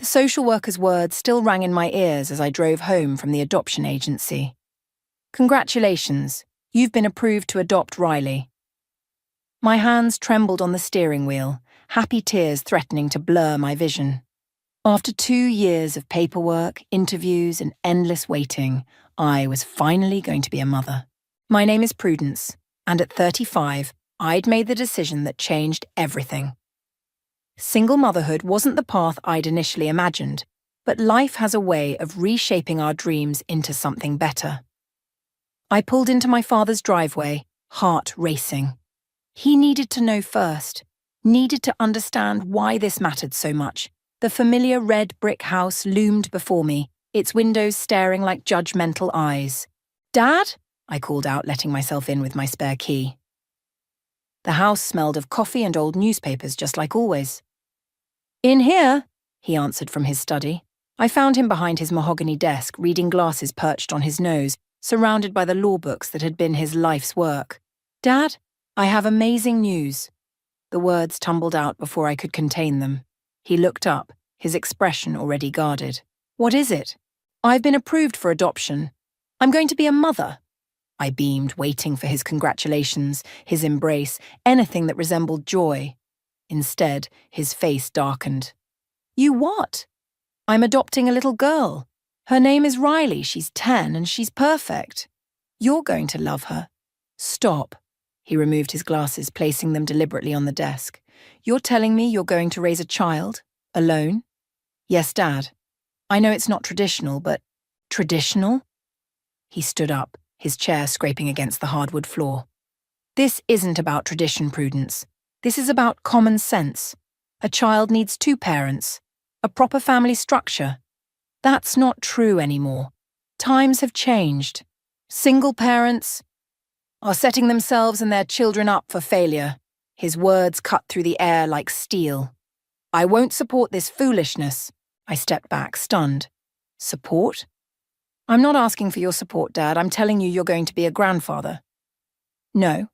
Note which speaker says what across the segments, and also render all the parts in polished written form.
Speaker 1: The social worker's words still rang in my ears as I drove home from the adoption agency. Congratulations, you've been approved to adopt Riley. My hands trembled on the steering wheel, happy tears threatening to blur my vision. After 2 years of paperwork, interviews, and endless waiting, I was finally going to be a mother. My name is Prudence, and at 35, I'd made the decision that changed everything. Single motherhood wasn't the path I'd initially imagined, but life has a way of reshaping our dreams into something better. I pulled into my father's driveway, heart racing. He needed to know first, needed to understand why this mattered so much. The familiar red brick house loomed before me, its windows staring like judgmental eyes. "Dad?" I called out, letting myself in with my spare key. The house smelled of coffee and old newspapers, just like always. "In here," he answered from his study. I found him behind his mahogany desk, reading glasses perched on his nose, surrounded by the law books that had been his life's work. "Dad, I have amazing news." The words tumbled out before I could contain them. He looked up, his expression already guarded. "What is it?" "I've been approved for adoption. I'm going to be a mother." I beamed, waiting for his congratulations, his embrace, anything that resembled joy. Instead, his face darkened. "You what?" "I'm adopting a little girl. Her name is Riley. She's 10 and she's perfect. You're going to love her." "Stop." He removed his glasses, placing them deliberately on the desk. "You're telling me you're going to raise a child? Alone?" "Yes, Dad. I know it's not traditional, but..." "Traditional?" He stood up, his chair scraping against the hardwood floor. "This isn't about tradition, Prudence. This is about common sense. A child needs 2 parents, a proper family structure. That's not true anymore. Times have changed. Single parents are setting themselves and their children up for failure." His words cut through the air like steel. "I won't support this foolishness." I stepped back, stunned. "Support?" "I'm not asking for your support, Dad. I'm telling you you're going to be a grandfather." "No."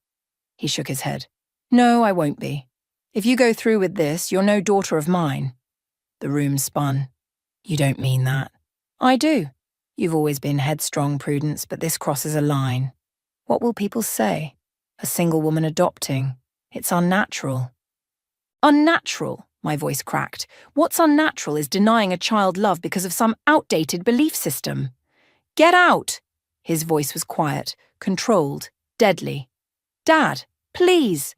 Speaker 1: He shook his head. "No, I won't be. If you go through with this, you're no daughter of mine." The room spun. "You don't mean that." "I do. You've always been headstrong, Prudence, but this crosses a line. What will people say? A single woman adopting. It's unnatural." "Unnatural?" My voice cracked. "What's unnatural is denying a child love because of some outdated belief system." "Get out!" His voice was quiet, controlled, deadly. "Dad, please,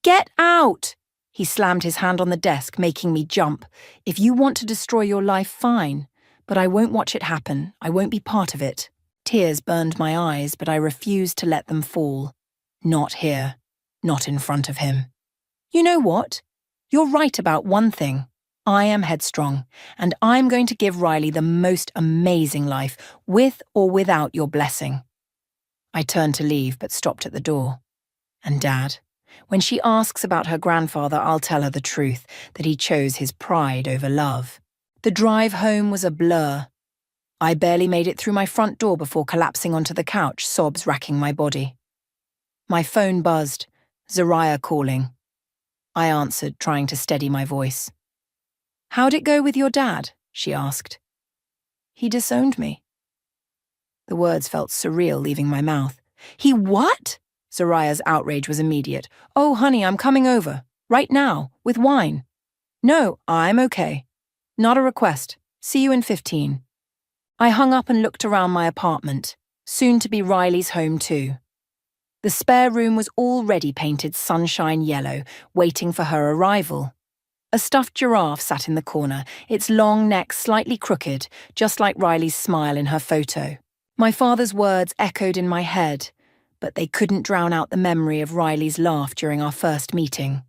Speaker 1: get out!" He slammed his hand on the desk, making me jump. "If you want to destroy your life, fine. But I won't watch it happen. I won't be part of it." Tears burned my eyes, but I refused to let them fall. Not here. Not in front of him. "You know what? You're right about one thing. I am headstrong, and I'm going to give Riley the most amazing life, with or without your blessing." I turned to leave, but stopped at the door. "And Dad, when she asks about her grandfather, I'll tell her the truth, that he chose his pride over love." The drive home was a blur. I barely made it through my front door before collapsing onto the couch, sobs racking my body. My phone buzzed, Zariah calling. I answered, trying to steady my voice. "How'd it go with your dad?" she asked. "He disowned me." The words felt surreal leaving my mouth. "He what?" Zariah's outrage was immediate. "Oh, honey, I'm coming over. Right now, with wine." "No, I'm okay. Not a request. See you in 15. I hung up and looked around my apartment, soon to be Riley's home too. The spare room was already painted sunshine yellow, waiting for her arrival. A stuffed giraffe sat in the corner, its long neck slightly crooked, just like Riley's smile in her photo. My father's words echoed in my head, but they couldn't drown out the memory of Riley's laugh during our first meeting.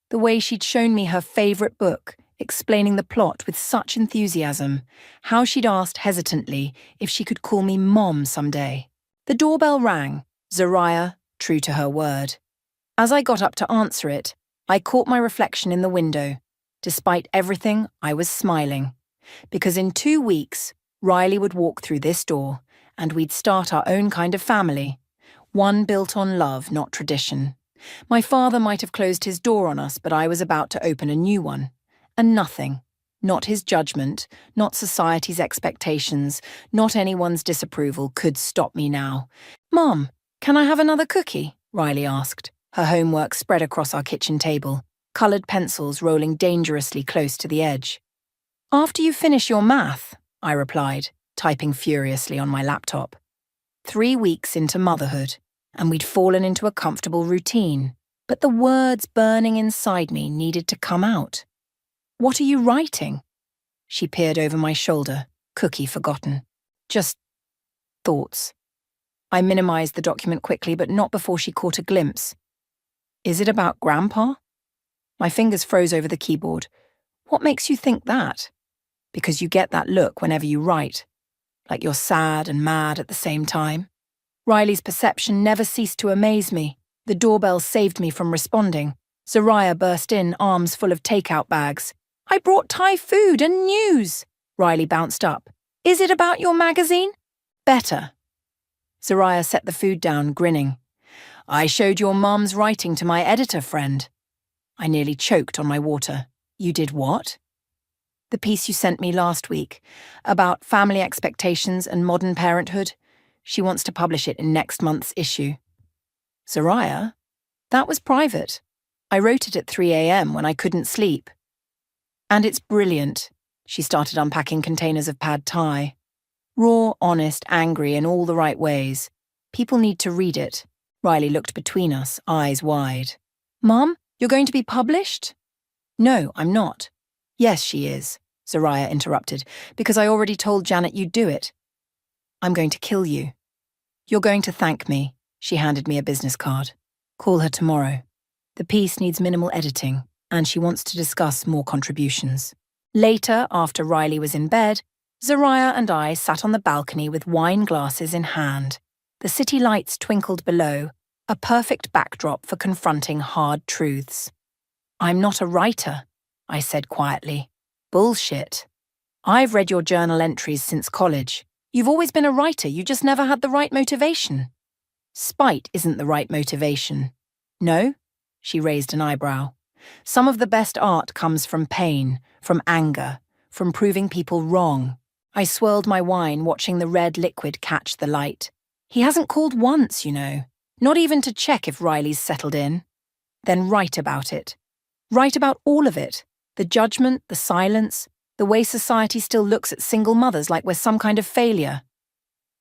Speaker 1: The way she'd shown me her favourite book, explaining the plot with such enthusiasm, how she'd asked hesitantly if she could call me Mom someday. The doorbell rang, Zariah, true to her word. As I got up to answer it, I caught my reflection in the window. Despite everything, I was smiling. Because in 2 weeks, Riley would walk through this door, and we'd start our own kind of family. One built on love, not tradition. My father might have closed his door on us, but I was about to open a new one. And nothing, Not his judgment, not society's expectations, not anyone's disapproval could stop me now. "Mom, can I have another cookie?" Riley asked, her homework spread across our kitchen table, coloured pencils rolling dangerously close to the edge. "After you finish your math," I replied, typing furiously on my laptop. 3 weeks into motherhood, and we'd fallen into a comfortable routine, but the words burning inside me needed to come out. "What are you writing?" She peered over my shoulder, cookie forgotten. "Just thoughts." I minimized the document quickly, but not before she caught a glimpse. "Is it about Grandpa?" My fingers froze over the keyboard. "What makes you think that?" "Because you get that look whenever you write, like you're sad and mad at the same time." Riley's perception never ceased to amaze me. The doorbell saved me from responding. Zariah burst in, arms full of takeout bags. "I brought Thai food and news." Riley bounced up. "Is it about your magazine?" "Better." Zariah set the food down, grinning. "I showed your mum's writing to my editor friend." I nearly choked on my water. "You did what?" "The piece you sent me last week, about family expectations and modern parenthood. She wants to publish it in next month's issue." "Zariah? That was private. I wrote it at 3 a.m. when I couldn't sleep." "And it's brilliant." She started unpacking containers of pad thai. Raw, honest, angry in all the right ways. People need to read it. Riley looked between us, eyes wide. "Mum, you're going to be published?" "No, I'm not." "Yes, she is," Zariah interrupted, "because I already told Janet you'd do it." "I'm going to kill you." "You're going to thank me." She handed me a business card. "Call her tomorrow. The piece needs minimal editing, and she wants to discuss more contributions." Later, after Riley was in bed, Zariah and I sat on the balcony with wine glasses in hand. The city lights twinkled below, a perfect backdrop for confronting hard truths. "I'm not a writer," I said quietly. "Bullshit. I've read your journal entries since college. You've always been a writer, you just never had the right motivation." "Spite isn't the right motivation." "No?" She raised an eyebrow. "Some of the best art comes from pain, from anger, from proving people wrong." I swirled my wine, watching the red liquid catch the light. "He hasn't called once, you know. Not even to check if Riley's settled in." "Then write about it. Write about all of it. The judgment, the silence, the way society still looks at single mothers like we're some kind of failure."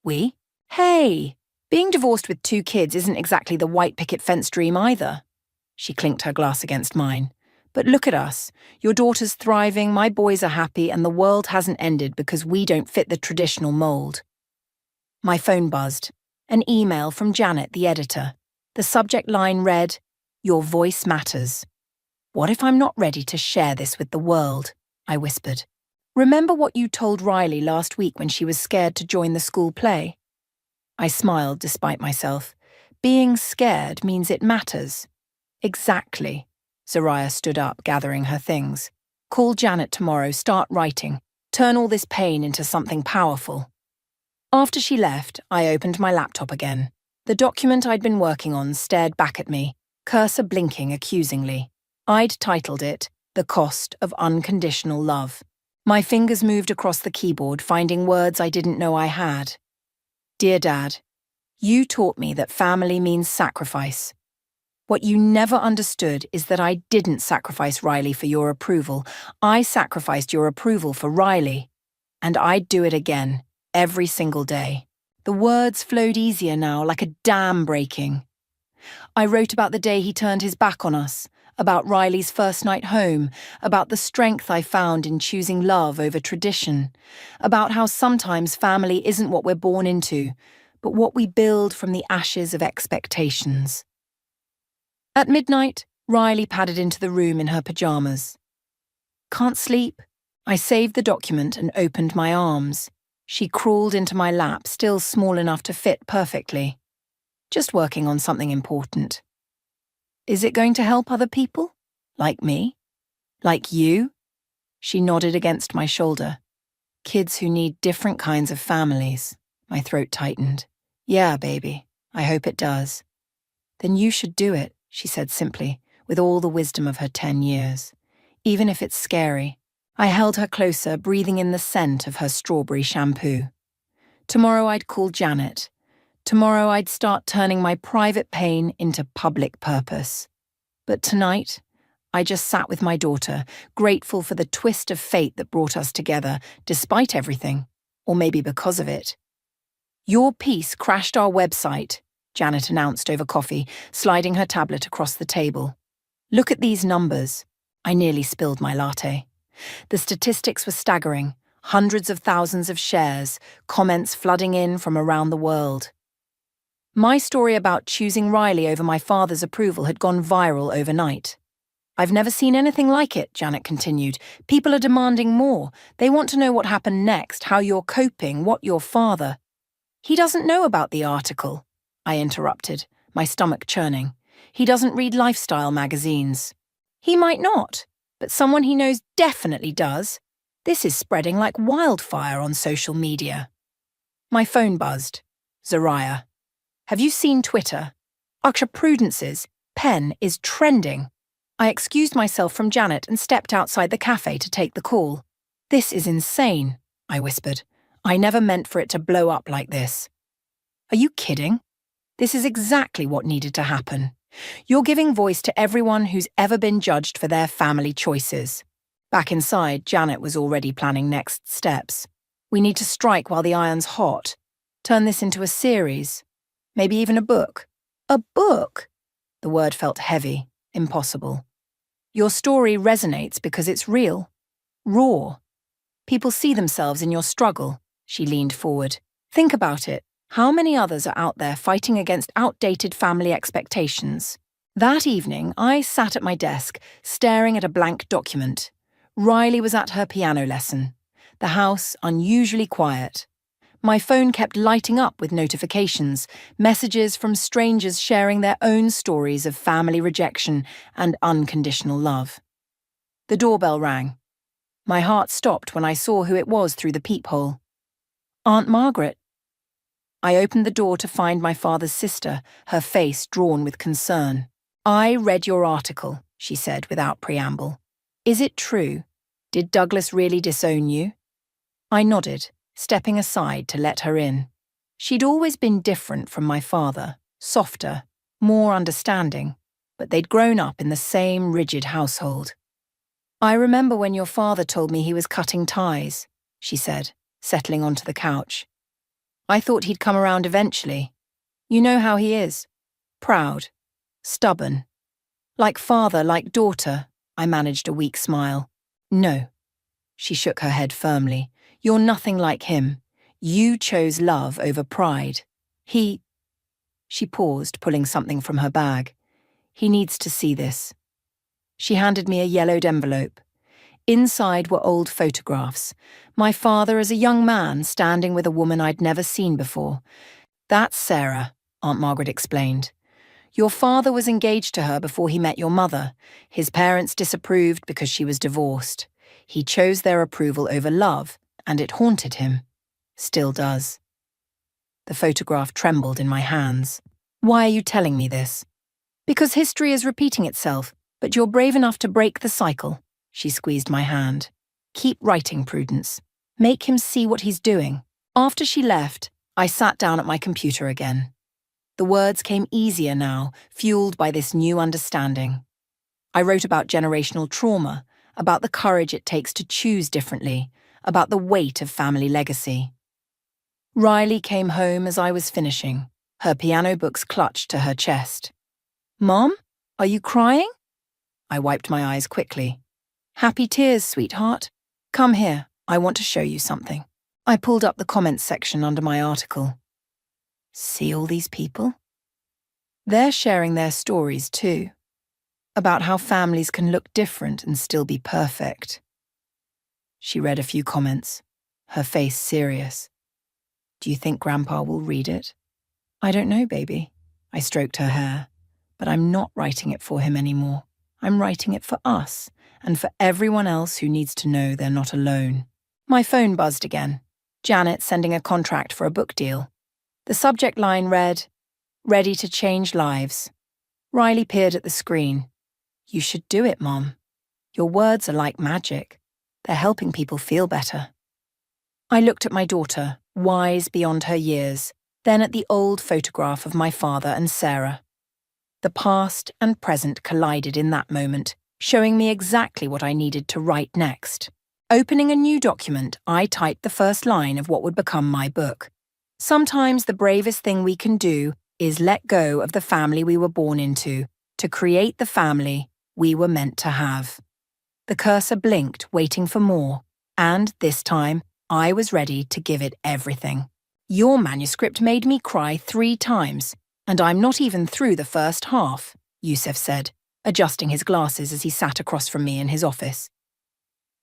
Speaker 1: "We? Hey! Being divorced with 2 kids isn't exactly the white picket fence dream either." She clinked her glass against mine. "But look at us. Your daughter's thriving, my boys are happy, and the world hasn't ended because we don't fit the traditional mold." My phone buzzed. An email from Janet, the editor. The subject line read, "Your voice matters." "What if I'm not ready to share this with the world?" I whispered. "Remember what you told Riley last week when she was scared to join the school play?" I smiled despite myself. Being scared means it matters. "Exactly." Zariah stood up, gathering her things. "Call Janet tomorrow, start writing. Turn all this pain into something powerful." After she left, I opened my laptop again. The document I'd been working on stared back at me, cursor blinking accusingly. I'd titled it, "The Cost of Unconditional Love." My fingers moved across the keyboard, finding words I didn't know I had. "Dear Dad, you taught me that family means sacrifice. What you never understood is that I didn't sacrifice Riley for your approval. I sacrificed your approval for Riley. And I'd do it again, every single day." The words flowed easier now, like a dam breaking. I wrote about the day he turned his back on us, about Riley's first night home, about the strength I found in choosing love over tradition, about how sometimes family isn't what we're born into, but what we build from the ashes of expectations. At midnight, Riley padded into the room in her pajamas. "Can't sleep?" I saved the document and opened my arms. She crawled into my lap, still small enough to fit perfectly. "Just working on something important." "Is it going to help other people? Like me? Like you?" She nodded against my shoulder. "Kids who need different kinds of families." My throat tightened. "Yeah, baby, I hope it does." "Then you should do it," she said simply, with all the wisdom of her 10 years. "Even if it's scary." I held her closer, breathing in the scent of her strawberry shampoo. Tomorrow I'd call Janet. Tomorrow I'd start turning my private pain into public purpose. But tonight, I just sat with my daughter, grateful for the twist of fate that brought us together, despite everything, or maybe because of it. Your piece crashed our website, Janet announced over coffee, sliding her tablet across the table. Look at these numbers. I nearly spilled my latte. The statistics were staggering. Hundreds of thousands of shares, comments flooding in from around the world. My story about choosing Riley over my father's approval had gone viral overnight. I've never seen anything like it, Janet continued. People are demanding more. They want to know what happened next, how you're coping, what your father... He doesn't know about the article, I interrupted, my stomach churning. He doesn't read lifestyle magazines. He might not, but someone he knows definitely does. This is spreading like wildfire on social media. My phone buzzed. Zariah. Have you seen Twitter? Aksha Prudence's pen is trending. I excused myself from Janet and stepped outside the cafe to take the call. This is insane, I whispered. I never meant for it to blow up like this. Are you kidding? This is exactly what needed to happen. You're giving voice to everyone who's ever been judged for their family choices. Back inside, Janet was already planning next steps. We need to strike while the iron's hot. Turn this into a series. Maybe even a book. A book? The word felt heavy, impossible. Your story resonates because it's real. Raw. People see themselves in your struggle. She leaned forward. Think about it. How many others are out there fighting against outdated family expectations? That evening, I sat at my desk, staring at a blank document. Riley was at her piano lesson. The house unusually quiet. My phone kept lighting up with notifications, messages from strangers sharing their own stories of family rejection and unconditional love. The doorbell rang. My heart stopped when I saw who it was through the peephole. Aunt Margaret. I opened the door to find my father's sister, her face drawn with concern. I read your article, she said without preamble. Is it true? Did Douglas really disown you? I nodded, stepping aside to let her in. She'd always been different from my father, softer, more understanding, but they'd grown up in the same rigid household. I remember when your father told me he was cutting ties, she said, settling onto the couch. I thought he'd come around eventually. You know how he is. Proud. Stubborn. Like father, like daughter, I managed a weak smile. No. She shook her head firmly. You're nothing like him. You chose love over pride. She paused, pulling something from her bag. He needs to see this. She handed me a yellowed envelope. Inside were old photographs. My father as a young man standing with a woman I'd never seen before. That's Sarah, Aunt Margaret explained. Your father was engaged to her before he met your mother. His parents disapproved because she was divorced. He chose their approval over love, and it haunted him. Still does. The photograph trembled in my hands. Why are you telling me this? Because history is repeating itself, but you're brave enough to break the cycle. She squeezed my hand. Keep writing, Prudence. Make him see what he's doing. After she left, I sat down at my computer again. The words came easier now, fueled by this new understanding. I wrote about generational trauma, about the courage it takes to choose differently, about the weight of family legacy. Riley came home as I was finishing, her piano books clutched to her chest. Mom, are you crying? I wiped my eyes quickly. Happy tears, sweetheart. Come here, I want to show you something. I pulled up the comments section under my article. See all these people? They're sharing their stories too, about how families can look different and still be perfect. She read a few comments, her face serious. Do you think Grandpa will read it? I don't know, baby. I stroked her hair. But I'm not writing it for him anymore. I'm writing it for us, and for everyone else who needs to know they're not alone. My phone buzzed again. Janet sending a contract for a book deal. The subject line read, Ready to Change Lives. Riley peered at the screen. You should do it, Mom. Your words are like magic. They're helping people feel better. I looked at my daughter, wise beyond her years, then at the old photograph of my father and Sarah. The past and present collided in that moment, showing me exactly what I needed to write next. Opening a new document, I typed the first line of what would become my book. Sometimes the bravest thing we can do is let go of the family we were born into to create the family we were meant to have. The cursor blinked, waiting for more, and this time, I was ready to give it everything. Your manuscript made me cry 3 times, and I'm not even through the first half, Yusef said, adjusting his glasses as he sat across from me in his office.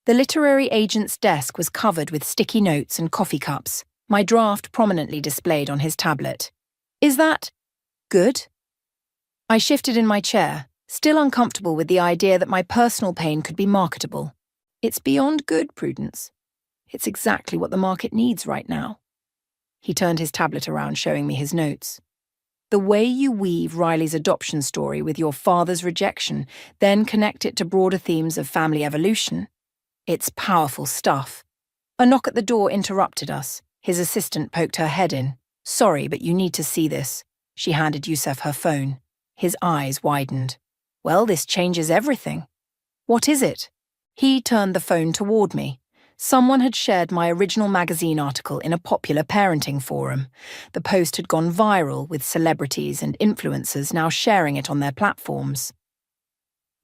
Speaker 1: The literary agent's desk was covered with sticky notes and coffee cups, my draft prominently displayed on his tablet. Is that good? I shifted in my chair, still uncomfortable with the idea that my personal pain could be marketable. It's beyond good, Prudence. It's exactly what the market needs right now. He turned his tablet around, showing me his notes. The way you weave Riley's adoption story with your father's rejection, then connect it to broader themes of family evolution. It's powerful stuff. A knock at the door interrupted us. His assistant poked her head in. Sorry, but you need to see this. She handed Yusef her phone. His eyes widened. Well, this changes everything. What is it? He turned the phone toward me. Someone had shared my original magazine article in a popular parenting forum. The post had gone viral, with celebrities and influencers now sharing it on their platforms.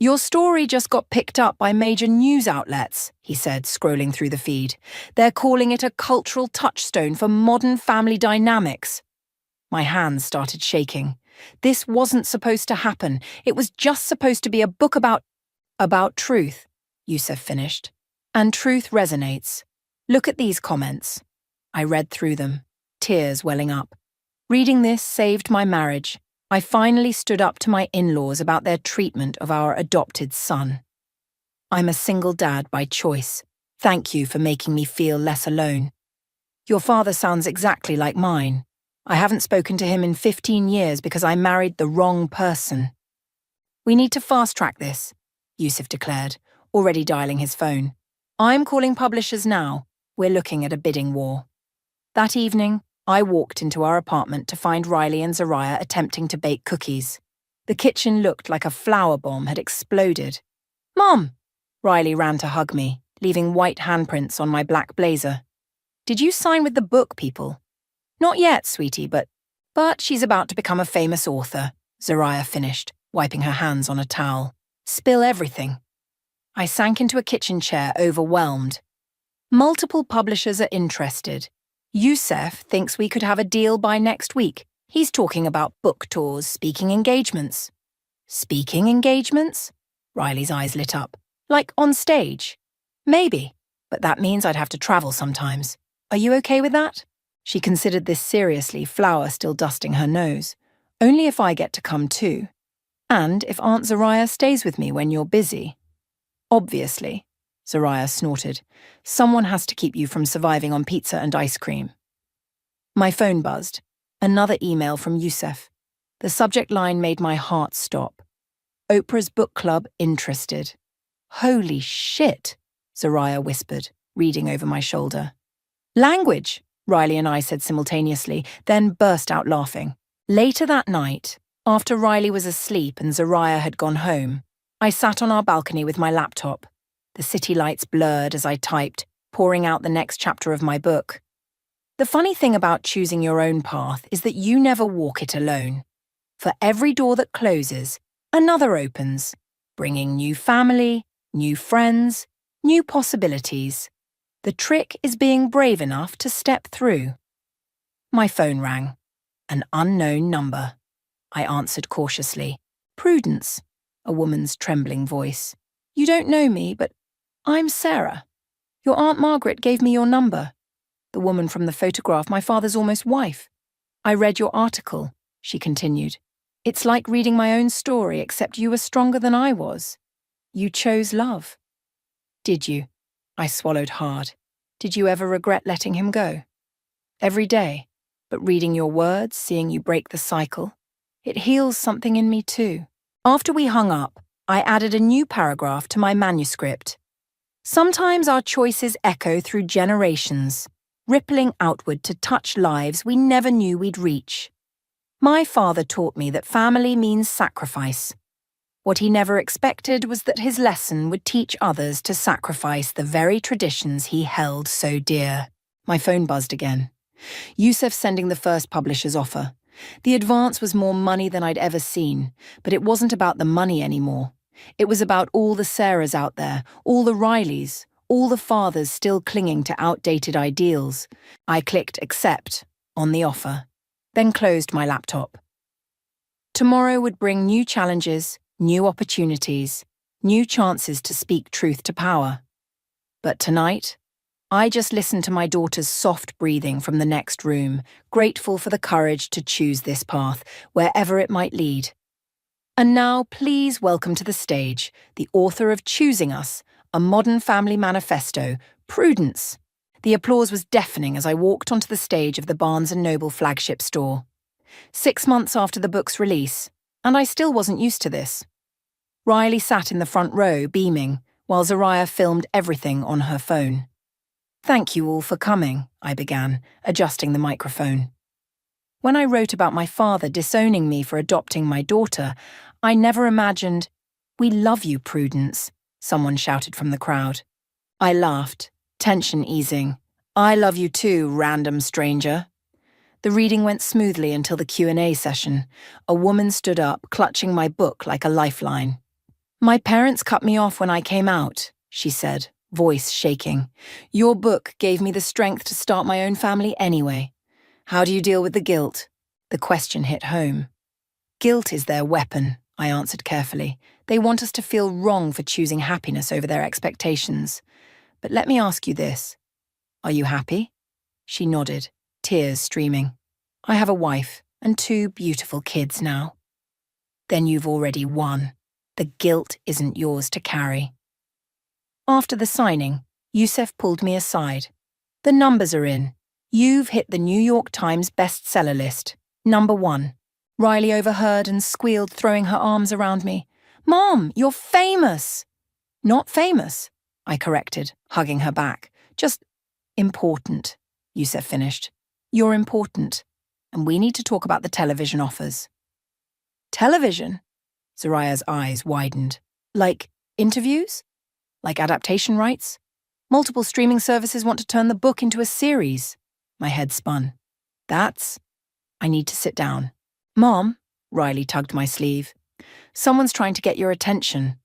Speaker 1: Your story just got picked up by major news outlets, he said, scrolling through the feed. They're calling it a cultural touchstone for modern family dynamics. My hands started shaking. This wasn't supposed to happen. It was just supposed to be a book about truth, Yusef finished. And truth resonates. Look at these comments. I read through them, tears welling up. Reading this saved my marriage. I finally stood up to my in-laws about their treatment of our adopted son. I'm a single dad by choice. Thank you for making me feel less alone. Your father sounds exactly like mine. I haven't spoken to him in 15 years because I married the wrong person. We need to fast-track this, Yusef declared, already dialing his phone. I'm calling publishers now. We're looking at a bidding war. That evening, I walked into our apartment to find Riley and Zariah attempting to bake cookies. The kitchen looked like a flour bomb had exploded. Mom! Riley ran to hug me, leaving white handprints on my black blazer. Did you sign with the book people? Not yet, sweetie, but she's about to become a famous author, Zariah finished, wiping her hands on a towel. Spill everything. I sank into a kitchen chair, overwhelmed. Multiple publishers are interested. Yusef thinks we could have a deal by next week. He's talking about book tours, speaking engagements. Speaking engagements? Riley's eyes lit up. Like on stage? Maybe, but that means I'd have to travel sometimes. Are you okay with that? She considered this seriously, flour still dusting her nose. Only if I get to come too. And if Aunt Zariah stays with me when you're busy. Obviously, Zariah snorted. Someone has to keep you from surviving on pizza and ice cream. My phone buzzed. Another email from Yusef. The subject line made my heart stop. Oprah's book club interested. Holy shit, Zariah whispered, reading over my shoulder. Language, Riley and I said simultaneously, then burst out laughing. Later that night, after Riley was asleep and Zariah had gone home, I sat on our balcony with my laptop. The city lights blurred as I typed, pouring out the next chapter of my book. The funny thing about choosing your own path is that you never walk it alone. For every door that closes, another opens, bringing new family, new friends, new possibilities. The trick is being brave enough to step through. My phone rang. An unknown number. I answered cautiously. Prudence, a woman's trembling voice. You don't know me, but I'm Sarah. Your Aunt Margaret gave me your number. The woman from the photograph, my father's almost wife. I read your article, she continued. It's like reading my own story, except you were stronger than I was. You chose love. Did you? I swallowed hard. Did you ever regret letting him go? Every day, but reading your words, seeing you break the cycle, it heals something in me too. After we hung up, I added a new paragraph to my manuscript. Sometimes our choices echo through generations, rippling outward to touch lives we never knew we'd reach. My father taught me that family means sacrifice. What he never expected was that his lesson would teach others to sacrifice the very traditions he held so dear. My phone buzzed again. Yusuf sending the first publisher's offer. The advance was more money than I'd ever seen, but it wasn't about the money anymore. It was about all the Sarahs out there, all the Rileys, all the fathers still clinging to outdated ideals. I clicked accept on the offer, then closed my laptop. Tomorrow would bring new challenges, new opportunities, new chances to speak truth to power. But tonight, I just listened to my daughter's soft breathing from the next room, grateful for the courage to choose this path, wherever it might lead. And now, please welcome to the stage the author of Choosing Us, a modern family manifesto, Prudence. The applause was deafening as I walked onto the stage of the Barnes & Noble flagship store. 6 months after the book's release, and I still wasn't used to this. Riley sat in the front row, beaming, while Zariah filmed everything on her phone. "Thank you all for coming," I began, adjusting the microphone. When I wrote about my father disowning me for adopting my daughter, I never imagined, "We love you, Prudence," someone shouted from the crowd. I laughed, tension easing. "I love you too, random stranger." The reading went smoothly until the Q&A session. A woman stood up, clutching my book like a lifeline. "My parents cut me off when I came out," she said, voice shaking. "Your book gave me the strength to start my own family anyway. How do you deal with the guilt?" The question hit home. "Guilt is their weapon," I answered carefully. "They want us to feel wrong for choosing happiness over their expectations. But let me ask you this. Are you happy?" She nodded, tears streaming. "I have a wife and 2 beautiful kids now." "Then you've already won. The guilt isn't yours to carry." After the signing, Yusuf pulled me aside. "The numbers are in. You've hit the New York Times bestseller list. #1. Riley overheard and squealed, throwing her arms around me. "Mom, you're famous!" "Not famous," I corrected, hugging her back. "Just important," Yusuf finished. "You're important, and we need to talk about the television offers." "Television?" Zariah's eyes widened. "Like interviews? Like adaptation rights? Multiple streaming services want to turn the book into a series." My head spun. I need to sit down. "Mom," Riley tugged my sleeve. "Someone's trying to get your attention."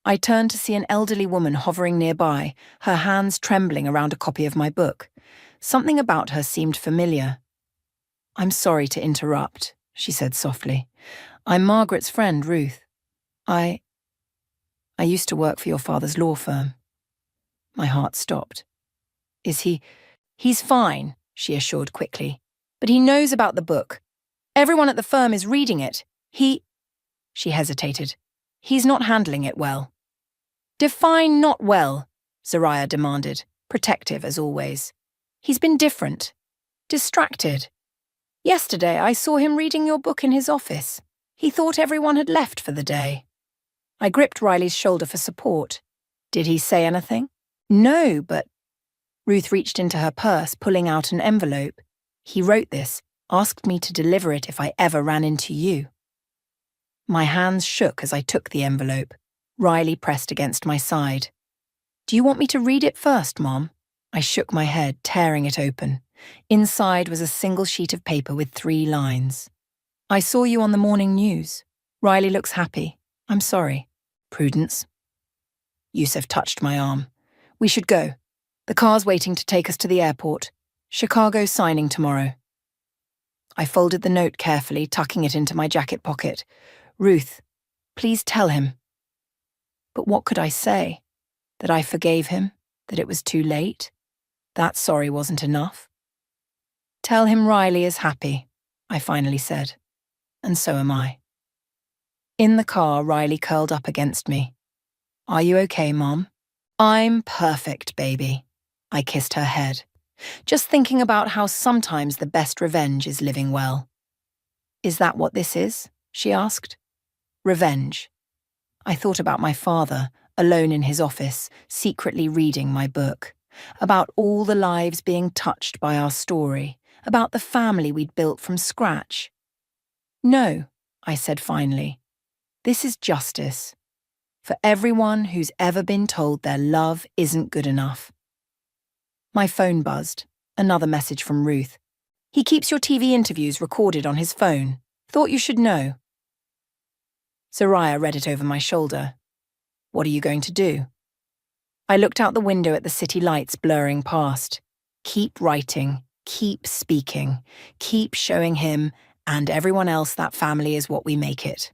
Speaker 1: I turned to see an elderly woman hovering nearby, her hands trembling around a copy of my book. Something about her seemed familiar. "I'm sorry to interrupt," she said softly. "I'm Margaret's friend, Ruth. I used to work for your father's law firm." My heart stopped. "Is he—" "He's fine," she assured quickly. "But he knows about the book. Everyone at the firm is reading it. She hesitated. "He's not handling it well." "Define not well," Zariah demanded, protective as always. "He's been different. Distracted. Yesterday I saw him reading your book in his office. He thought everyone had left for the day." I gripped Riley's shoulder for support. "Did he say anything?" "No, but—" Ruth reached into her purse, pulling out an envelope. "He wrote this, asked me to deliver it if I ever ran into you." My hands shook as I took the envelope. Riley pressed against my side. "Do you want me to read it first, Mom?" I shook my head, tearing it open. Inside was a single sheet of paper with 3 lines. "I saw you on the morning news. Riley looks happy. I'm sorry. Prudence." Yusuf touched my arm. "We should go. The car's waiting to take us to the airport. Chicago signing tomorrow." I folded the note carefully, tucking it into my jacket pocket. "Ruth, please tell him." But what could I say? That I forgave him? That it was too late? That sorry wasn't enough? "Tell him Riley is happy," I finally said. "And so am I." In the car, Riley curled up against me. "Are you okay, Mom?" "I'm perfect, baby." I kissed her head. "Just thinking about how sometimes the best revenge is living well." "Is that what this is?" she asked. "Revenge." I thought about my father, alone in his office, secretly reading my book, about all the lives being touched by our story, about the family we'd built from scratch. "No," I said finally. "This is justice. For everyone who's ever been told their love isn't good enough." My phone buzzed. Another message from Ruth. "He keeps your TV interviews recorded on his phone. Thought you should know." Zariah read it over my shoulder. "What are you going to do?" I looked out the window at the city lights blurring past. Keep writing, keep speaking, keep showing him and everyone else that family is what we make it.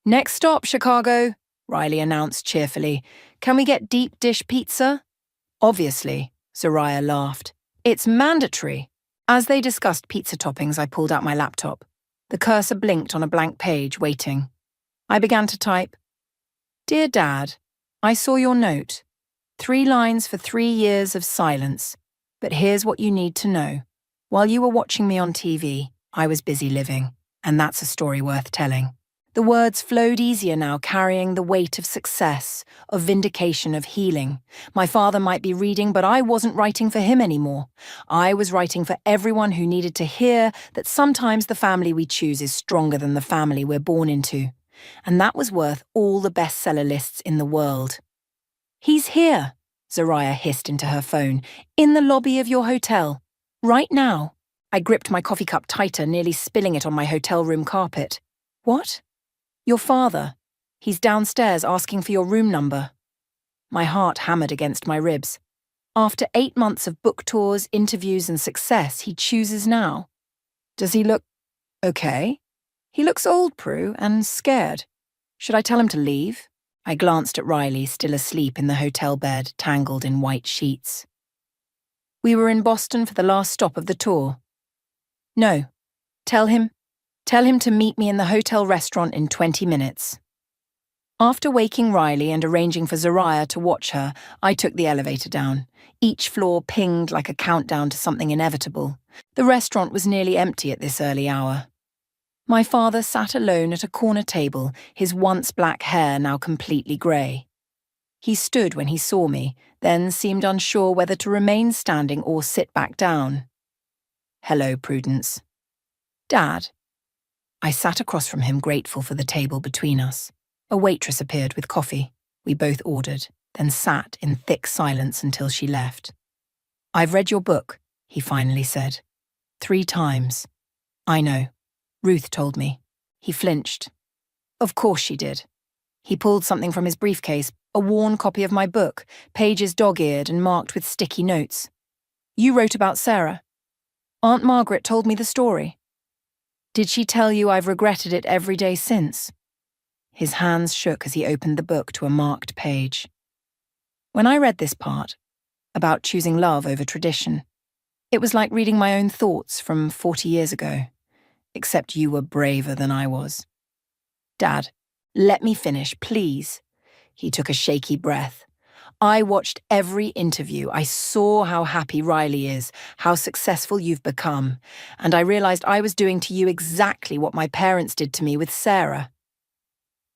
Speaker 1: "Next stop, Chicago," Riley announced cheerfully. "Can we get deep dish pizza?" "Obviously," Zariah laughed. "It's mandatory." As they discussed pizza toppings, I pulled out my laptop. The cursor blinked on a blank page, waiting. I began to type. "Dear Dad, I saw your note. 3 lines for 3 years of silence. But here's what you need to know. While you were watching me on TV, I was busy living, and that's a story worth telling." The words flowed easier now, carrying the weight of success, of vindication, of healing. My father might be reading, but I wasn't writing for him anymore. I was writing for everyone who needed to hear that sometimes the family we choose is stronger than the family we're born into. And that was worth all the bestseller lists in the world. "He's here," Zariah hissed into her phone, "in the lobby of your hotel. Right now." I gripped my coffee cup tighter, nearly spilling it on my hotel room carpet. "What?" "Your father. He's downstairs asking for your room number." My heart hammered against my ribs. After 8 months of book tours, interviews, and success, he chooses now. "Does he look okay?" "He looks old, Prue, and scared. Should I tell him to leave?" I glanced at Riley, still asleep in the hotel bed, tangled in white sheets. "We were in Boston for the last stop of the tour." "No. Tell him to meet me in the hotel restaurant in 20 minutes. After waking Riley and arranging for Zariah to watch her, I took the elevator down. Each floor pinged like a countdown to something inevitable. The restaurant was nearly empty at this early hour. My father sat alone at a corner table, his once black hair now completely grey. He stood when he saw me, then seemed unsure whether to remain standing or sit back down. "Hello, Prudence." "Dad." I sat across from him, grateful for the table between us. A waitress appeared with coffee. We both ordered, then sat in thick silence until she left. "I've read your book," he finally said. 3 times. "I know. Ruth told me." He flinched. "Of course she did." He pulled something from his briefcase, a worn copy of my book, pages dog-eared and marked with sticky notes. "You wrote about Sarah. Aunt Margaret told me the story. Did she tell you I've regretted it every day since?" His hands shook as he opened the book to a marked page. When I read this part, about choosing love over tradition, it was like reading my own thoughts from 40 years ago. Except you were braver than I was. "Dad, let me finish, please." He took a shaky breath. "I watched every interview. I saw how happy Riley is, how successful you've become, and I realized I was doing to you exactly what my parents did to me with Sarah.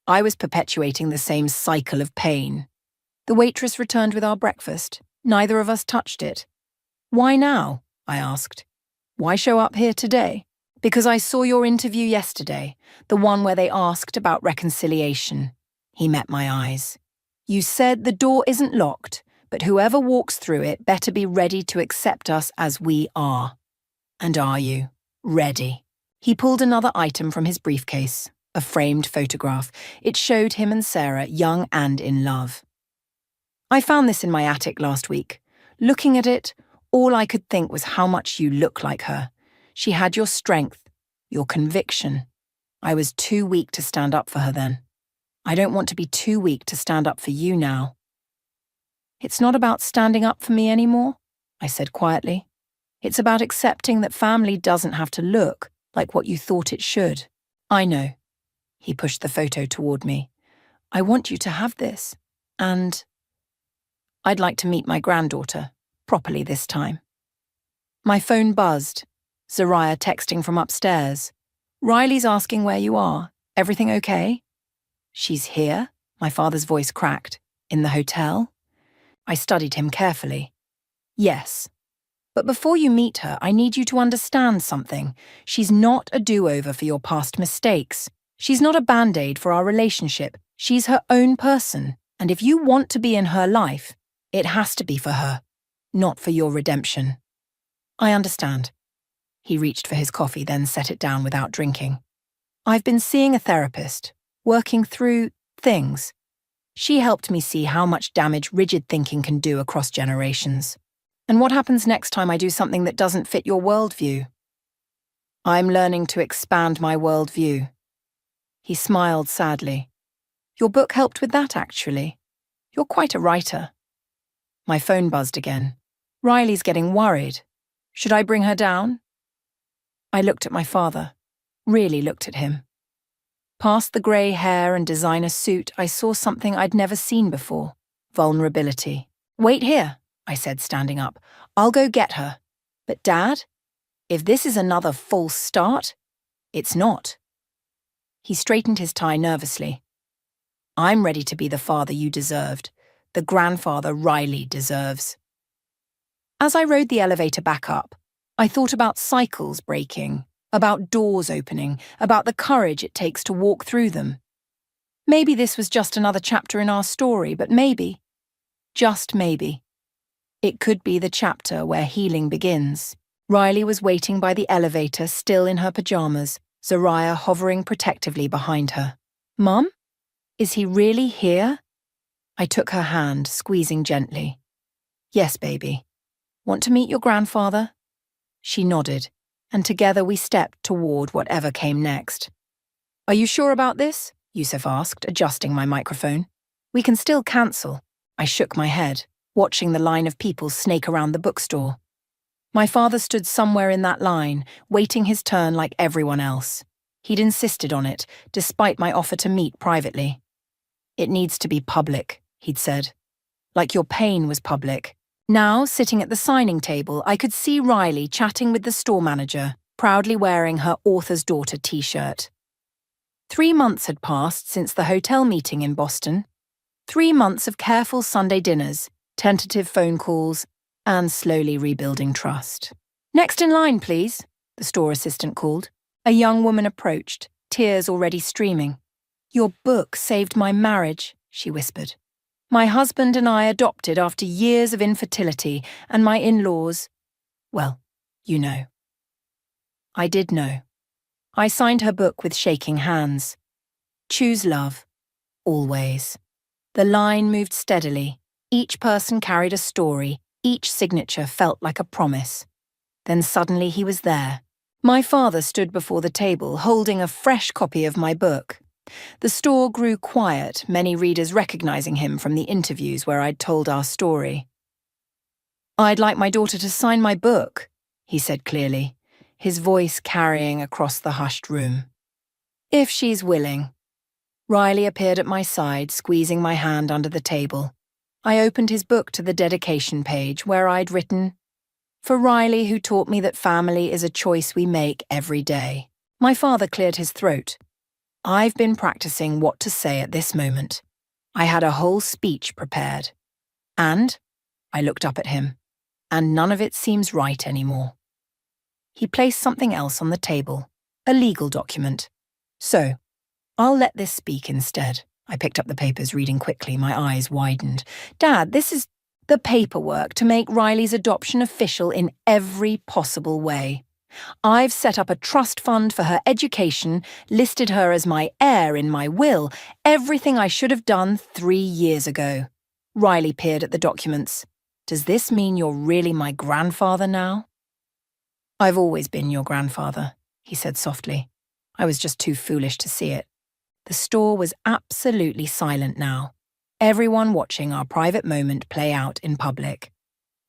Speaker 1: I was perpetuating the same cycle of pain. The waitress returned with our breakfast. Neither of us touched it. "Why now?" I asked. "Why show up here today?" "Because I saw your interview yesterday, the one where they asked about reconciliation." He met my eyes. "You said the door isn't locked, but whoever walks through it better be ready to accept us as we are. And are you ready?" He pulled another item from his briefcase, a framed photograph. It showed him and Sarah, young and in love. "I found this in my attic last week. Looking at it, all I could think was how much you look like her. She had your strength, your conviction. I was too weak to stand up for her then. I don't want to be too weak to stand up for you now." "It's not about standing up for me anymore," I said quietly. "It's about accepting that family doesn't have to look like what you thought it should." "I know." He pushed the photo toward me. "I want you to have this. And I'd like to meet my granddaughter, properly this time." My phone buzzed. Zariah texting from upstairs. "Riley's asking where you are. Everything okay?" "She's here?" My father's voice cracked. In the hotel? I studied him carefully. Yes. But before you meet her, I need you to understand something. She's not a do-over for your past mistakes. She's not a band-aid for our relationship. She's her own person. And if you want to be in her life, it has to be for her, not for your redemption. I understand. He reached for his coffee, then set it down without drinking. I've been seeing a therapist, working through things. She helped me see how much damage rigid thinking can do across generations. And what happens next time I do something that doesn't fit your worldview? I'm learning to expand my worldview. He smiled sadly. Your book helped with that, actually. You're quite a writer. My phone buzzed again. Riley's getting worried. Should I bring her down? I looked at my father. Really looked at him. Past the grey hair and designer suit, I saw something I'd never seen before. Vulnerability. Wait here, I said, standing up. I'll go get her. But Dad, if this is another false start, it's not. He straightened his tie nervously. I'm ready to be the father you deserved, the grandfather Riley deserves. As I rode the elevator back up, I thought about cycles breaking, about doors opening, about the courage it takes to walk through them. Maybe this was just another chapter in our story, but maybe, just maybe, it could be the chapter where healing begins. Riley was waiting by the elevator, still in her pajamas, Zariah hovering protectively behind her. Mum? Is he really here? I took her hand, squeezing gently. Yes, baby. Want to meet your grandfather? She nodded, and together we stepped toward whatever came next. Are you sure about this? Yusuf asked, adjusting my microphone. We can still cancel. I shook my head, watching the line of people snake around the bookstore. My father stood somewhere in that line, waiting his turn like everyone else. He'd insisted on it, despite my offer to meet privately. It needs to be public, he'd said. Like your pain was public. Now, sitting at the signing table, I could see Riley chatting with the store manager, proudly wearing her author's daughter t-shirt. 3 months had passed since the hotel meeting in Boston. 3 months of careful Sunday dinners, tentative phone calls, and slowly rebuilding trust. Next in line, please, the store assistant called. A young woman approached, tears already streaming. Your book saved my marriage, she whispered. My husband and I adopted after years of infertility, and my in-laws, well, you know. I did know. I signed her book with shaking hands. Choose love, always. The line moved steadily. Each person carried a story. Each signature felt like a promise. Then suddenly he was there. My father stood before the table, holding a fresh copy of my book. The store grew quiet, many readers recognizing him from the interviews where I'd told our story. I'd like my daughter to sign my book, he said clearly, his voice carrying across the hushed room. If she's willing. Riley appeared at my side, squeezing my hand under the table. I opened his book to the dedication page where I'd written, For Riley, who taught me that family is a choice we make every day. My father cleared his throat. I've been practicing what to say at this moment. I had a whole speech prepared. And, I looked up at him, and none of it seems right anymore. He placed something else on the table, a legal document. So, I'll let this speak instead. I picked up the papers, reading quickly, my eyes widened. Dad, this is the paperwork to make Riley's adoption official in every possible way. I've set up a trust fund for her education, listed her as my heir in my will, everything I should have done 3 years ago. Riley peered at the documents. Does this mean you're really my grandfather now? I've always been your grandfather, he said softly. I was just too foolish to see it. The store was absolutely silent now, everyone watching our private moment play out in public.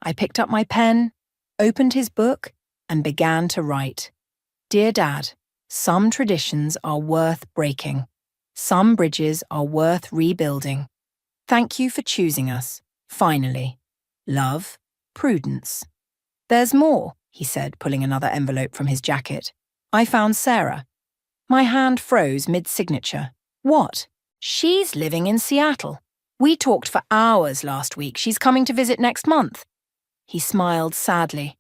Speaker 1: I picked up my pen, opened his book, and began to write. Dear Dad, some traditions are worth breaking. Some bridges are worth rebuilding. Thank you for choosing us, finally. Love, Prudence. There's more, he said, pulling another envelope from his jacket. I found Sarah. My hand froze mid-signature. What? She's living in Seattle. We talked for hours last week. She's coming to visit next month. He smiled sadly.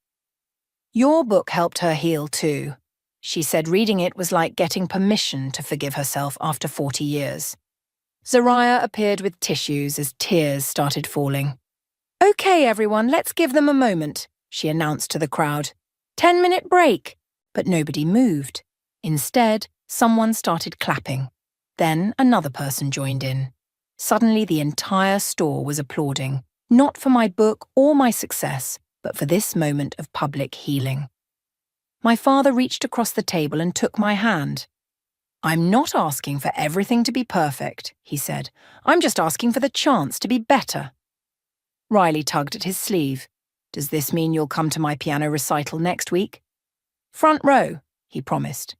Speaker 1: Your book helped her heal too. She said reading it was like getting permission to forgive herself after 40 years. Zariah appeared with tissues as tears started falling. Okay, everyone, let's give them a moment, she announced to the crowd. 10-minute break. But nobody moved. Instead, someone started clapping. Then another person joined in. Suddenly, the entire store was applauding, not for my book or my success, but for this moment of public healing. My father reached across the table and took my hand. I'm not asking for everything to be perfect, he said. I'm just asking for the chance to be better. Riley tugged at his sleeve. Does this mean you'll come to my piano recital next week? Front row, he promised.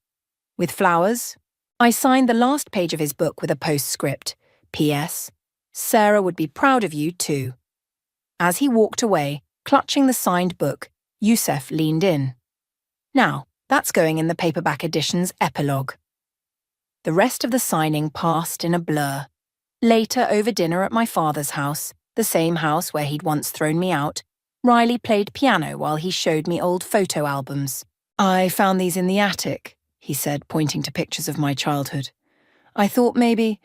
Speaker 1: With flowers? I signed the last page of his book with a postscript. P.S. Sarah would be proud of you too. As he walked away, clutching the signed book, Youssef leaned in. Now, that's going in the paperback edition's epilogue. The rest of the signing passed in a blur. Later, over dinner at my father's house, the same house where he'd once thrown me out, Riley played piano while he showed me old photo albums. I found these in the attic, he said, pointing to pictures of my childhood. I thought maybe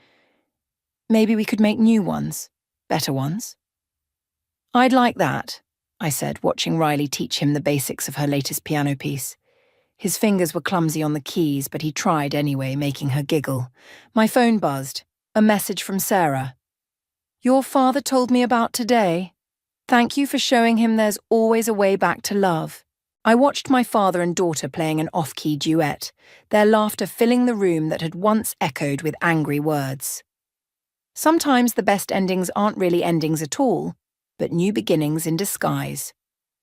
Speaker 1: we could make new ones, better ones. I'd like that, I said, watching Riley teach him the basics of her latest piano piece. His fingers were clumsy on the keys, but he tried anyway, making her giggle. My phone buzzed. A message from Sarah. Your father told me about today. Thank you for showing him there's always a way back to love. I watched my father and daughter playing an off-key duet, their laughter filling the room that had once echoed with angry words. Sometimes the best endings aren't really endings at all, but new beginnings in disguise.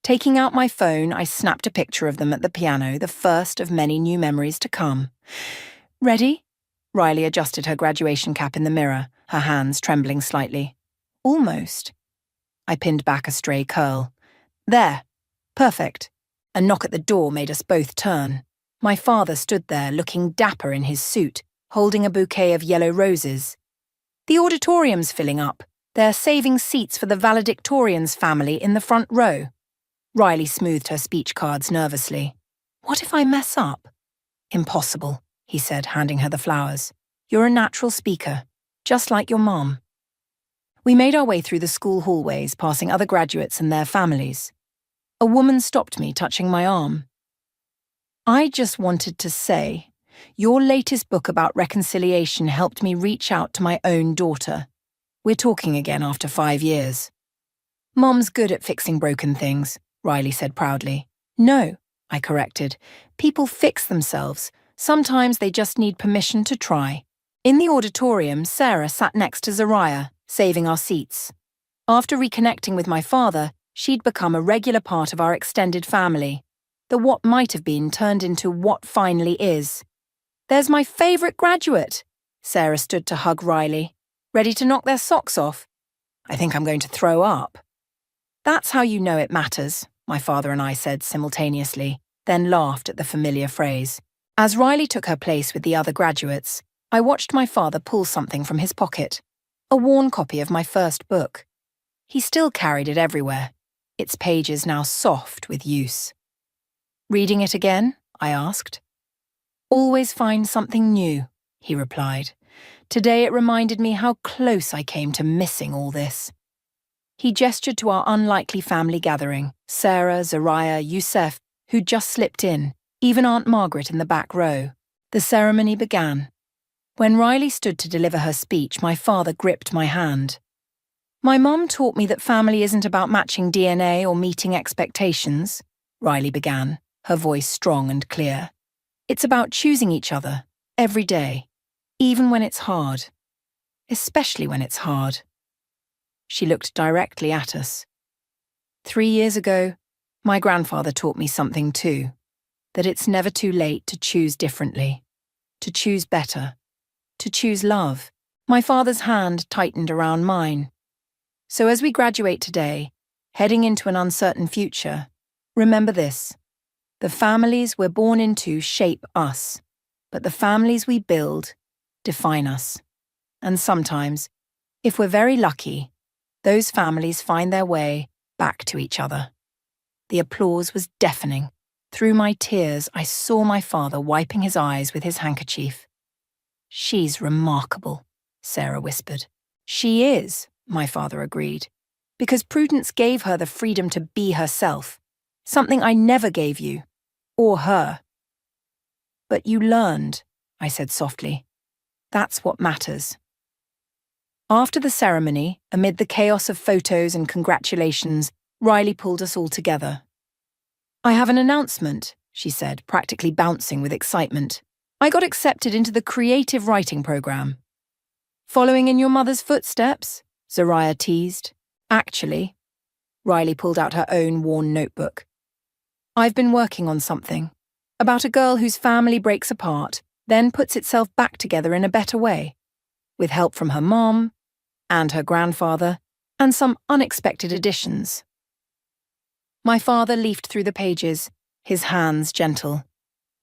Speaker 1: Taking out my phone, I snapped a picture of them at the piano, the first of many new memories to come. Ready? Riley adjusted her graduation cap in the mirror, her hands trembling slightly. Almost. I pinned back a stray curl. There. Perfect. A knock at the door made us both turn. My father stood there, looking dapper in his suit, holding a bouquet of yellow roses. The auditorium's filling up. They're saving seats for the valedictorians family in the front row. Riley smoothed her speech cards nervously. What if I mess up? Impossible, he said, handing her the flowers. You're a natural speaker, just like your mom. We made our way through the school hallways, passing other graduates and their families. A woman stopped me, touching my arm. I just wanted to say, your latest book about reconciliation helped me reach out to my own daughter. We're talking again after 5 years. Mom's good at fixing broken things, Riley said proudly. No, I corrected. People fix themselves. Sometimes they just need permission to try. In the auditorium, Sarah sat next to Zariah, saving our seats. After reconnecting with my father, she'd become a regular part of our extended family. The what might have been turned into what finally is. There's my favourite graduate. Sarah stood to hug Riley, ready to knock their socks off. I think I'm going to throw up. That's how you know it matters, my father and I said simultaneously, then laughed at the familiar phrase. As Riley took her place with the other graduates, I watched my father pull something from his pocket, a worn copy of my first book. He still carried it everywhere, its pages now soft with use. Reading it again? I asked. Always find something new, he replied. Today it reminded me how close I came to missing all this. He gestured to our unlikely family gathering, Sarah, Zariah, Youssef, who'd just slipped in, even Aunt Margaret in the back row. The ceremony began. When Riley stood to deliver her speech, my father gripped my hand. My mum taught me that family isn't about matching DNA or meeting expectations, Riley began, her voice strong and clear. It's about choosing each other, every day, even when it's hard. Especially when it's hard. She looked directly at us. 3 years ago, my grandfather taught me something too, that it's never too late to choose differently, to choose better, to choose love. My father's hand tightened around mine. So as we graduate today, heading into an uncertain future, remember this. The families we're born into shape us, but the families we build define us. And sometimes, If we're very lucky, those families find their way back to each other. The applause was deafening. Through my tears, I saw my father wiping his eyes with his handkerchief. "She's remarkable," Sarah whispered. "She is," my father agreed, "because Prudence gave her the freedom to be herself, something I never gave you, or her." "But you learned," I said softly. "That's what matters." After the ceremony, amid the chaos of photos and congratulations, Riley pulled us all together. "I have an announcement," she said, practically bouncing with excitement. "I got accepted into the creative writing program." "Following in your mother's footsteps?" Zariah teased. "Actually," Riley pulled out her own worn notebook. "I've been working on something, about a girl whose family breaks apart, then puts itself back together in a better way, with help from her mom, and her grandfather, and some unexpected additions." My father leafed through the pages, his hands gentle.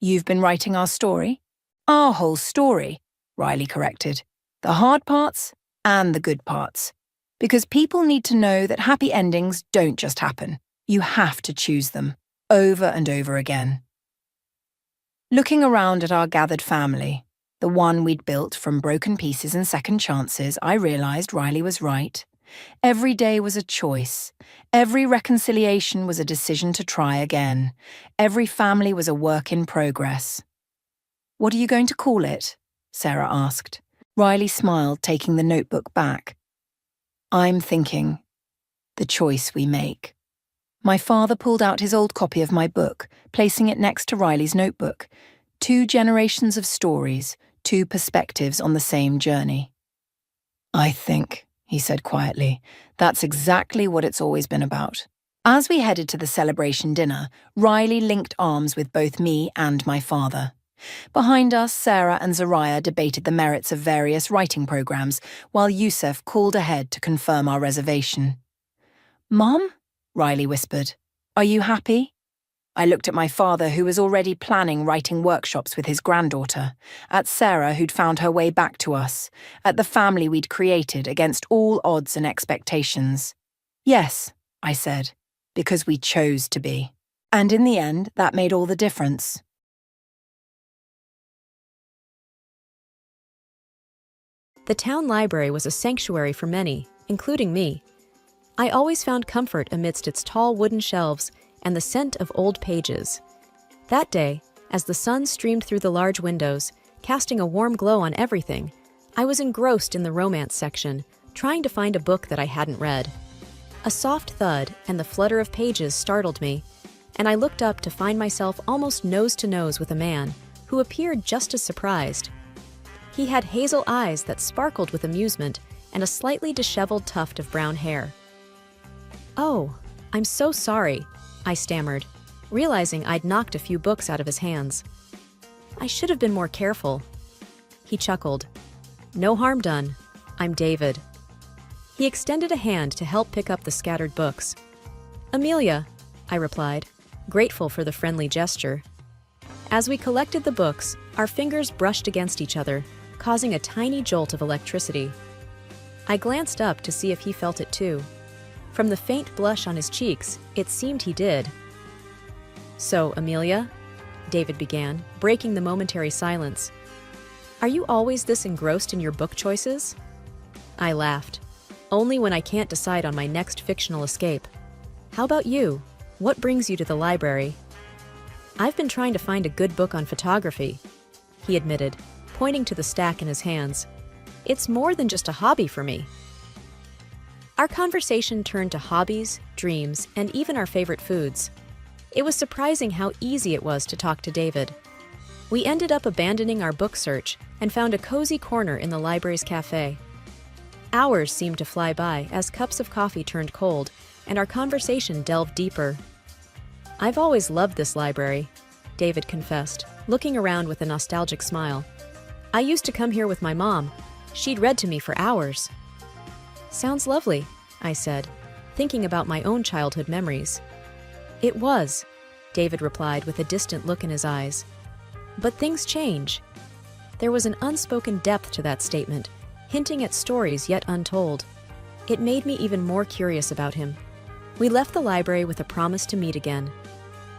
Speaker 1: "You've been writing our story?" "Our whole story," Riley corrected. "The hard parts and the good parts. Because people need to know that happy endings don't just happen. You have to choose them, over and over again." Looking around at our gathered family, the one we'd built from broken pieces and second chances, I realized Riley was right. Every day was a choice. Every reconciliation was a decision to try again. Every family was a work in progress. "What are you going to call it?" Sarah asked. Riley smiled, taking the notebook back. "I'm thinking, the choice we make." My father pulled out his old copy of my book, placing it next to Riley's notebook. 2 generations of stories, 2 perspectives on the same journey. "I think," he said quietly, "that's exactly what it's always been about." As we headed to the celebration dinner, Riley linked arms with both me and my father. Behind us, Sarah and Zariah debated the merits of various writing programs, while Youssef called ahead to confirm our reservation. "Mom?" Riley whispered. "Are you happy?" I looked at my father, who was already planning writing workshops with his granddaughter, at Sarah, who'd found her way back to us, at the family we'd created against all odds and expectations. "Yes," I said, "because we chose to be." And in the end, that made all the difference.
Speaker 2: The town library was a sanctuary for many, including me. I always found comfort amidst its tall wooden shelves and the scent of old pages. That day, as the sun streamed through the large windows, casting a warm glow on everything, I was engrossed in the romance section, trying to find a book that I hadn't read. A soft thud and the flutter of pages startled me, and I looked up to find myself almost nose to nose with a man who appeared just as surprised. He had hazel eyes that sparkled with amusement and a slightly disheveled tuft of brown hair. "Oh, I'm so sorry," I stammered, realizing I'd knocked a few books out of his hands. "I should have been more careful." He chuckled. "No harm done. I'm David." He extended a hand to help pick up the scattered books. "Amelia," I replied, grateful for the friendly gesture. As we collected the books, our fingers brushed against each other, causing a tiny jolt of electricity. I glanced up to see if he felt it too. From the faint blush on his cheeks, it seemed he did. "So, Amelia," David began, breaking the momentary silence, "are you always this engrossed in your book choices?" I laughed. "Only when I can't decide on my next fictional escape. How about you? What brings you to the library?" "I've been trying to find a good book on photography," he admitted, pointing to the stack in his hands. "It's more than just a hobby for me." Our conversation turned to hobbies, dreams, and even our favorite foods. It was surprising how easy it was to talk to David. We ended up abandoning our book search and found a cozy corner in the library's cafe. Hours seemed to fly by as cups of coffee turned cold and our conversation delved deeper. "I've always loved this library," David confessed, looking around with a nostalgic smile. "I used to come here with my mom. She'd read to me for hours." "Sounds lovely," I said, thinking about my own childhood memories. "It was," David replied with a distant look in his eyes. "But things change." There was an unspoken depth to that statement, hinting at stories yet untold. It made me even more curious about him. We left the library with a promise to meet again.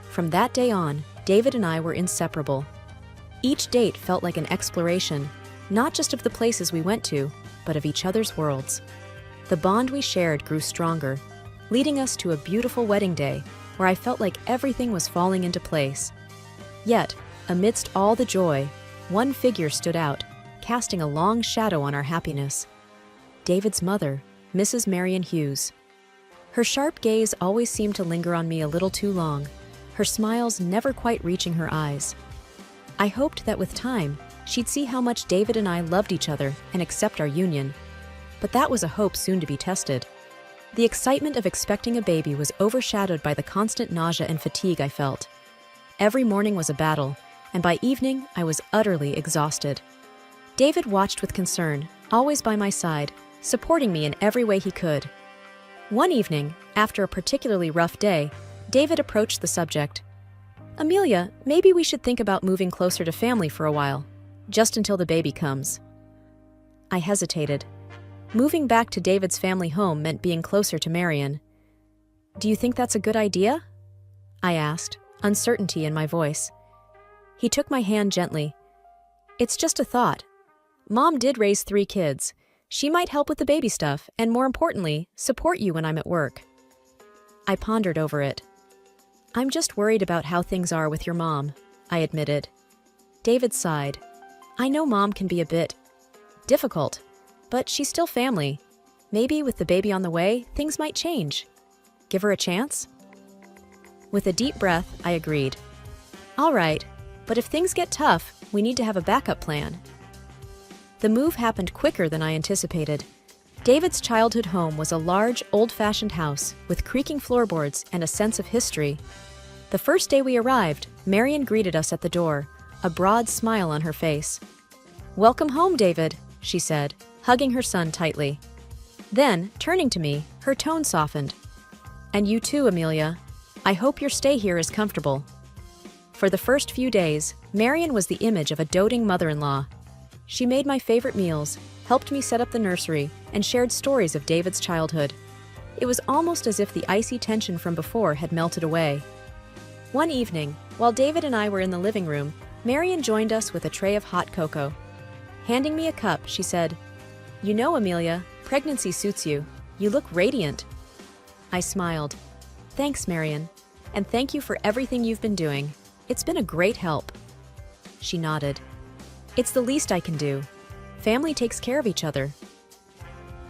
Speaker 2: From that day on, David and I were inseparable. Each date felt like an exploration, not just of the places we went to, but of each other's worlds. The bond we shared grew stronger, leading us to a beautiful wedding day where I felt like everything was falling into place. Yet, amidst all the joy, one figure stood out, casting a long shadow on our happiness. David's mother, Mrs. Marion Hughes. Her sharp gaze always seemed to linger on me a little too long, her smiles never quite reaching her eyes. I hoped that with time, she'd see how much David and I loved each other and accept our union. But that was a hope soon to be tested. The excitement of expecting a baby was overshadowed by the constant nausea and fatigue I felt. Every morning was a battle, and by evening I was utterly exhausted. David watched with concern, always by my side, supporting me in every way he could. One evening, after a particularly rough day, David approached the subject. "Amelia, maybe we should think about moving closer to family for a while, just until the baby comes." I hesitated. Moving back to David's family home meant being closer to Marion. "Do you think that's a good idea?" I asked, uncertainty in my voice. He took my hand gently. "It's just a thought. Mom did raise 3 kids. She might help with the baby stuff and, more importantly, support you when I'm at work." I pondered over it. "I'm just worried about how things are with your mom," I admitted. David sighed. "I know Mom can be a bit difficult, but she's still family. Maybe with the baby on the way, things might change. Give her a chance?" With a deep breath, I agreed. "All right, but if things get tough, we need to have a backup plan." The move happened quicker than I anticipated. David's childhood home was a large, old-fashioned house with creaking floorboards and a sense of history. The first day we arrived, Marion greeted us at the door, a broad smile on her face. "Welcome home, David," she said, hugging her son tightly. Then, turning to me, her tone softened. "And you too, Amelia. I hope your stay here is comfortable." For the first few days, Marion was the image of a doting mother-in-law. She made my favorite meals, helped me set up the nursery, and shared stories of David's childhood. It was almost as if the icy tension from before had melted away. One evening, while David and I were in the living room, Marion joined us with a tray of hot cocoa. Handing me a cup, she said, "You know, Amelia, pregnancy suits you. You look radiant." I smiled. "Thanks, Marion, and thank you for everything you've been doing. It's been a great help." She nodded. "It's the least I can do. Family takes care of each other."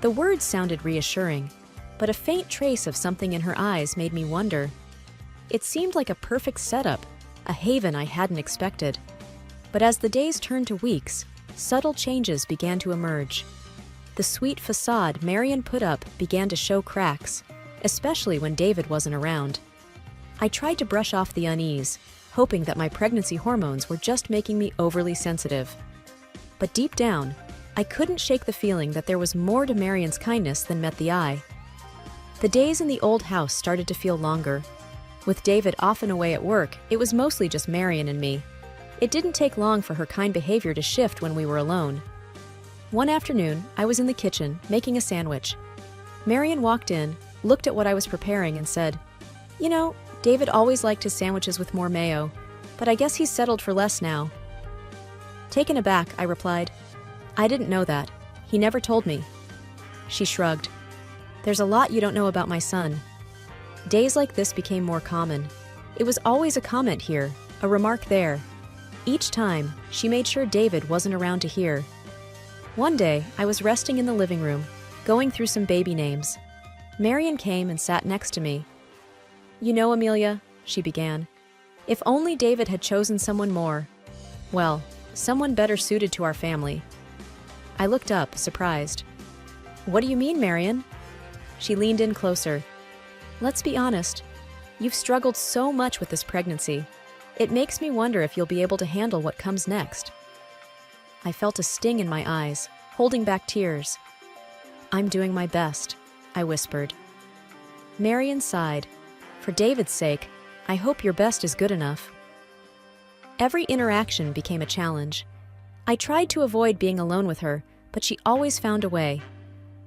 Speaker 2: The words sounded reassuring, but a faint trace of something in her eyes made me wonder. It seemed like a perfect setup, a haven I hadn't expected. But as the days turned to weeks, subtle changes began to emerge. The sweet facade Marion put up began to show cracks, especially when David wasn't around. I tried to brush off the unease, hoping that my pregnancy hormones were just making me overly sensitive. But deep down, I couldn't shake the feeling that there was more to Marion's kindness than met the eye. The days in the old house started to feel longer. With David often away at work, it was mostly just Marion and me. It didn't take long for her kind behavior to shift when we were alone. One afternoon, I was in the kitchen, making a sandwich. Marion walked in, looked at what I was preparing, and said, "You know, David always liked his sandwiches with more mayo, but I guess he's settled for less now." Taken aback, I replied, "I didn't know that. He never told me." She shrugged. "There's a lot you don't know about my son." Days like this became more common. It was always a comment here, a remark there. Each time, she made sure David wasn't around to hear. One day, I was resting in the living room, going through some baby names. Marion came and sat next to me. "You know, Amelia," she began, "if only David had chosen someone more, well, someone better suited to our family." I looked up, surprised. "What do you mean, Marion?" She leaned in closer. "Let's be honest. You've struggled so much with this pregnancy. It makes me wonder if you'll be able to handle what comes next." I felt a sting in my eyes, holding back tears. "I'm doing my best," I whispered. Marion sighed. "For David's sake, I hope your best is good enough." Every interaction became a challenge. I tried to avoid being alone with her, but she always found a way.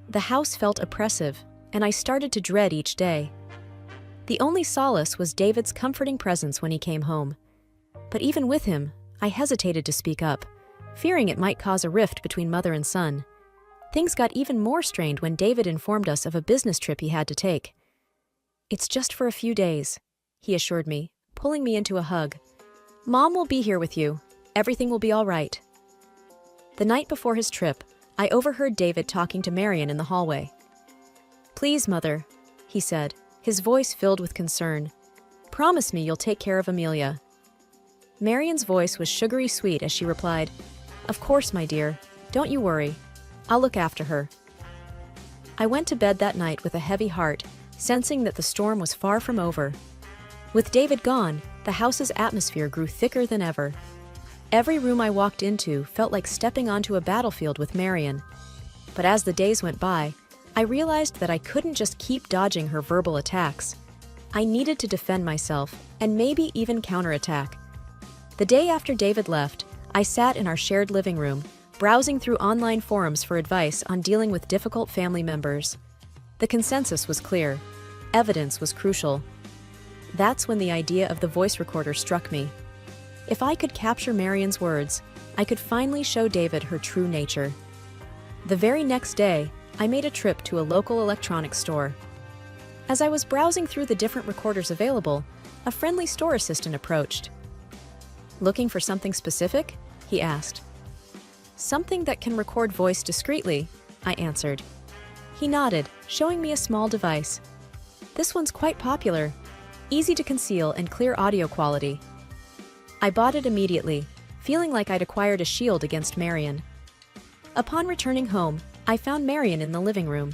Speaker 2: The house felt oppressive, and I started to dread each day. The only solace was David's comforting presence when he came home. But even with him, I hesitated to speak up, fearing it might cause a rift between mother and son. Things got even more strained when David informed us of a business trip he had to take. "It's just for a few days," he assured me, pulling me into a hug. "Mom will be here with you. Everything will be all right." The night before his trip, I overheard David talking to Marion in the hallway. "Please, Mother," he said, his voice filled with concern. "Promise me you'll take care of Amelia." Marion's voice was sugary sweet as she replied, "Of course, my dear. Don't you worry. I'll look after her." I went to bed that night with a heavy heart, sensing that the storm was far from over. With David gone, the house's atmosphere grew thicker than ever. Every room I walked into felt like stepping onto a battlefield with Marion. But as the days went by, I realized that I couldn't just keep dodging her verbal attacks. I needed to defend myself, and maybe even counterattack. The day after David left, I sat in our shared living room, browsing through online forums for advice on dealing with difficult family members. The consensus was clear. Evidence was crucial. That's when the idea of the voice recorder struck me. If I could capture Marion's words, I could finally show David her true nature. The very next day, I made a trip to a local electronics store. As I was browsing through the different recorders available, a friendly store assistant approached. "Looking for something specific?" he asked. "Something that can record voice discreetly," I answered. He nodded, showing me a small device. "This one's quite popular, easy to conceal and clear audio quality." I bought it immediately, feeling like I'd acquired a shield against Marion. Upon returning home, I found Marion in the living room.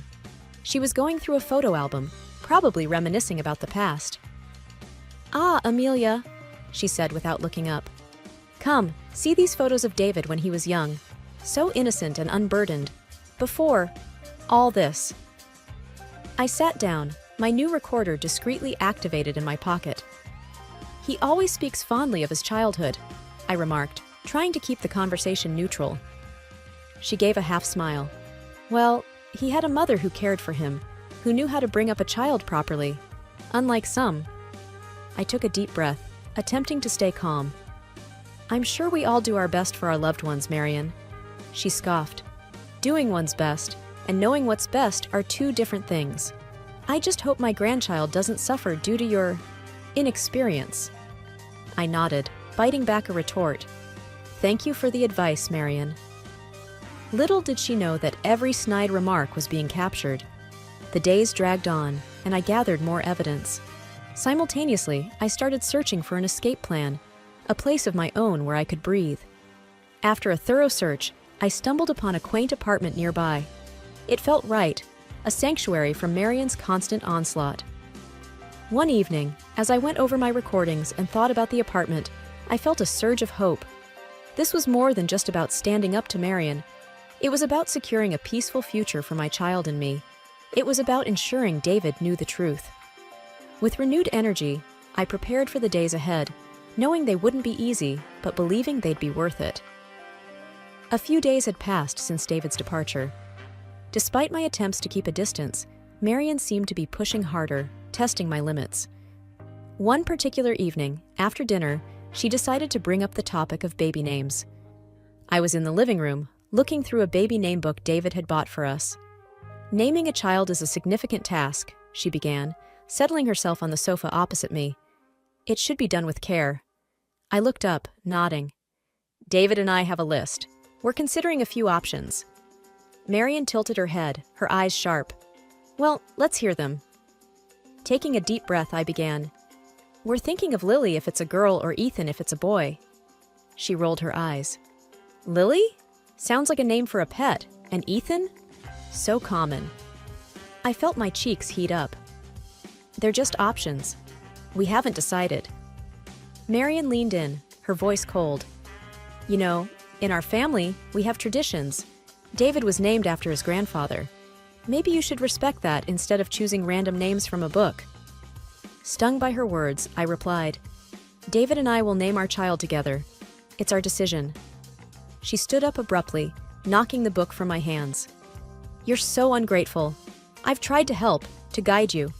Speaker 2: She was going through a photo album, probably reminiscing about the past. "Ah, Amelia," she said without looking up. "Come, see these photos of David when he was young. So innocent and unburdened. Before all this." I sat down, my new recorder discreetly activated in my pocket. "He always speaks fondly of his childhood," I remarked, trying to keep the conversation neutral. She gave a half smile. "Well, he had a mother who cared for him, who knew how to bring up a child properly. Unlike some." I took a deep breath, attempting to stay calm. "I'm sure we all do our best for our loved ones, Marion." She scoffed. "Doing one's best and knowing what's best are two different things. I just hope my grandchild doesn't suffer due to your inexperience." I nodded, biting back a retort. "Thank you for the advice, Marion." Little did she know that every snide remark was being captured. The days dragged on, and I gathered more evidence. Simultaneously, I started searching for an escape plan, a place of my own where I could breathe. After a thorough search, I stumbled upon a quaint apartment nearby. It felt right, a sanctuary from Marion's constant onslaught. One evening, as I went over my recordings and thought about the apartment, I felt a surge of hope. This was more than just about standing up to Marion. It was about securing a peaceful future for my child and me. It was about ensuring David knew the truth. With renewed energy, I prepared for the days ahead, knowing they wouldn't be easy, but believing they'd be worth it. A few days had passed since David's departure. Despite my attempts to keep a distance, Marion seemed to be pushing harder, testing my limits. One particular evening, after dinner, she decided to bring up the topic of baby names. I was in the living room, looking through a baby name book David had bought for us. "Naming a child is a significant task," she began, settling herself on the sofa opposite me. "It should be done with care." I looked up, nodding. "David and I have a list. We're considering a few options." Marion tilted her head, her eyes sharp. "Well, let's hear them." Taking a deep breath, I began. "We're thinking of Lily if it's a girl or Ethan if it's a boy." She rolled her eyes. "Lily? Sounds like a name for a pet. And Ethan? So common." I felt my cheeks heat up. "They're just options. We haven't decided." Marion leaned in, her voice cold. "You know, in our family, we have traditions. David was named after his grandfather. Maybe you should respect that instead of choosing random names from a book." Stung by her words, I replied, "David and I will name our child together. It's our decision." She stood up abruptly, knocking the book from my hands. "You're so ungrateful. I've tried to help, to guide you,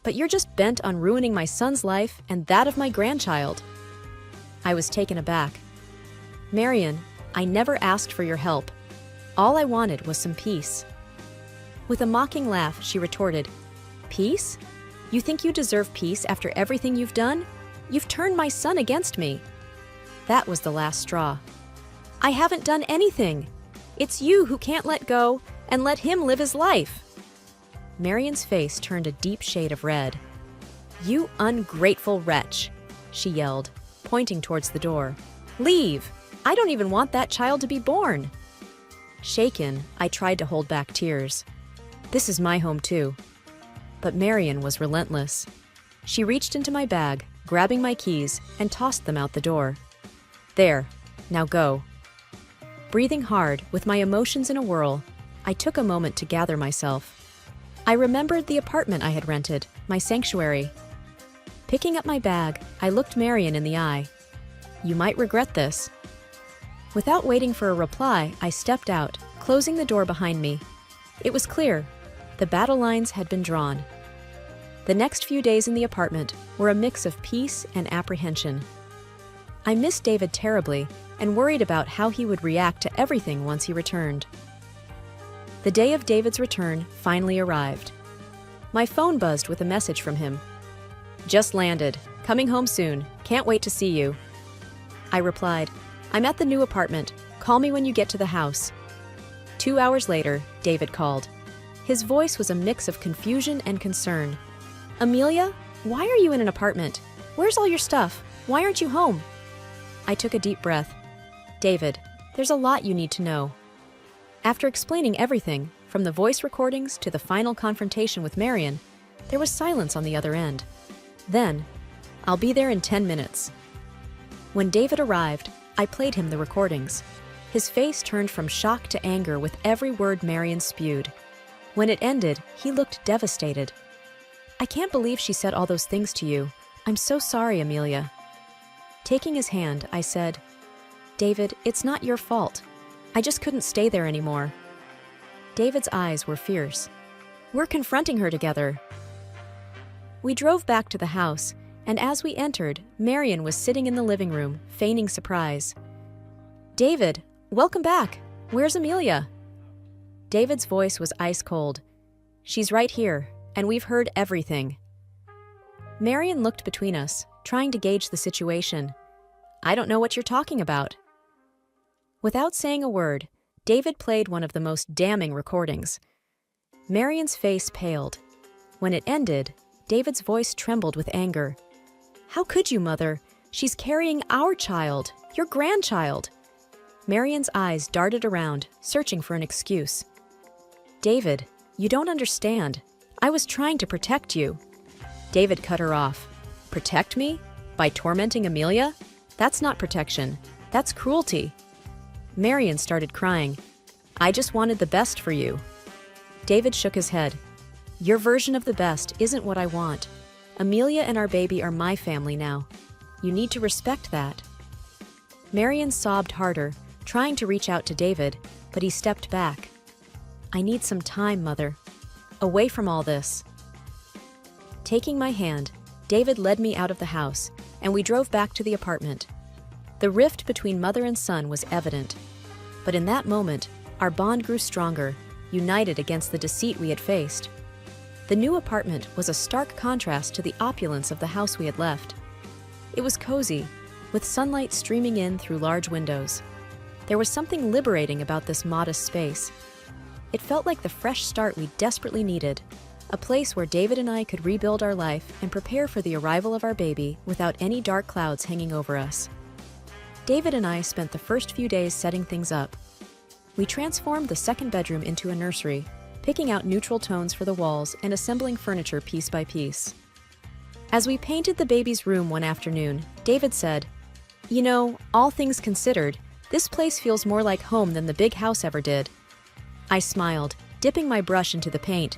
Speaker 2: but you're just bent on ruining my son's life and that of my grandchild." I was taken aback. "Marian, I never asked for your help. All I wanted was some peace." With a mocking laugh, she retorted, "Peace? You think you deserve peace after everything you've done? You've turned my son against me." That was the last straw. "I haven't done anything. It's you who can't let go and let him live his life." Marian's face turned a deep shade of red. "You ungrateful wretch," she yelled, pointing towards the door. "Leave! I don't even want that child to be born." Shaken, I tried to hold back tears. This is my home too. But Marian was relentless. She reached into my bag, grabbing my keys, and tossed them out the door. "There, now go." Breathing hard, with my emotions in a whirl, I took a moment to gather myself. I remembered the apartment I had rented, my sanctuary. Picking up my bag, I looked Marian in the eye. "You might regret this." Without waiting for a reply, I stepped out, closing the door behind me. It was clear. The battle lines had been drawn. The next few days in the apartment were a mix of peace and apprehension. I missed David terribly and worried about how he would react to everything once he returned. The day of David's return finally arrived. My phone buzzed with a message from him. "Just landed. Coming home soon. Can't wait to see you." I replied, "I'm at the new apartment. Call me when you get to the house." 2 hours later, David called. His voice was a mix of confusion and concern. "Amelia, why are you in an apartment? Where's all your stuff? Why aren't you home?" I took a deep breath. "David, there's a lot you need to know." After explaining everything, from the voice recordings to the final confrontation with Marian, there was silence on the other end. Then, "I'll be there in 10 minutes. When David arrived, I played him the recordings. His face turned from shock to anger with every word Marian spewed. When it ended, he looked devastated. "I can't believe she said all those things to you. I'm so sorry, Amelia." Taking his hand, I said, "David, it's not your fault. I just couldn't stay there anymore." David's eyes were fierce. "We're confronting her together." We drove back to the house, and as we entered, Marian was sitting in the living room, feigning surprise. "David, welcome back. Where's Amelia?" David's voice was ice cold. "She's right here, and we've heard everything." Marian looked between us, trying to gauge the situation. "I don't know what you're talking about." Without saying a word, David played one of the most damning recordings. Marian's face paled. When it ended, David's voice trembled with anger. "How could you, Mother? She's carrying our child, your grandchild." Marian's eyes darted around, searching for an excuse. "David, you don't understand. I was trying to protect you." David cut her off. "Protect me? By tormenting Amelia? That's not protection. That's cruelty." Marian started crying. "I just wanted the best for you." David shook his head. "Your version of the best isn't what I want. Amelia and our baby are my family now. You need to respect that." Marian sobbed harder, trying to reach out to David, but he stepped back. "I need some time, Mother. Away from all this." Taking my hand, David led me out of the house, and we drove back to the apartment. The rift between mother and son was evident. But in that moment, our bond grew stronger, united against the deceit we had faced. The new apartment was a stark contrast to the opulence of the house we had left. It was cozy, with sunlight streaming in through large windows. There was something liberating about this modest space. It felt like the fresh start we desperately needed, a place where David and I could rebuild our life and prepare for the arrival of our baby without any dark clouds hanging over us. David and I spent the first few days setting things up. We transformed the second bedroom into a nursery, picking out neutral tones for the walls and assembling furniture piece by piece. As we painted the baby's room one afternoon, David said, "You know, all things considered, this place feels more like home than the big house ever did." I smiled, dipping my brush into the paint.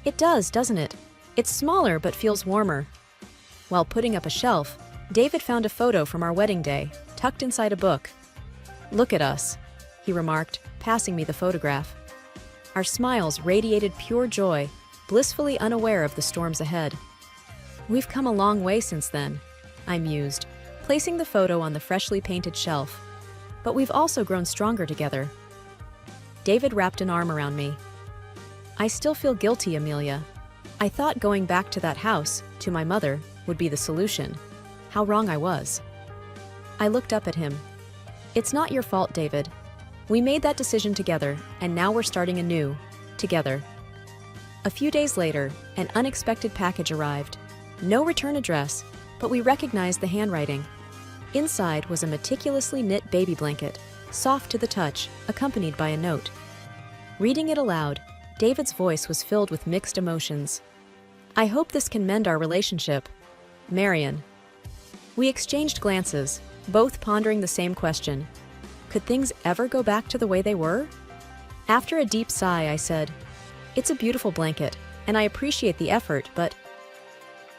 Speaker 2: "It does, doesn't it? It's smaller but feels warmer." While putting up a shelf, David found a photo from our wedding day, tucked inside a book. "Look at us. he remarked, passing me the photograph. Our smiles radiated pure joy, blissfully unaware of the storms ahead. We've come a long way since then, I mused, placing the photo on the freshly painted shelf. But we've also grown stronger together. David wrapped an arm around me. I still feel guilty, Amelia. I thought going back to that house, to my mother, would be the solution. How wrong I was. I looked up at him. It's not your fault, David. We made that decision together, and now we're starting anew, together. A few days later, an unexpected package arrived. No return address, but we recognized the handwriting. Inside was a meticulously knit baby blanket, soft to the touch, accompanied by a note. Reading it aloud, David's voice was filled with mixed emotions. I hope this can mend our relationship. Marion. We exchanged glances, both pondering the same question. Could things ever go back to the way they were? After a deep sigh, I said, It's a beautiful blanket, and I appreciate the effort, but...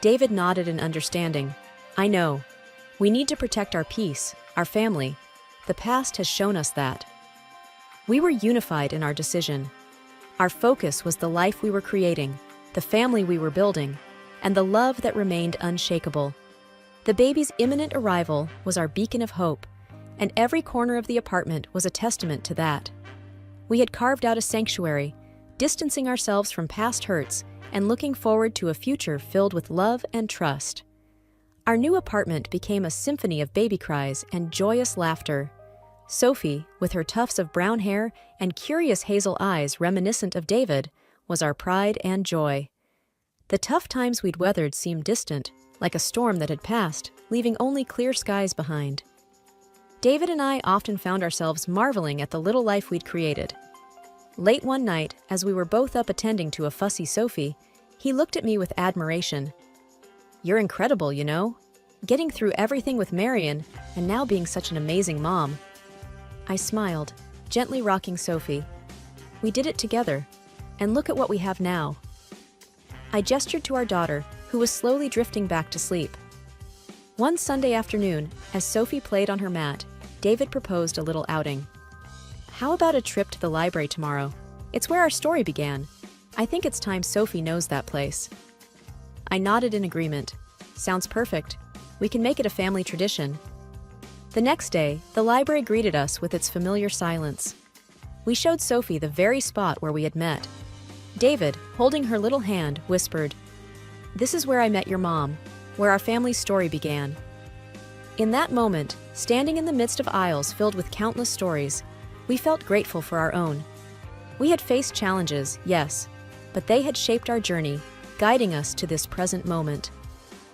Speaker 2: David nodded in understanding. I know. We need to protect our peace, our family. The past has shown us that. We were unified in our decision. Our focus was the life we were creating, the family we were building, and the love that remained unshakable. The baby's imminent arrival was our beacon of hope, and every corner of the apartment was a testament to that. We had carved out a sanctuary, distancing ourselves from past hurts and looking forward to a future filled with love and trust. Our new apartment became a symphony of baby cries and joyous laughter. Sophie, with her tufts of brown hair and curious hazel eyes reminiscent of David, was our pride and joy. The tough times we'd weathered seemed distant, like a storm that had passed, leaving only clear skies behind. David and I often found ourselves marveling at the little life we'd created. Late one night, as we were both up attending to a fussy Sophie, he looked at me with admiration. You're incredible, you know? Getting through everything with Marion, and now being such an amazing mom. I smiled, gently rocking Sophie. We did it together, and look at what we have now. I gestured to our daughter, who was slowly drifting back to sleep. One Sunday afternoon, as Sophie played on her mat, David proposed a little outing. How about a trip to the library tomorrow? It's where our story began. I think it's time Sophie knows that place. I nodded in agreement. Sounds perfect. We can make it a family tradition. The next day, the library greeted us with its familiar silence. We showed Sophie the very spot where we had met. David, holding her little hand, whispered, This is where I met your mom, where our family's story began. In that moment, standing in the midst of aisles filled with countless stories, we felt grateful for our own. We had faced challenges, yes, but they had shaped our journey, guiding us to this present moment.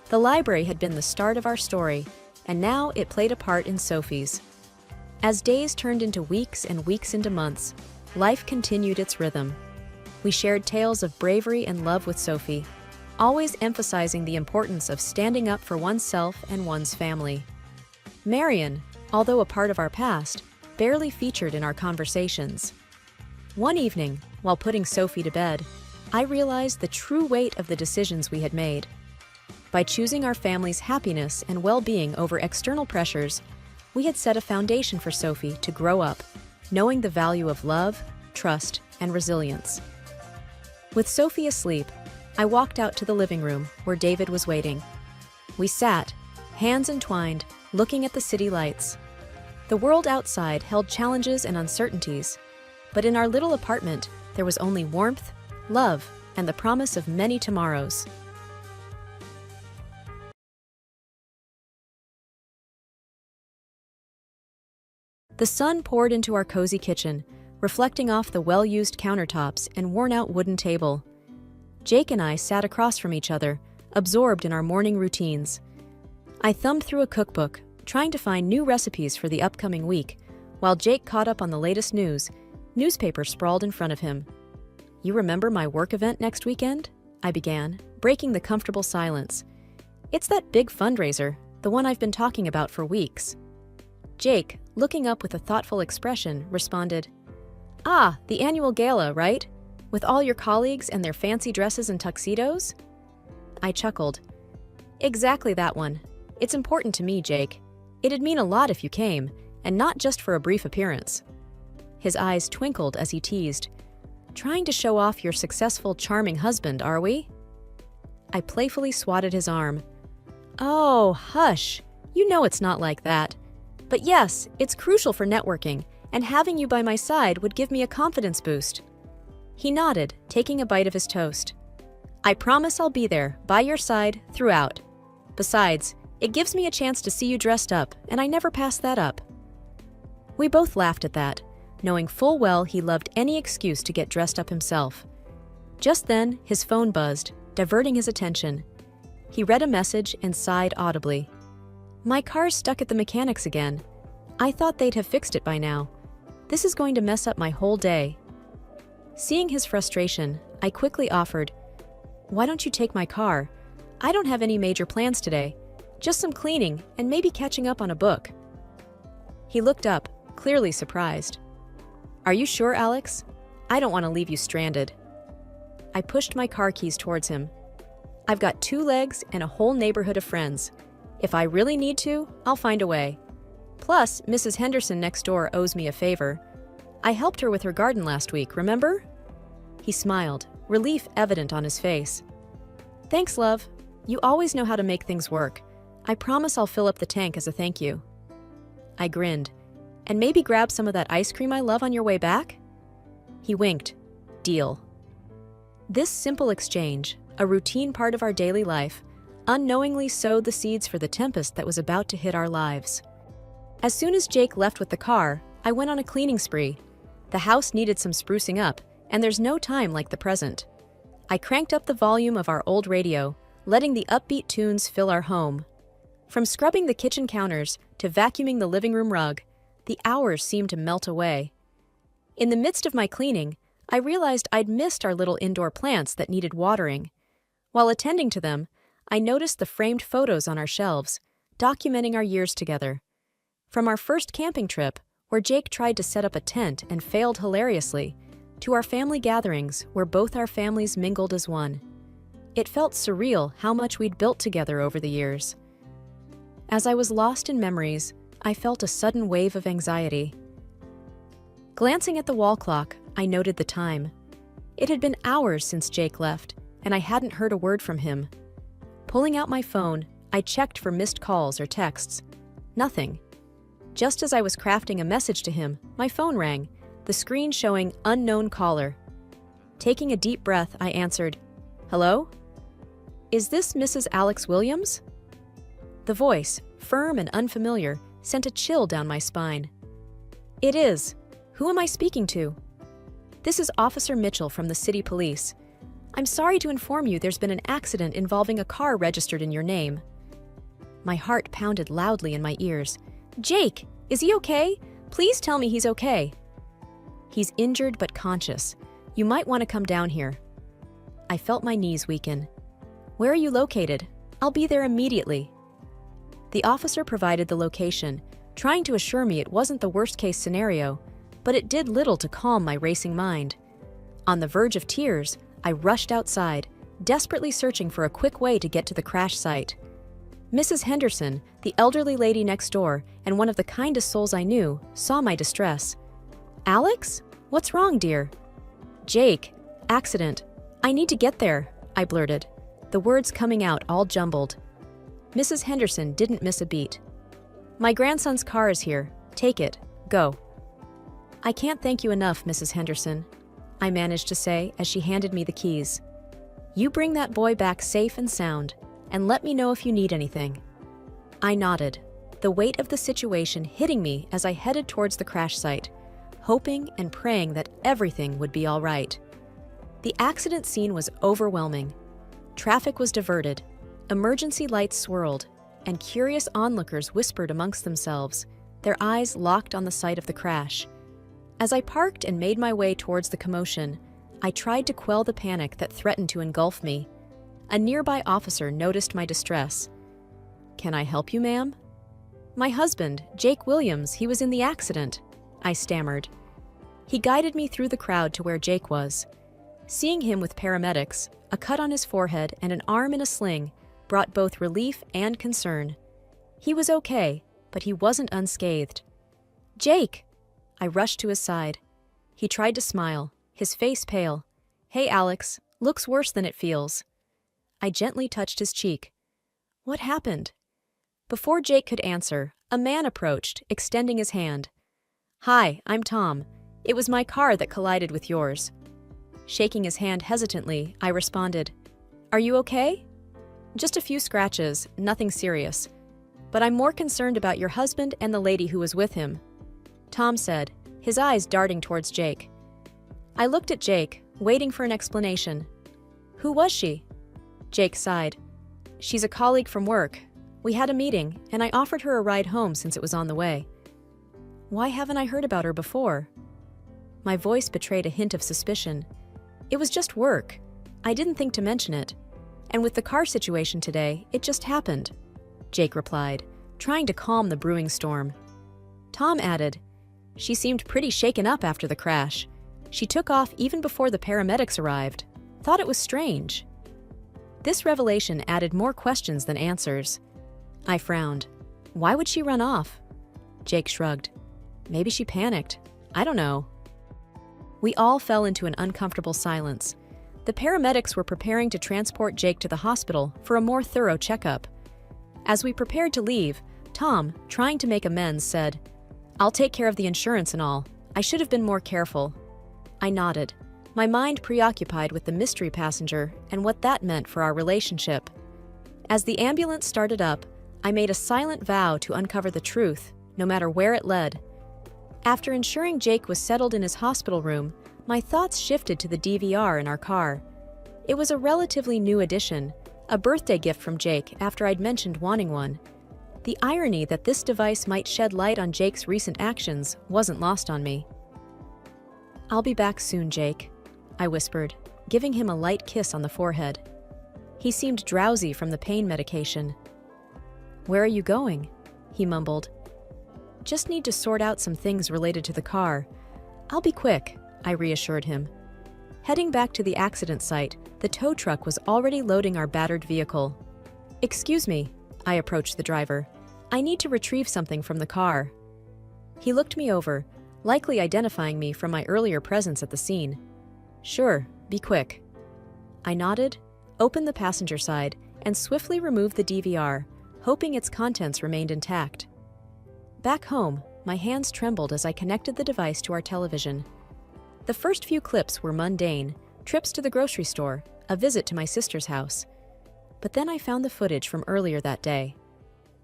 Speaker 2: The library had been the start of our story, and now it played a part in Sophie's. As days turned into weeks and weeks into months, life continued its rhythm. We shared tales of bravery and love with Sophie, always emphasizing the importance of standing up for oneself and one's family. Marion, although a part of our past, barely featured in our conversations. One evening, while putting Sophie to bed, I realized the true weight of the decisions we had made. By choosing our family's happiness and well-being over external pressures, we had set a foundation for Sophie to grow up, knowing the value of love, trust, and resilience. With Sophie asleep, I walked out to the living room where David was waiting. We sat, hands entwined, looking at the city lights. The world outside held challenges and uncertainties, but in our little apartment, there was only warmth, love, and the promise of many tomorrows. The sun poured into our cozy kitchen, reflecting off the well-used countertops and worn-out wooden table. Jake and I sat across from each other, absorbed in our morning routines. I thumbed through a cookbook, trying to find new recipes for the upcoming week, while Jake caught up on the latest news. Newspaper sprawled in front of him. You remember my work event next weekend? I began, breaking the comfortable silence. It's that big fundraiser, the one I've been talking about for weeks. Jake, looking up with a thoughtful expression, responded, Ah, the annual gala, right? With all your colleagues and their fancy dresses and tuxedos? I chuckled. Exactly that one. It's important to me, Jake. It'd mean a lot if you came, and not just for a brief appearance. His eyes twinkled as he teased. "Trying to show off your successful, charming husband, are we?" I playfully swatted his arm. "Oh, hush. You know it's not like that. But yes, it's crucial for networking, and having you by my side would give me a confidence boost." He nodded, taking a bite of his toast. "I promise I'll be there, by your side, throughout. Besides, it gives me a chance to see you dressed up, and I never pass that up." We both laughed at that, knowing full well he loved any excuse to get dressed up himself. Just then, his phone buzzed, diverting his attention. He read a message and sighed audibly. "My car's stuck at the mechanics again. I thought they'd have fixed it by now. This is going to mess up my whole day." Seeing his frustration, I quickly offered, "Why don't you take my car? I don't have any major plans today. Just some cleaning and maybe catching up on a book." He looked up, clearly surprised. "Are you sure, Alex? I don't want to leave you stranded." I pushed my car keys towards him. "I've got 2 legs and a whole neighborhood of friends. If I really need to, I'll find a way. Plus, Mrs. Henderson next door owes me a favor. I helped her with her garden last week, remember?" He smiled, relief evident on his face. "Thanks, love. You always know how to make things work. I promise I'll fill up the tank as a thank you." I grinned. "And maybe grab some of that ice cream I love on your way back?" He winked. "Deal." This simple exchange, a routine part of our daily life, unknowingly sowed the seeds for the tempest that was about to hit our lives. As soon as Jake left with the car, I went on a cleaning spree. The house needed some sprucing up, and there's no time like the present. I cranked up the volume of our old radio, letting the upbeat tunes fill our home. From scrubbing the kitchen counters to vacuuming the living room rug, the hours seemed to melt away. In the midst of my cleaning, I realized I'd missed our little indoor plants that needed watering. While attending to them, I noticed the framed photos on our shelves, documenting our years together. From our first camping trip, where Jake tried to set up a tent and failed hilariously, to our family gatherings where both our families mingled as one. It felt surreal how much we'd built together over the years. As I was lost in memories, I felt a sudden wave of anxiety. Glancing at the wall clock, I noted the time. It had been hours since Jake left, and I hadn't heard a word from him. Pulling out my phone, I checked for missed calls or texts. Nothing. Just as I was crafting a message to him, my phone rang, the screen showing unknown caller. Taking a deep breath, I answered, "Hello? Is this Mrs. Alex Williams?" The voice, firm and unfamiliar, sent a chill down my spine. "It is. Who am I speaking to?" "This is Officer Mitchell from the City Police. I'm sorry to inform you there's been an accident involving a car registered in your name." My heart pounded loudly in my ears. "Jake, is he okay? Please tell me he's okay." "He's injured but conscious. You might want to come down here." I felt my knees weaken. "Where are you located? I'll be there immediately." The officer provided the location, trying to assure me it wasn't the worst-case scenario, but it did little to calm my racing mind. On the verge of tears, I rushed outside, desperately searching for a quick way to get to the crash site. Mrs. Henderson, the elderly lady next door and one of the kindest souls I knew, saw my distress. "Alex? What's wrong, dear?" "Jake. Accident. I need to get there," I blurted, the words coming out all jumbled. Mrs. Henderson didn't miss a beat. "My grandson's car is here. Take it. Go." "I can't thank you enough, Mrs. Henderson," I managed to say as she handed me the keys. "You bring that boy back safe and sound, and let me know if you need anything." I nodded, the weight of the situation hitting me as I headed towards the crash site, hoping and praying that everything would be all right. The accident scene was overwhelming. Traffic was diverted, emergency lights swirled, and curious onlookers whispered amongst themselves, their eyes locked on the site of the crash. As I parked and made my way towards the commotion, I tried to quell the panic that threatened to engulf me. A nearby officer noticed my distress. "Can I help you, ma'am?" "My husband, Jake Williams, he was in the accident," I stammered. He guided me through the crowd to where Jake was. Seeing him with paramedics, a cut on his forehead and an arm in a sling, brought both relief and concern. He was okay, but he wasn't unscathed. "Jake!" I rushed to his side, He tried to smile, his face pale. "Hey, Alex, looks worse than it feels." I gently touched his cheek. "What happened?" Before Jake could answer, a man approached, extending his hand. "Hi, I'm Tom. It was my car that collided with yours." Shaking his hand hesitantly, I responded, "Are you okay?" "Just a few scratches, nothing serious. But I'm more concerned about your husband and the lady who was with him," Tom said, his eyes darting towards Jake. I looked at Jake, waiting for an explanation. "Who was she?" Jake sighed. "She's a colleague from work. We had a meeting, and I offered her a ride home since it was on the way." "Why haven't I heard about her before?" My voice betrayed a hint of suspicion. "It was just work. I didn't think to mention it. And with the car situation today, it just happened," Jake replied, trying to calm the brewing storm. Tom added, "She seemed pretty shaken up after the crash. She took off even before the paramedics arrived. Thought it was strange." This revelation added more questions than answers. I frowned. "Why would she run off?" Jake shrugged. "Maybe she panicked. I don't know." We all fell into an uncomfortable silence. The paramedics were preparing to transport Jake to the hospital for a more thorough checkup. As we prepared to leave, Tom, trying to make amends, said, "I'll take care of the insurance and all. I should have been more careful." I nodded, my mind preoccupied with the mystery passenger and what that meant for our relationship. As the ambulance started up, I made a silent vow to uncover the truth, no matter where it led. After ensuring Jake was settled in his hospital room, my thoughts shifted to the DVR in our car. It was a relatively new addition, a birthday gift from Jake after I'd mentioned wanting one. The irony that this device might shed light on Jake's recent actions wasn't lost on me. "I'll be back soon, Jake," I whispered, giving him a light kiss on the forehead. He seemed drowsy from the pain medication. "Where are you going?" he mumbled. "Just need to sort out some things related to the car. I'll be quick," I reassured him. Heading back to the accident site, the tow truck was already loading our battered vehicle. "Excuse me," I approached the driver. "I need to retrieve something from the car." He looked me over, likely identifying me from my earlier presence at the scene. "Sure, be quick." I nodded, opened the passenger side, and swiftly removed the DVR, hoping its contents remained intact. Back home, my hands trembled as I connected the device to our television. The first few clips were mundane, trips to the grocery store, a visit to my sister's house. But then I found the footage from earlier that day.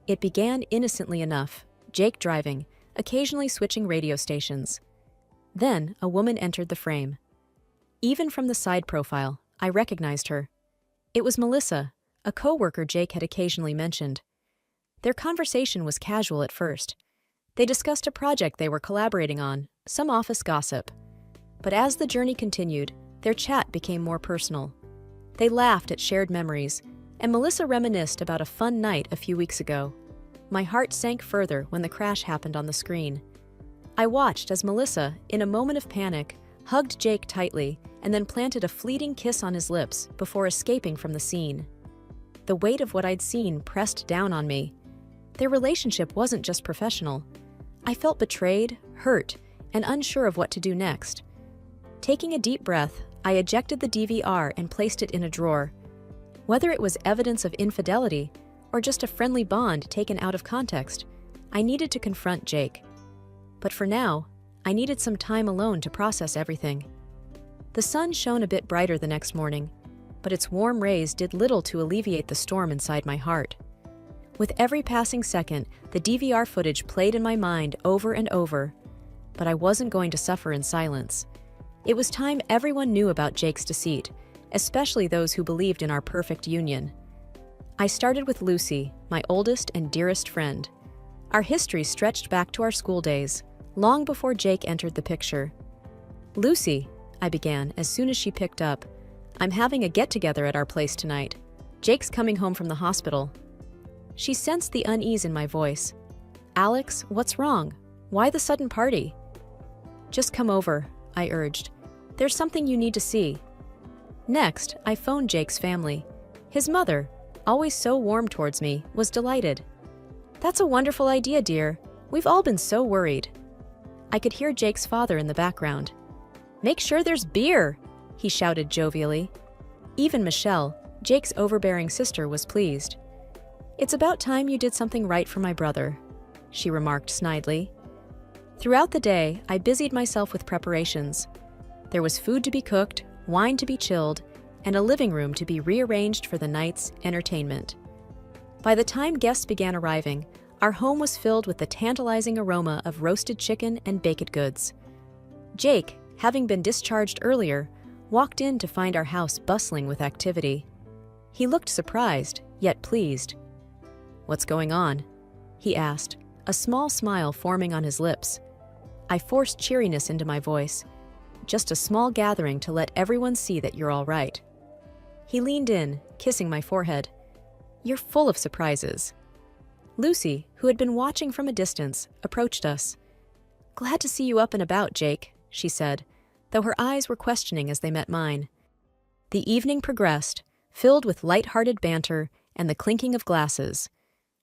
Speaker 2: It began innocently enough, Jake driving, occasionally switching radio stations. Then a woman entered the frame. Even from the side profile, I recognized her. It was Melissa, a coworker Jake had occasionally mentioned. Their conversation was casual at first. They discussed a project they were collaborating on, some office gossip. But as the journey continued, their chat became more personal. They laughed at shared memories, and Melissa reminisced about a fun night a few weeks ago. My heart sank further when the crash happened on the screen. I watched as Melissa, in a moment of panic, hugged Jake tightly and then planted a fleeting kiss on his lips before escaping from the scene. The weight of what I'd seen pressed down on me. Their relationship wasn't just professional. I felt betrayed, hurt, and unsure of what to do next. Taking a deep breath, I ejected the DVR and placed it in a drawer. Whether it was evidence of infidelity or just a friendly bond taken out of context, I needed to confront Jake. But for now, I needed some time alone to process everything. The sun shone a bit brighter the next morning, but its warm rays did little to alleviate the storm inside my heart. With every passing second, the DVR footage played in my mind over and over, but I wasn't going to suffer in silence. It was time everyone knew about Jake's deceit, especially those who believed in our perfect union. I started with Lucy, my oldest and dearest friend. Our history stretched back to our school days, long before Jake entered the picture. "Lucy," I began as soon as she picked up, "I'm having a get-together at our place tonight. Jake's coming home from the hospital." She sensed the unease in my voice. "Alex, what's wrong? Why the sudden party?" "Just come over," I urged. "There's something you need to see." Next, I phoned Jake's family. His mother, always so warm towards me, was delighted. "That's a wonderful idea, dear. We've all been so worried." I could hear Jake's father in the background. "Make sure there's beer!" he shouted jovially. Even Michelle, Jake's overbearing sister, was pleased. "It's about time you did something right for my brother," she remarked snidely. Throughout the day, I busied myself with preparations. There was food to be cooked, wine to be chilled, and a living room to be rearranged for the night's entertainment. By the time guests began arriving, our home was filled with the tantalizing aroma of roasted chicken and baked goods. Jake, having been discharged earlier, walked in to find our house bustling with activity. He looked surprised, yet pleased. "What's going on?" he asked, a small smile forming on his lips. I forced cheeriness into my voice. "Just a small gathering to let everyone see that you're all right." He leaned in, kissing my forehead. "You're full of surprises." Lucy, who had been watching from a distance, approached us. "Glad to see you up and about, Jake," she said, though her eyes were questioning as they met mine. The evening progressed, filled with light-hearted banter and the clinking of glasses.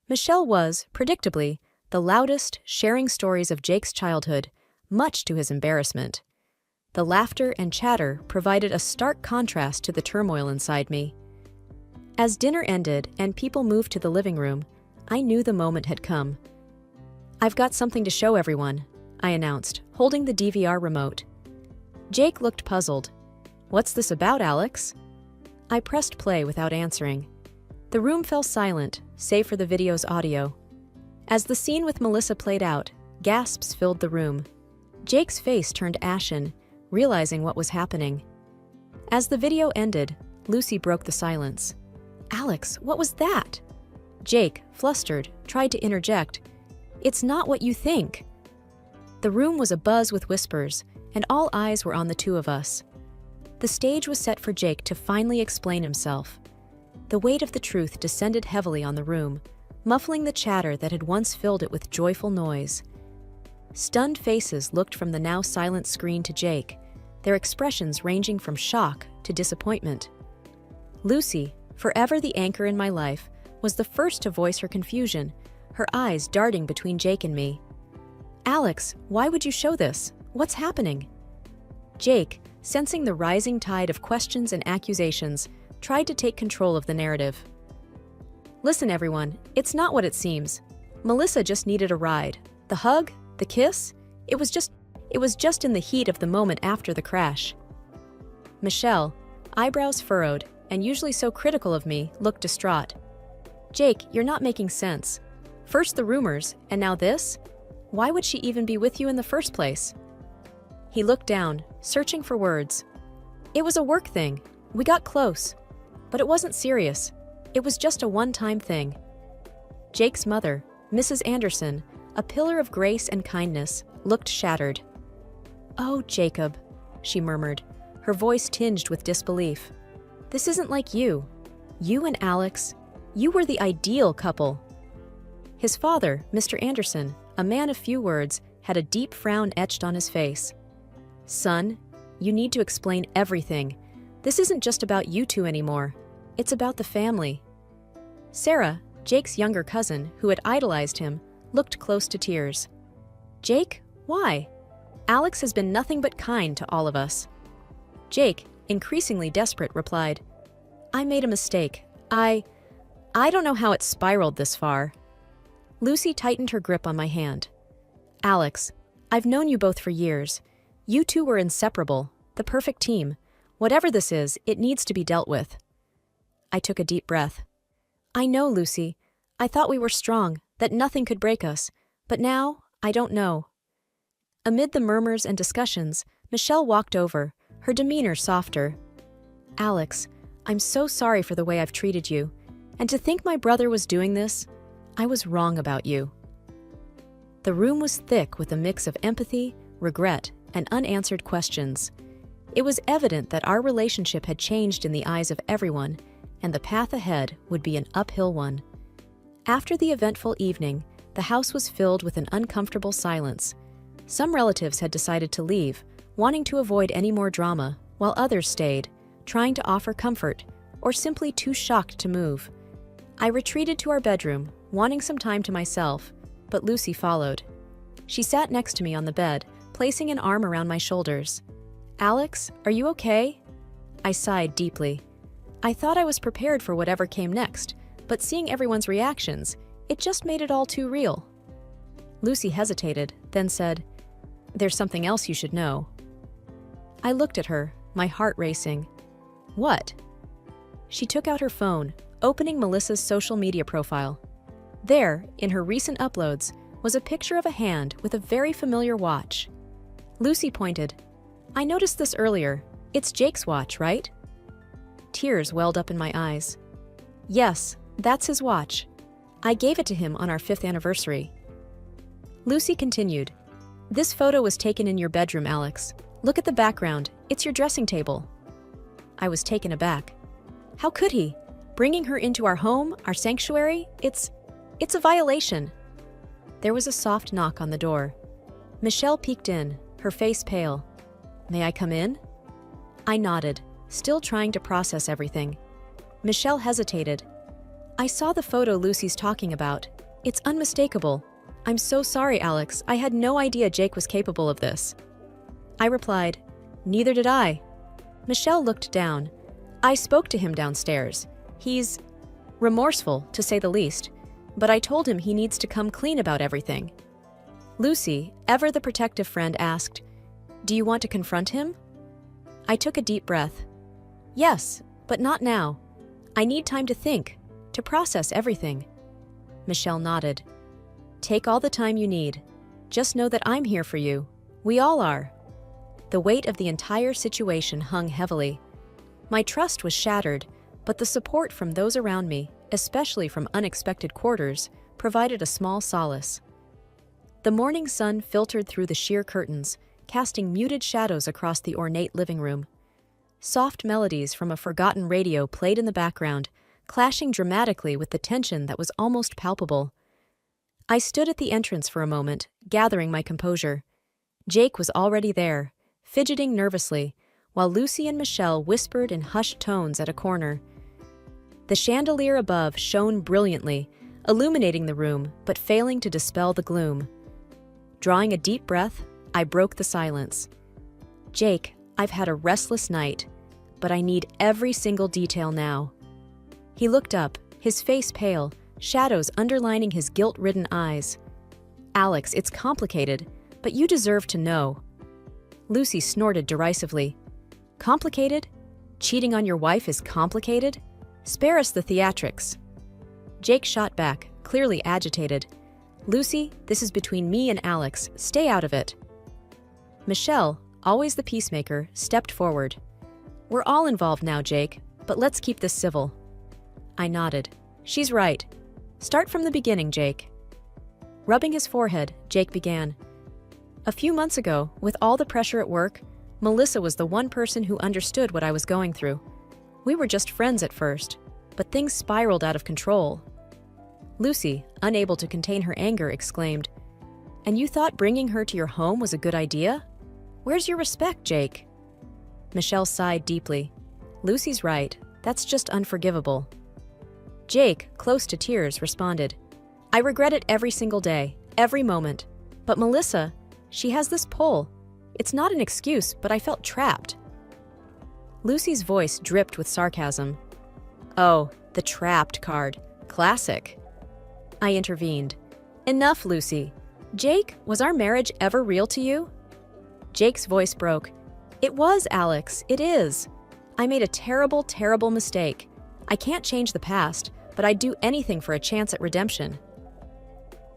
Speaker 2: Michelle was, predictably, the loudest, sharing stories of Jake's childhood, much to his embarrassment. The laughter and chatter provided a stark contrast to the turmoil inside me. As dinner ended and people moved to the living room, I knew the moment had come. "I've got something to show everyone," I announced, holding the DVR remote. Jake looked puzzled. "What's this about, Alex?" I pressed play without answering. The room fell silent, save for the video's audio. As the scene with Melissa played out, gasps filled the room. Jake's face turned ashen, realizing what was happening. As the video ended, Lucy broke the silence. "Alex, what was that?" Jake, flustered, tried to interject. "It's not what you think." The room was abuzz with whispers, and all eyes were on the two of us. The stage was set for Jake to finally explain himself. The weight of the truth descended heavily on the room, muffling the chatter that had once filled it with joyful noise. Stunned faces looked from the now silent screen to Jake, their expressions ranging from shock to disappointment. Lucy, forever the anchor in my life, was the first to voice her confusion, her eyes darting between Jake and me. "Alex, why would you show this? What's happening?" Jake, sensing the rising tide of questions and accusations, tried to take control of the narrative. "Listen, everyone, it's not what it seems. Melissa just needed a ride. The hug, the kiss, it was just in the heat of the moment after the crash." Michelle, eyebrows furrowed and usually so critical of me, looked distraught. "Jake, you're not making sense. First the rumors, and now this? Why would she even be with you in the first place?" He looked down, searching for words. "It was a work thing. We got close. But it wasn't serious. It was just a one-time thing." Jake's mother, Mrs. Anderson, a pillar of grace and kindness, looked shattered. "Oh, Jacob," she murmured, her voice tinged with disbelief. "This isn't like you. You and Alex, you were the ideal couple." His father, Mr. Anderson, a man of few words, had a deep frown etched on his face. "Son, you need to explain everything. This isn't just about you two anymore. It's about the family." Sarah, Jake's younger cousin, who had idolized him, looked close to tears. "Jake, why? Alex has been nothing but kind to all of us." Jake, increasingly desperate, replied, "I made a mistake. I don't know how it spiraled this far." Lucy tightened her grip on my hand. "Alex, I've known you both for years. You two were inseparable, the perfect team. Whatever this is, it needs to be dealt with." I took a deep breath. "I know, Lucy. I thought we were strong, that nothing could break us. But now, I don't know." Amid the murmurs and discussions, Michelle walked over, her demeanor softer. "Alex, I'm so sorry for the way I've treated you. And to think my brother was doing this, I was wrong about you." The room was thick with a mix of empathy, regret, and unanswered questions. It was evident that our relationship had changed in the eyes of everyone, and the path ahead would be an uphill one. After the eventful evening, the house was filled with an uncomfortable silence. Some relatives had decided to leave, wanting to avoid any more drama, while others stayed, trying to offer comfort, or simply too shocked to move. I retreated to our bedroom, wanting some time to myself, but Lucy followed. She sat next to me on the bed, placing an arm around my shoulders. "Alex, are you okay?" I sighed deeply. I thought I was prepared for whatever came next, but seeing everyone's reactions, it just made it all too real. Lucy hesitated, then said, "There's something else you should know." I looked at her, my heart racing. "What?" She took out her phone, opening Melissa's social media profile. There, in her recent uploads, was a picture of a hand with a very familiar watch. Lucy pointed. "I noticed this earlier. It's Jake's watch, right?" Tears welled up in my eyes. "Yes, that's his watch. I gave it to him on our 5th anniversary." Lucy continued. "This photo was taken in your bedroom, Alex. Look at the background. It's your dressing table." I was taken aback. How could he? Bringing her into our home, our sanctuary? It's a violation. There was a soft knock on the door. Michelle peeked in, her face pale. "May I come in?" I nodded, still trying to process everything. Michelle hesitated. "I saw the photo Lucy's talking about. It's unmistakable. I'm so sorry, Alex. I had no idea Jake was capable of this." I replied, "Neither did I." Michelle looked down. "I spoke to him downstairs. He's remorseful, to say the least, but I told him he needs to come clean about everything." Lucy, ever the protective friend, asked, "Do you want to confront him?" I took a deep breath. "Yes, but not now. I need time to think, to process everything." Michelle nodded. "Take all the time you need. Just know that I'm here for you. We all are." The weight of the entire situation hung heavily. My trust was shattered, but the support from those around me, especially from unexpected quarters, provided a small solace. The morning sun filtered through the sheer curtains, casting muted shadows across the ornate living room. Soft melodies from a forgotten radio played in the background, clashing dramatically with the tension that was almost palpable. I stood at the entrance for a moment, gathering my composure. Jake was already there, fidgeting nervously, while Lucy and Michelle whispered in hushed tones at a corner. The chandelier above shone brilliantly, illuminating the room but failing to dispel the gloom. Drawing a deep breath, I broke the silence. "Jake, I've had a restless night, but I need every single detail now." He looked up, his face pale, shadows underlining his guilt-ridden eyes. "Alex, it's complicated, but you deserve to know." Lucy snorted derisively. "Complicated? Cheating on your wife is complicated? Spare us the theatrics." Jake shot back, clearly agitated. "Lucy, this is between me and Alex. Stay out of it." Michelle, always the peacemaker, stepped forward. "We're all involved now, Jake, but let's keep this civil." I nodded. "She's right. Start from the beginning, Jake." Rubbing his forehead, Jake began. "A few months ago, with all the pressure at work, Melissa was the one person who understood what I was going through. We were just friends at first, but things spiraled out of control." Lucy, unable to contain her anger, exclaimed, "And you thought bringing her to your home was a good idea? Where's your respect, Jake?" Michelle sighed deeply. "Lucy's right. That's just unforgivable." Jake, close to tears, responded, "I regret it every single day, every moment. But Melissa, she has this pull. It's not an excuse, but I felt trapped." Lucy's voice dripped with sarcasm. "Oh, the trapped card. Classic." I intervened. "Enough, Lucy. Jake, was our marriage ever real to you?" Jake's voice broke. "It was, Alex. It is. I made a terrible, terrible mistake. I can't change the past, but I'd do anything for a chance at redemption."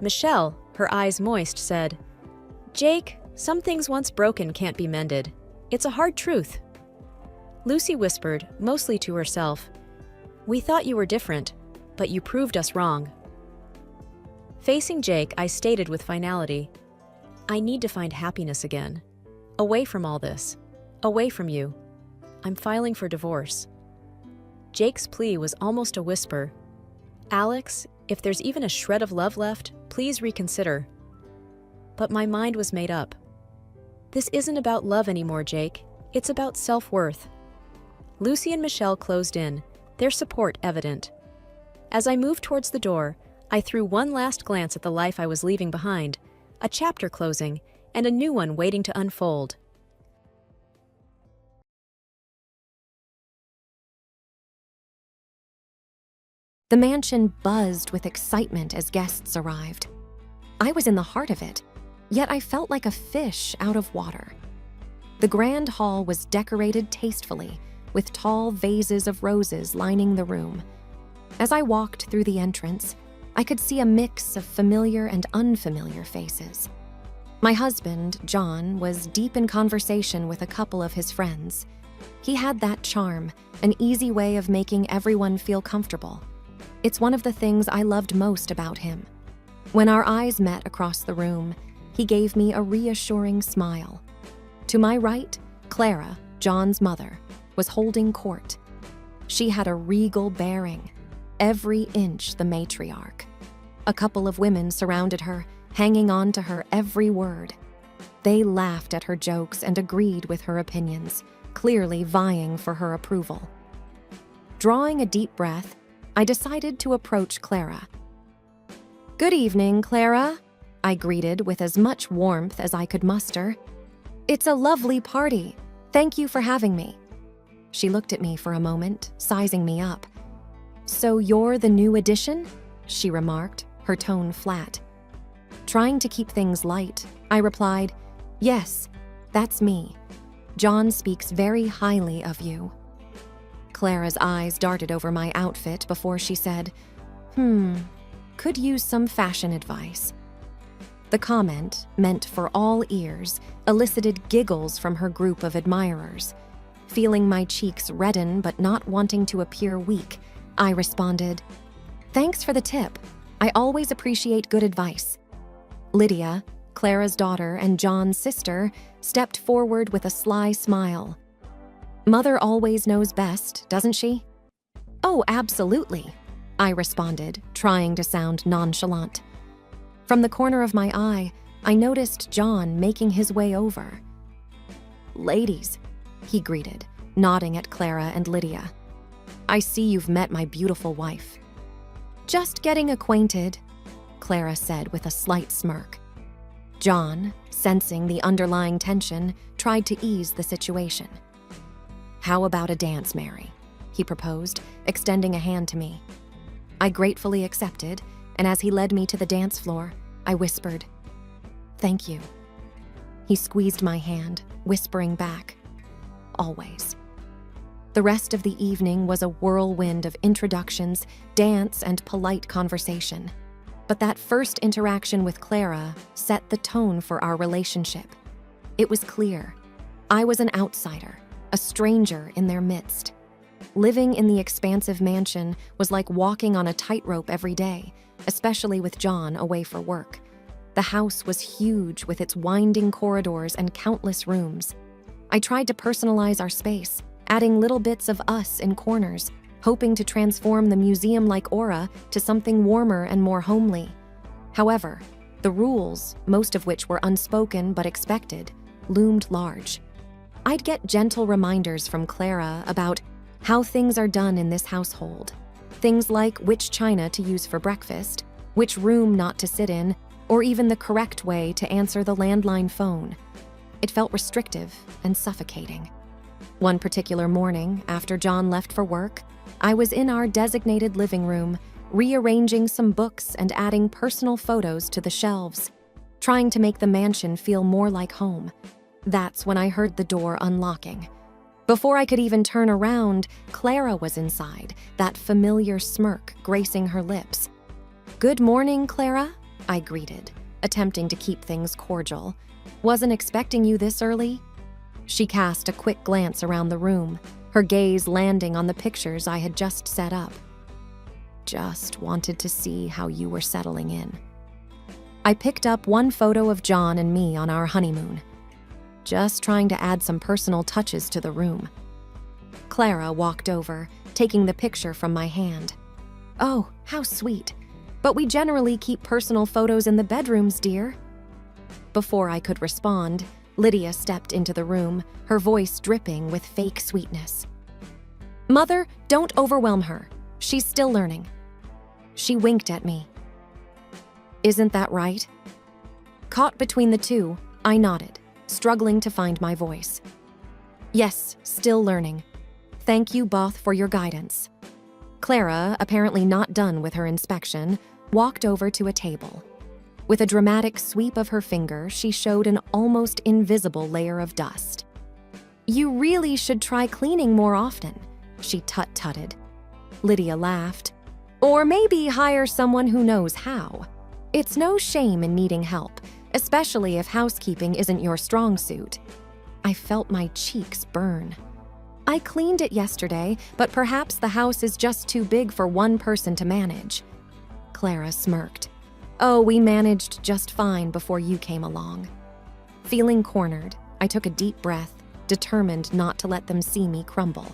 Speaker 2: Michelle, her eyes moist, said, "Jake, some things once broken can't be mended. It's a hard truth." Lucy whispered, mostly to herself, "We thought you were different, but you proved us wrong." Facing Jake, I stated with finality, "I need to find happiness again. Away from all this. Away from you. I'm filing for divorce." Jake's plea was almost a whisper. "Alex, if there's even a shred of love left, please reconsider." But my mind was made up. "This isn't about love anymore, Jake. It's about self-worth." Lucy and Michelle closed in, their support evident. As I moved towards the door, I threw one last glance at the life I was leaving behind, a chapter closing, and a new one waiting to unfold.
Speaker 3: The mansion buzzed with excitement as guests arrived. I was in the heart of it, yet I felt like a fish out of water. The grand hall was decorated tastefully, with tall vases of roses lining the room. As I walked through the entrance, I could see a mix of familiar and unfamiliar faces. My husband, John, was deep in conversation with a couple of his friends. He had that charm, an easy way of making everyone feel comfortable. It's one of the things I loved most about him. When our eyes met across the room, he gave me a reassuring smile. To my right, Clara, John's mother, was holding court. She had a regal bearing, every inch the matriarch. A couple of women surrounded her, hanging on to her every word. They laughed at her jokes and agreed with her opinions, clearly vying for her approval. Drawing a deep breath, I decided to approach Clara. "Good evening, Clara," I greeted with as much warmth as I could muster. "It's a lovely party. Thank you for having me." She looked at me for a moment, sizing me up. "So you're the new addition?" she remarked, her tone flat. Trying to keep things light, I replied, "Yes, that's me. John speaks very highly of you." Clara's eyes darted over my outfit before she said, "Could use some fashion advice." The comment, meant for all ears, elicited giggles from her group of admirers. Feeling my cheeks redden but not wanting to appear weak, I responded, "Thanks for the tip. I always appreciate good advice." Lydia, Clara's daughter and John's sister, stepped forward with a sly smile. "Mother always knows best, doesn't she?" "Oh, absolutely," I responded, trying to sound nonchalant. From the corner of my eye, I noticed John making his way over. "Ladies," he greeted, nodding at Clara and Lydia. "I see you've met my beautiful wife." "Just getting acquainted," Clara said with a slight smirk. John, sensing the underlying tension, tried to ease the situation. "How about a dance, Mary?" he proposed, extending a hand to me. I gratefully accepted, and as he led me to the dance floor, I whispered, "Thank you." He squeezed my hand, whispering back, "Always." The rest of the evening was a whirlwind of introductions, dance, and polite conversation. But that first interaction with Clara set the tone for our relationship. It was clear. I was an outsider, a stranger in their midst. Living in the expansive mansion was like walking on a tightrope every day, especially with John away for work. The house was huge with its winding corridors and countless rooms. I tried to personalize our space, adding little bits of us in corners, hoping to transform the museum-like aura to something warmer and more homely. However, the rules, most of which were unspoken but expected, loomed large. I'd get gentle reminders from Clara about how things are done in this household. Things like which china to use for breakfast, which room not to sit in, or even the correct way to answer the landline phone. It felt restrictive and suffocating. One particular morning, after John left for work, I was in our designated living room, rearranging some books and adding personal photos to the shelves, trying to make the mansion feel more like home. That's when I heard the door unlocking. Before I could even turn around, Clara was inside, that familiar smirk gracing her lips. "Good morning, Clara," I greeted, attempting to keep things cordial. "Wasn't expecting you this early." She cast a quick glance around the room, her gaze landing on the pictures I had just set up. "Just wanted to see how you were settling in." I picked up one photo of John and me on our honeymoon, just trying to add some personal touches to the room. Clara walked over, taking the picture from my hand. "Oh, how sweet. But we generally keep personal photos in the bedrooms, dear." Before I could respond, Lydia stepped into the room, her voice dripping with fake sweetness. "Mother, don't overwhelm her. She's still learning." She winked at me. "Isn't that right?" Caught between the two, I nodded, struggling to find my voice. "Yes, still learning. Thank you both for your guidance." Clara, apparently not done with her inspection, walked over to a table. With a dramatic sweep of her finger, she showed an almost invisible layer of dust. "You really should try cleaning more often," she tut-tutted. Lydia laughed. "Or maybe hire someone who knows how. It's no shame in needing help, especially if housekeeping isn't your strong suit." I felt my cheeks burn. "I cleaned it yesterday, but perhaps the house is just too big for one person to manage." Clara smirked. "Oh, we managed just fine before you came along." Feeling cornered, I took a deep breath, determined not to let them see me crumble.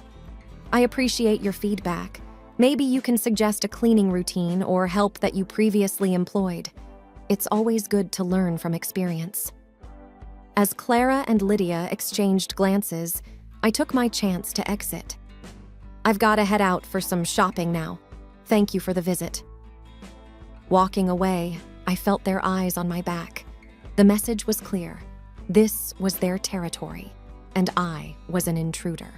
Speaker 3: "I appreciate your feedback. Maybe you can suggest a cleaning routine or help that you previously employed. It's always good to learn from experience." As Clara and Lydia exchanged glances, I took my chance to exit. "I've got to head out for some shopping now. Thank you for the visit." Walking away, I felt their eyes on my back. The message was clear. This was their territory, and I was an intruder.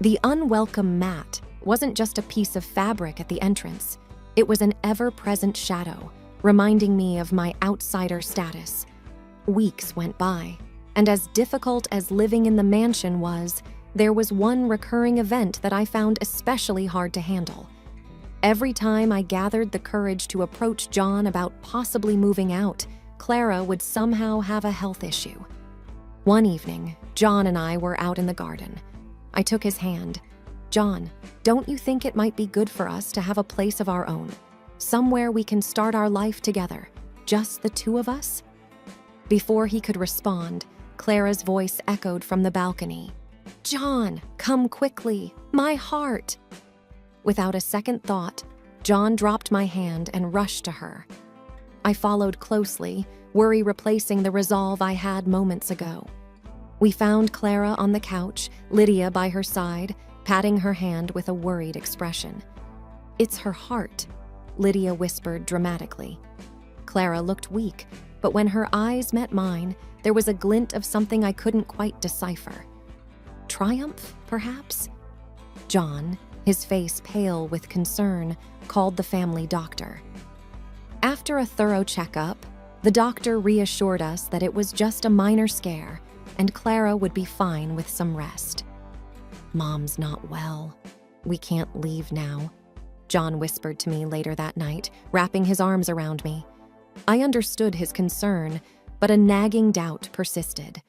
Speaker 3: The unwelcome mat wasn't just a piece of fabric at the entrance. It was an ever-present shadow, reminding me of my outsider status. Weeks went by, and as difficult as living in the mansion was, there was one recurring event that I found especially hard to handle. Every time I gathered the courage to approach John about possibly moving out, Clara would somehow have a health issue. One evening, John and I were out in the garden. I took his hand. "John, don't you think it might be good for us to have a place of our own? Somewhere we can start our life together, just the two of us?" Before he could respond, Clara's voice echoed from the balcony. "John, come quickly, my heart." Without a second thought, John dropped my hand and rushed to her. I followed closely, worry replacing the resolve I had moments ago. We found Clara on the couch, Lydia by her side, patting her hand with a worried expression. "It's her heart," Lydia whispered dramatically. Clara looked weak, but when her eyes met mine, there was a glint of something I couldn't quite decipher. Triumph, perhaps? John, his face pale with concern, called the family doctor. After a thorough checkup, the doctor reassured us that it was just a minor scare and Clara would be fine with some rest. "Mom's not well. We can't leave now," John whispered to me later that night, wrapping his arms around me. I understood his concern, but a nagging doubt persisted.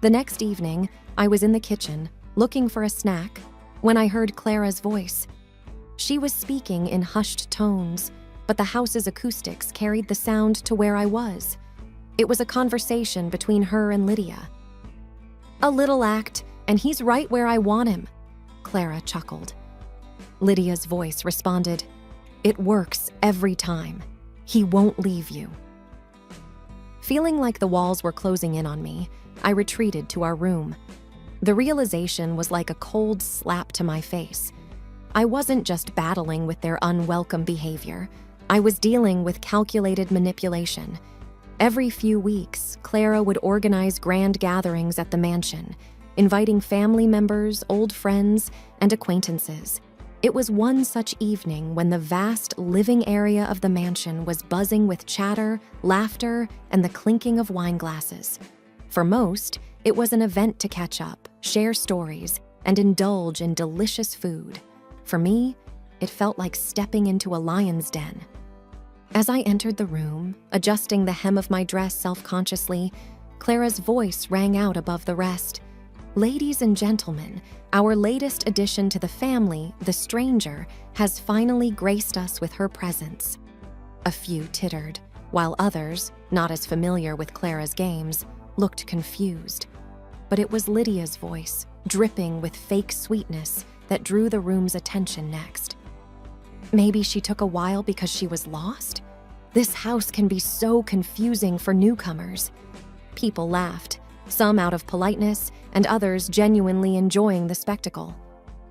Speaker 3: The next evening, I was in the kitchen, looking for a snack, when I heard Clara's voice. She was speaking in hushed tones, but the house's acoustics carried the sound to where I was. It was a conversation between her and Lydia. "A little act, and he's right where I want him," Clara chuckled. Lydia's voice responded, "It works every time. He won't leave you." Feeling like the walls were closing in on me, I retreated to our room. The realization was like a cold slap to my face. I wasn't just battling with their unwelcome behavior. I was dealing with calculated manipulation. Every few weeks, Clara would organize grand gatherings at the mansion, inviting family members, old friends, and acquaintances. It was one such evening when the vast living area of the mansion was buzzing with chatter, laughter, and the clinking of wine glasses. For most, it was an event to catch up, share stories, and indulge in delicious food. For me, it felt like stepping into a lion's den. As I entered the room, adjusting the hem of my dress self-consciously, Clara's voice rang out above the rest. "Ladies and gentlemen, our latest addition to the family, the stranger, has finally graced us with her presence." A few tittered, while others, not as familiar with Clara's games, looked confused. But it was Lydia's voice, dripping with fake sweetness, that drew the room's attention next. Maybe she took a while because she was lost? This house can be so confusing for newcomers. People laughed, some out of politeness and others genuinely enjoying the spectacle.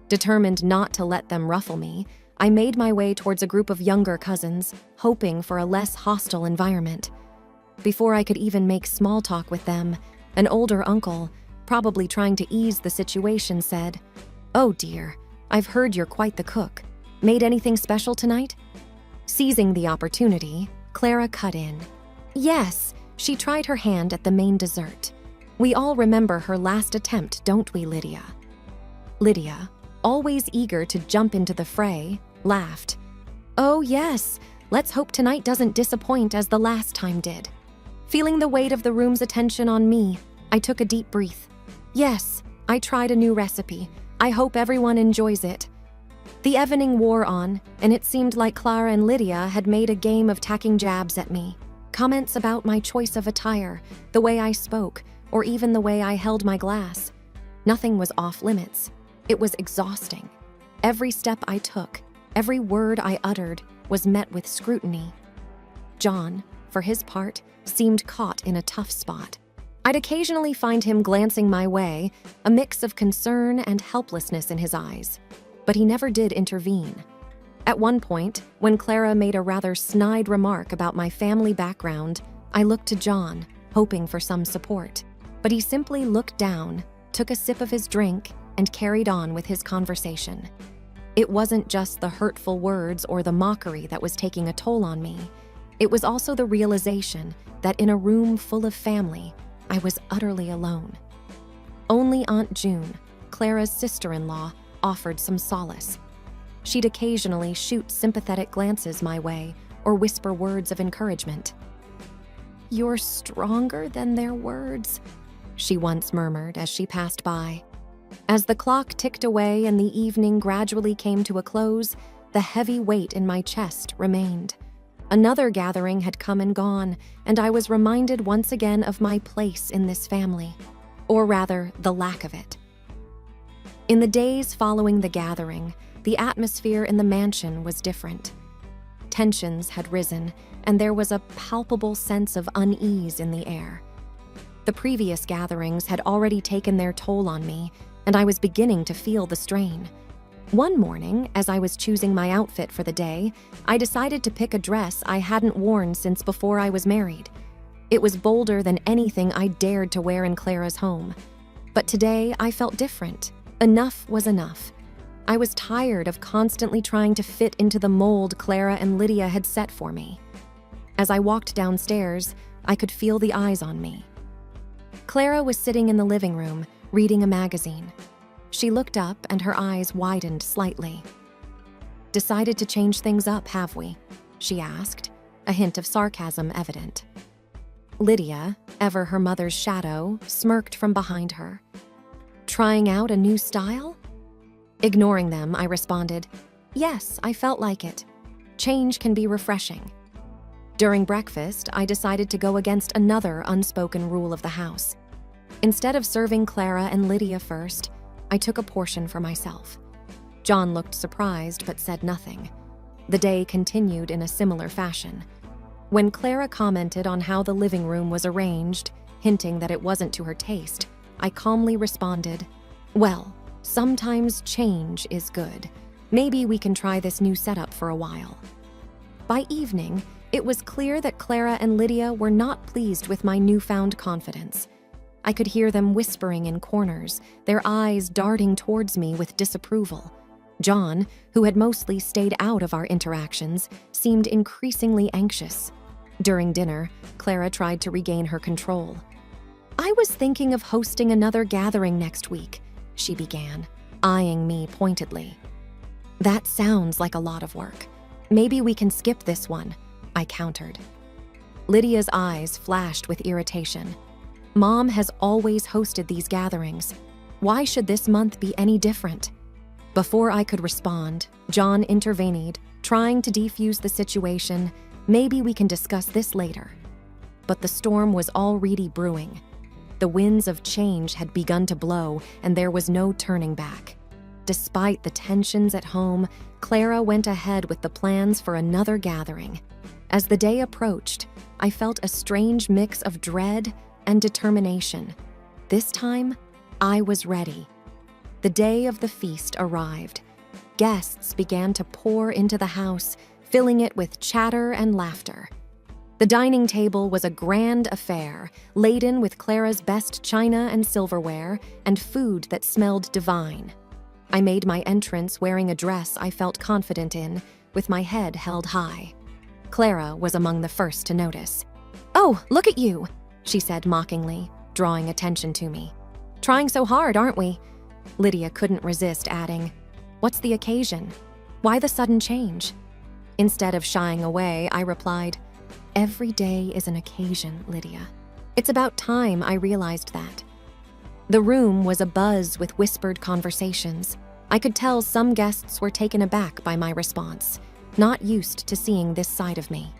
Speaker 3: Determined not to let them ruffle me, I made my way towards a group of younger cousins, hoping for a less hostile environment. Before I could even make small talk with them, an older uncle, probably trying to ease the situation, said, "Oh dear, I've heard you're quite the cook. Made anything special tonight?" Seizing the opportunity, Clara cut in. "Yes, she tried her hand at the main dessert. We all remember her last attempt, don't we, Lydia?" Lydia, always eager to jump into the fray, laughed. "Oh, yes. Let's hope tonight doesn't disappoint as the last time did." Feeling the weight of the room's attention on me, I took a deep breath. "Yes, I tried a new recipe. I hope everyone enjoys it." The evening wore on, and it seemed like Clara and Lydia had made a game of tacking jabs at me. Comments about my choice of attire, the way I spoke, or even the way I held my glass. Nothing was off limits. It was exhausting. Every step I took, every word I uttered, was met with scrutiny. John, for his part, seemed caught in a tough spot. I'd occasionally find him glancing my way, a mix of concern and helplessness in his eyes. But he never did intervene. At one point, when Clara made a rather snide remark about my family background, I looked to John, hoping for some support. But he simply looked down, took a sip of his drink, and carried on with his conversation. It wasn't just the hurtful words or the mockery that was taking a toll on me. It was also the realization that in a room full of family, I was utterly alone. Only Aunt June, Clara's sister-in-law, offered some solace. She'd occasionally shoot sympathetic glances my way or whisper words of encouragement. "You're stronger than their words," she once murmured as she passed by. As the clock ticked away and the evening gradually came to a close, the heavy weight in my chest remained. Another gathering had come and gone, and I was reminded once again of my place in this family, or rather, the lack of it. In the days following the gathering, the atmosphere in the mansion was different. Tensions had risen, and there was a palpable sense of unease in the air. The previous gatherings had already taken their toll on me, and I was beginning to feel the strain. One morning, as I was choosing my outfit for the day, I decided to pick a dress I hadn't worn since before I was married. It was bolder than anything I dared to wear in Clara's home. But today, I felt different. Enough was enough. I was tired of constantly trying to fit into the mold Clara and Lydia had set for me. As I walked downstairs, I could feel the eyes on me. Clara was sitting in the living room, reading a magazine. She looked up and her eyes widened slightly. "Decided to change things up, have we?" she asked, a hint of sarcasm evident. Lydia, ever her mother's shadow, smirked from behind her. "Trying out a new style?" Ignoring them, I responded, "Yes, I felt like it. Change can be refreshing." During breakfast, I decided to go against another unspoken rule of the house. Instead of serving Clara and Lydia first, I took a portion for myself. John looked surprised but said nothing. The day continued in a similar fashion. When Clara commented on how the living room was arranged, hinting that it wasn't to her taste, I calmly responded, "Well, sometimes change is good. Maybe we can try this new setup for a while." By evening, it was clear that Clara and Lydia were not pleased with my newfound confidence. I could hear them whispering in corners, their eyes darting towards me with disapproval. John, who had mostly stayed out of our interactions, seemed increasingly anxious. During dinner, Clara tried to regain her control. "I was thinking of hosting another gathering next week," she began, eyeing me pointedly. "That sounds like a lot of work. Maybe we can skip this one," I countered. Lydia's eyes flashed with irritation. "Mom has always hosted these gatherings. Why should this month be any different?" Before I could respond, John intervened, trying to defuse the situation. "Maybe we can discuss this later." But the storm was already brewing. The winds of change had begun to blow, and there was no turning back. Despite the tensions at home, Clara went ahead with the plans for another gathering. As the day approached, I felt a strange mix of dread and determination. This time, I was ready. The day of the feast arrived. Guests began to pour into the house, filling it with chatter and laughter. The dining table was a grand affair, laden with Clara's best china and silverware, and food that smelled divine. I made my entrance wearing a dress I felt confident in, with my head held high. Clara was among the first to notice. "Oh, look at you," she said mockingly, drawing attention to me. "Trying so hard, aren't we?" Lydia couldn't resist adding, "What's the occasion? Why the sudden change?" Instead of shying away, I replied, "Every day is an occasion, Lydia. It's about time I realized that." The room was abuzz with whispered conversations. I could tell some guests were taken aback by my response, not used to seeing this side of me.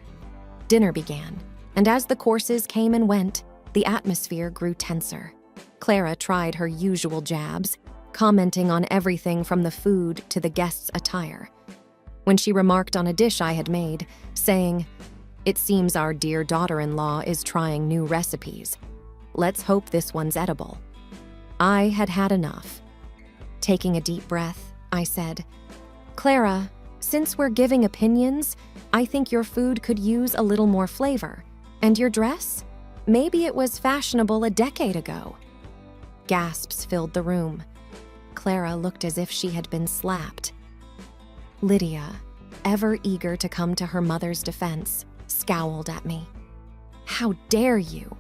Speaker 3: Dinner began, and as the courses came and went, the atmosphere grew tenser. Clara tried her usual jabs, commenting on everything from the food to the guests' attire. When she remarked on a dish I had made, saying, "It seems our dear daughter-in-law is trying new recipes. Let's hope this one's edible." I had had enough. Taking a deep breath, I said, "Clara, since we're giving opinions, I think your food could use a little more flavor. And your dress? Maybe it was fashionable a decade ago." Gasps filled the room. Clara looked as if she had been slapped. Lydia, ever eager to come to her mother's defense, scowled at me. "How dare you?"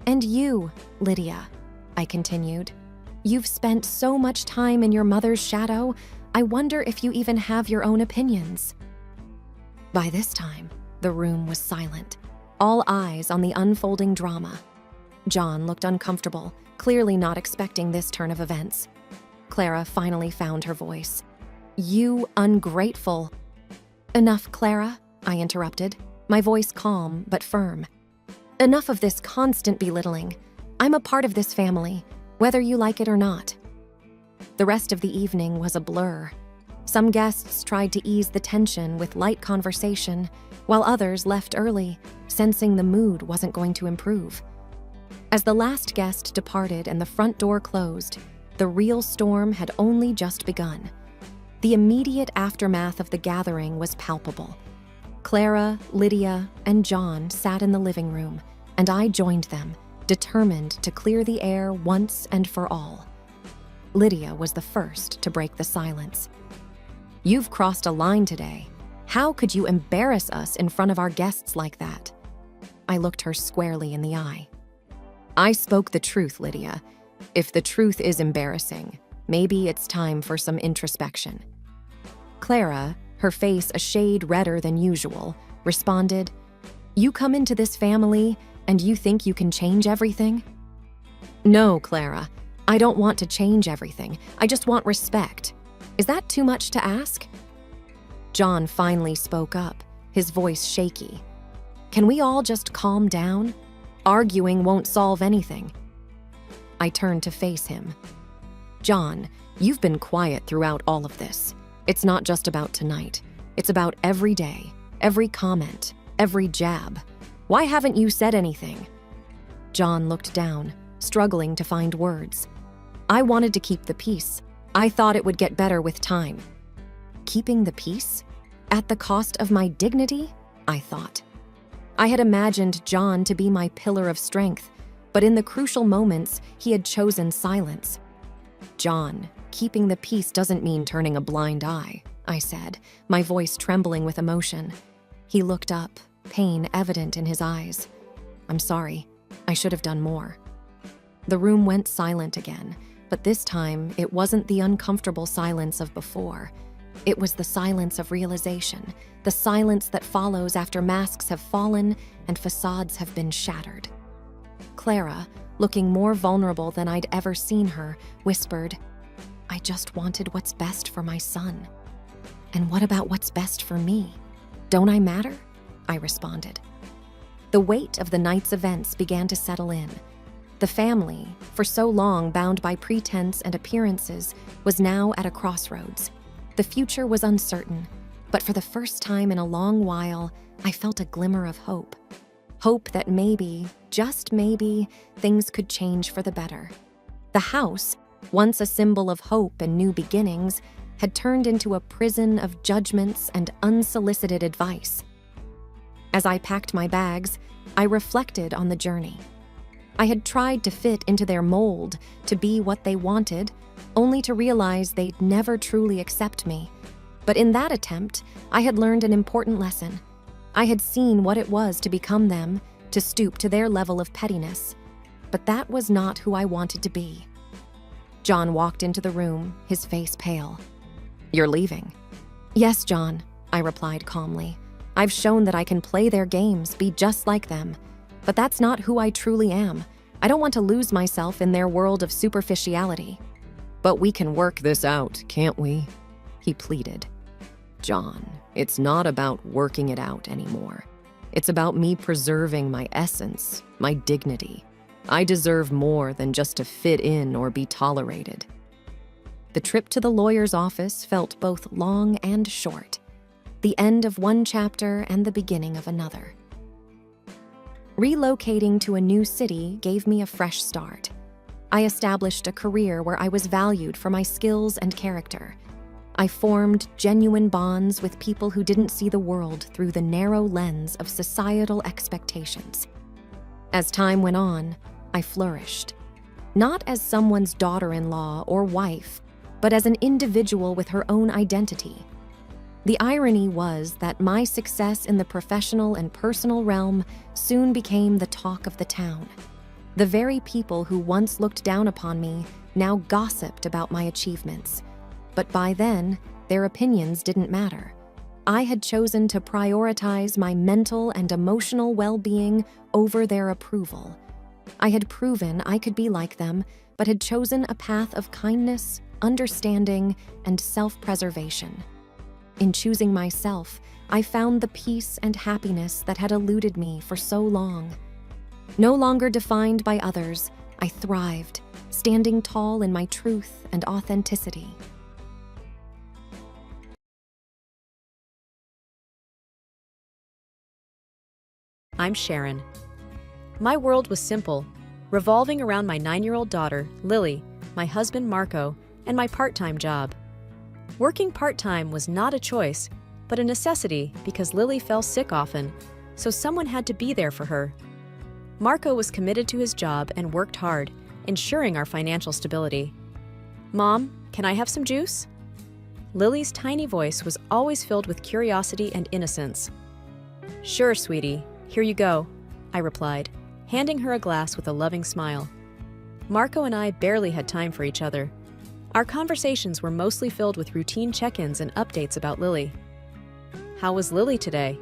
Speaker 3: "And you, Lydia," I continued. "You've spent so much time in your mother's shadow, I wonder if you even have your own opinions." By this time, the room was silent, all eyes on the unfolding drama. John looked uncomfortable, clearly not expecting this turn of events. Clara finally found her voice. "You ungrateful—" "Enough, Clara," I interrupted, my voice calm but firm. "Enough of this constant belittling. I'm a part of this family, whether you like it or not." The rest of the evening was a blur. Some guests tried to ease the tension with light conversation, while others left early, sensing the mood wasn't going to improve. As the last guest departed and the front door closed, the real storm had only just begun. The immediate aftermath of the gathering was palpable. Clara, Lydia, and John sat in the living room, and I joined them, determined to clear the air once and for all. Lydia was the first to break the silence. "You've crossed a line today. How could you embarrass us in front of our guests like that?" I looked her squarely in the eye. "I spoke the truth, Lydia. If the truth is embarrassing, maybe it's time for some introspection." Clara, her face a shade redder than usual, responded, "You come into this family and you think you can change everything?" "No, Clara, I don't want to change everything. I just want respect. Is that too much to ask?" John finally spoke up, his voice shaky. "Can we all just calm down? Arguing won't solve anything." I turned to face him. "John, you've been quiet throughout all of this. It's not just about tonight. It's about every day, every comment, every jab. Why haven't you said anything?" John looked down, struggling to find words. "I wanted to keep the peace. I thought it would get better with time." Keeping the peace? At the cost of my dignity? I thought. I had imagined John to be my pillar of strength, but in the crucial moments, he had chosen silence. "John, keeping the peace doesn't mean turning a blind eye," I said, my voice trembling with emotion. He looked up, pain evident in his eyes. "I'm sorry. I should have done more." The room went silent again, but this time it wasn't the uncomfortable silence of before. It was the silence of realization, the silence that follows after masks have fallen and facades have been shattered. Clara, looking more vulnerable than I'd ever seen her, whispered, "I just wanted what's best for my son." "And what about what's best for me? Don't I matter?" I responded. The weight of the night's events began to settle in. The family, for so long bound by pretense and appearances, was now at a crossroads. The future was uncertain, but for the first time in a long while, I felt a glimmer of hope. Hope that maybe, just maybe, things could change for the better. The house, once a symbol of hope and new beginnings, had turned into a prison of judgments and unsolicited advice. As I packed my bags, I reflected on the journey. I had tried to fit into their mold, to be what they wanted, only to realize they'd never truly accept me. But in that attempt, I had learned an important lesson. I had seen what it was to become them, to stoop to their level of pettiness. But that was not who I wanted to be. John walked into the room, his face pale. "You're leaving?" "Yes, John," I replied calmly. "I've shown that I can play their games, be just like them. But that's not who I truly am. I don't want to lose myself in their world of superficiality." "But we can work this out, can't we?" he pleaded. "John, it's not about working it out anymore. It's about me preserving my essence, my dignity. I deserve more than just to fit in or be tolerated." The trip to the lawyer's office felt both long and short, the end of one chapter and the beginning of another. Relocating to a new city gave me a fresh start. I established a career where I was valued for my skills and character. I formed genuine bonds with people who didn't see the world through the narrow lens of societal expectations. As time went on, I flourished. Not as someone's daughter-in-law or wife, but as an individual with her own identity. The irony was that my success in the professional and personal realm soon became the talk of the town. The very people who once looked down upon me now gossiped about my achievements. But by then, their opinions didn't matter. I had chosen to prioritize my mental and emotional well-being over their approval. I had proven I could be like them, but had chosen a path of kindness, understanding, and self-preservation. In choosing myself, I found the peace and happiness that had eluded me for so long. No longer defined by others, I thrived, standing tall in my truth and authenticity.
Speaker 2: I'm Sharon. My world was simple, revolving around my 9-year-old daughter, Lily, my husband, Marco, and my part-time job. Working part-time was not a choice, but a necessity because Lily fell sick often, so someone had to be there for her. Marco was committed to his job and worked hard, ensuring our financial stability. "Mom, can I have some juice?" Lily's tiny voice was always filled with curiosity and innocence. "Sure, sweetie. Here you go," I replied, handing her a glass with a loving smile. Marco and I barely had time for each other. Our conversations were mostly filled with routine check-ins and updates about Lily. "How was Lily today?"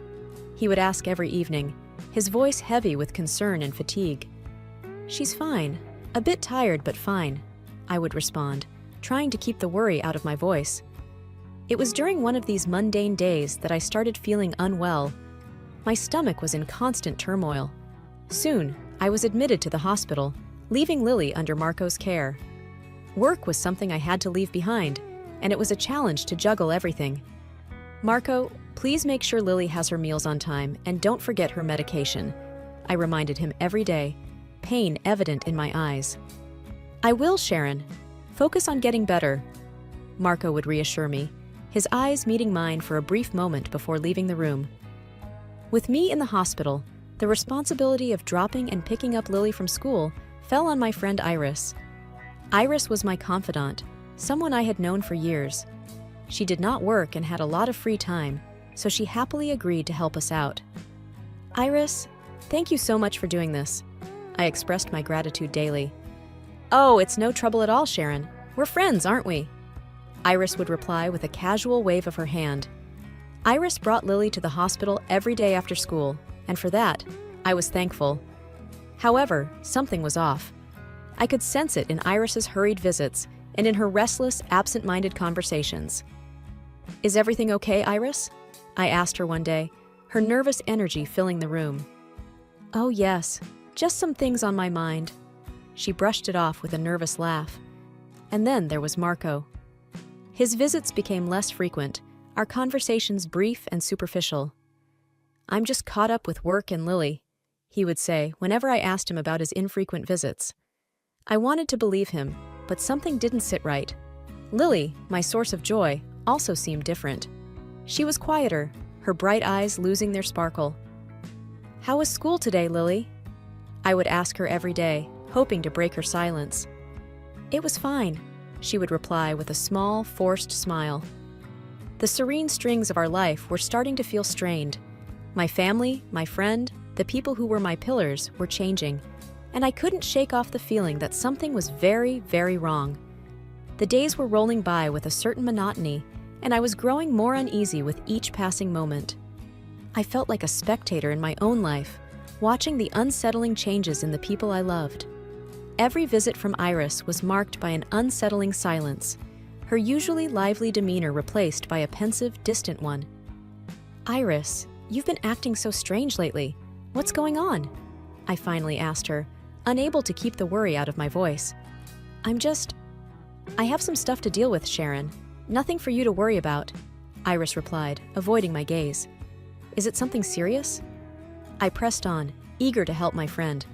Speaker 2: he would ask every evening, his voice heavy with concern and fatigue. "She's fine. A bit tired, but fine," I would respond, trying to keep the worry out of my voice. It was during one of these mundane days that I started feeling unwell. My stomach was in constant turmoil. Soon, I was admitted to the hospital, leaving Lily under Marco's care. Work was something I had to leave behind, and it was a challenge to juggle everything. "Marco, please make sure Lily has her meals on time and don't forget her medication," I reminded him every day, pain evident in my eyes. "I will, Sharon. Focus on getting better," Marco would reassure me, his eyes meeting mine for a brief moment before leaving the room. With me in the hospital, the responsibility of dropping and picking up Lily from school fell on my friend Iris. Iris was my confidant, someone I had known for years. She did not work and had a lot of free time, so she happily agreed to help us out. "Iris, thank you so much for doing this." I expressed my gratitude daily. "Oh, it's no trouble at all, Sharon. We're friends, aren't we?" Iris would reply with a casual wave of her hand. Iris brought Lily to the hospital every day after school, and for that, I was thankful. However, something was off. I could sense it in Iris's hurried visits and in her restless, absent-minded conversations. "Is everything okay, Iris?" I asked her one day, her nervous energy filling the room. "Oh yes, just some things on my mind." She brushed it off with a nervous laugh. And then there was Marco. His visits became less frequent, our conversations brief and superficial. "I'm just caught up with work and Lily," he would say whenever I asked him about his infrequent visits. I wanted to believe him, but something didn't sit right. Lily, my source of joy, also seemed different. She was quieter, her bright eyes losing their sparkle. "How was school today, Lily?" I would ask her every day, hoping to break her silence. "It was fine," she would reply with a small, forced smile. The serene strings of our life were starting to feel strained. My family, my friend, the people who were my pillars were changing, and I couldn't shake off the feeling that something was very, very wrong. The days were rolling by with a certain monotony, and I was growing more uneasy with each passing moment. I felt like a spectator in my own life, watching the unsettling changes in the people I loved. Every visit from Iris was marked by an unsettling silence, her usually lively demeanor replaced by a pensive, distant one. "Iris, you've been acting so strange lately. What's going on?" I finally asked her, unable to keep the worry out of my voice. I have some stuff to deal with, Sharon. Nothing for you to worry about," Iris replied, avoiding my gaze. "Is it something serious?" I pressed on, eager to help my friend.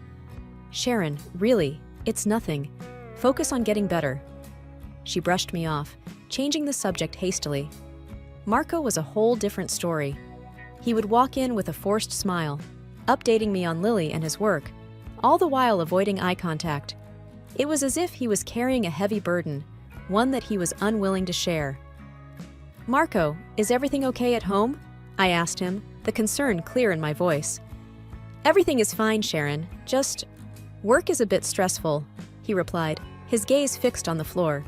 Speaker 2: "Sharon, really, it's nothing. Focus on getting better." She brushed me off, changing the subject hastily. Marco was a whole different story. He would walk in with a forced smile, updating me on Lily and his work, all the while avoiding eye contact. It was as if he was carrying a heavy burden, one that he was unwilling to share. "Marco, is everything okay at home?" I asked him, the concern clear in my voice. "Everything is fine, Sharon. Just work is a bit stressful," he replied, his gaze fixed on the floor.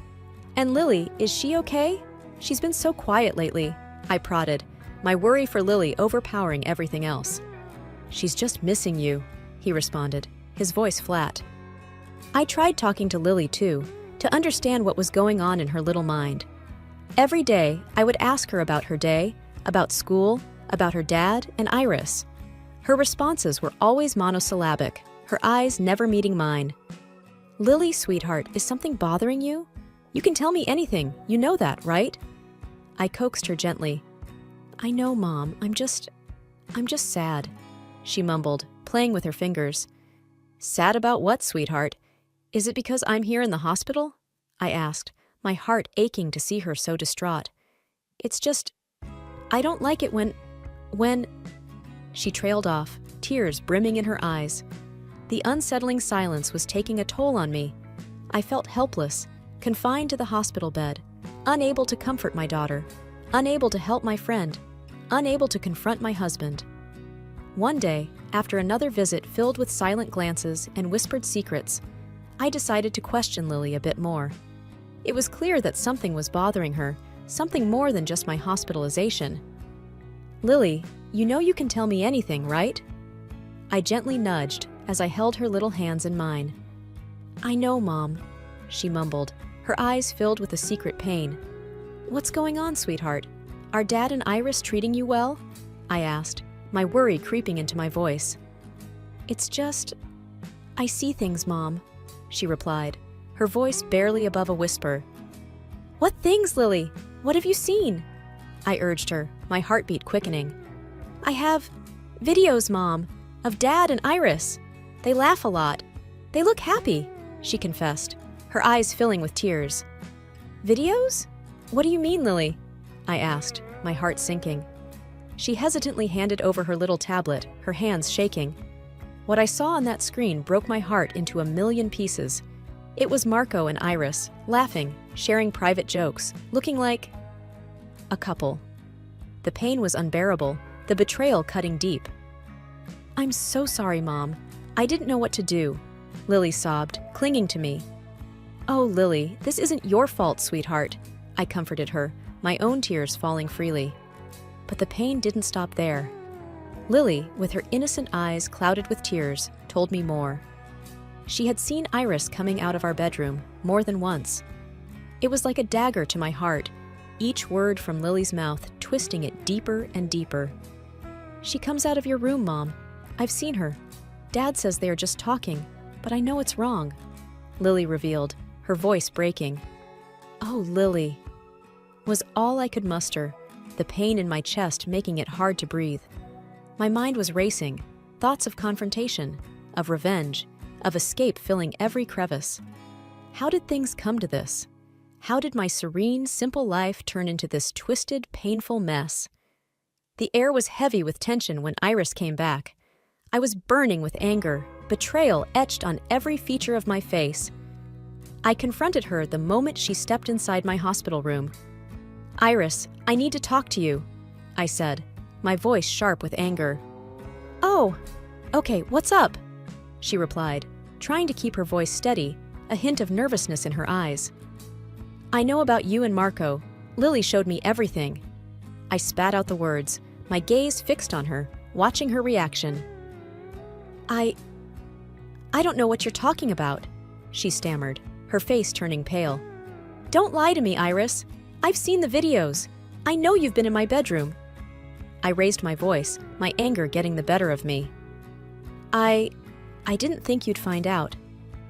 Speaker 2: "And Lily, is she okay? She's been so quiet lately," I prodded, my worry for Lily overpowering everything else. "She's just missing you," he responded, his voice flat. I tried talking to Lily too, to understand what was going on in her little mind. Every day, I would ask her about her day, about school, about her dad, and Iris. Her responses were always monosyllabic, her eyes never meeting mine. "Lily, sweetheart, is something bothering you? You can tell me anything, you know that, right?" I coaxed her gently. "I know, Mom, I'm just sad," she mumbled, playing with her fingers. "Sad about what, sweetheart? Is it because I'm here in the hospital?" I asked, my heart aching to see her so distraught. "It's just, I don't like it when... She trailed off, tears brimming in her eyes. The unsettling silence was taking a toll on me. I felt helpless, confined to the hospital bed, unable to comfort my daughter, unable to help my friend, unable to confront my husband. One day, after another visit filled with silent glances and whispered secrets, I decided to question Lily a bit more. It was clear that something was bothering her, something more than just my hospitalization. "Lily, you know you can tell me anything, right?" I gently nudged as I held her little hands in mine. "I know, Mom," she mumbled, her eyes filled with a secret pain. "What's going on, sweetheart? Are Dad and Iris treating you well?" I asked, my worry creeping into my voice. "It's just, I see things, Mom," she replied, her voice barely above a whisper. "What things, Lily? What have you seen?" I urged her, my heartbeat quickening. "I have videos, Mom, of Dad and Iris. They laugh a lot. They look happy," she confessed, her eyes filling with tears. "Videos? What do you mean, Lily?" I asked, my heart sinking. She hesitantly handed over her little tablet, her hands shaking. What I saw on that screen broke my heart into a million pieces. It was Marco and Iris, laughing, sharing private jokes, looking like a couple. The pain was unbearable, the betrayal cutting deep. "I'm so sorry, Mom. I didn't know what to do," Lily sobbed, clinging to me. "Oh, Lily, this isn't your fault, sweetheart," I comforted her, my own tears falling freely. But the pain didn't stop there. Lily, with her innocent eyes clouded with tears, told me more. She had seen Iris coming out of our bedroom more than once. It was like a dagger to my heart, each word from Lily's mouth twisting it deeper and deeper. "She comes out of your room, Mom. I've seen her. Dad says they are just talking, but I know it's wrong," Lily revealed, her voice breaking. "Oh, Lily," was all I could muster, the pain in my chest making it hard to breathe. My mind was racing, thoughts of confrontation, of revenge, of escape filling every crevice. How did things come to this? How did my serene, simple life turn into this twisted, painful mess? The air was heavy with tension when Iris came back. I was burning with anger, betrayal etched on every feature of my face. I confronted her the moment she stepped inside my hospital room. "Iris, I need to talk to you," I said, my voice sharp with anger. "Oh, okay, what's up?" she replied, trying to keep her voice steady, a hint of nervousness in her eyes. "I know about you and Marco. Lily showed me everything." I spat out the words, my gaze fixed on her, watching her reaction. I don't know what you're talking about," she stammered, her face turning pale. "Don't lie to me, Iris. I've seen the videos. I know you've been in my bedroom." I raised my voice, my anger getting the better of me. I didn't think you'd find out.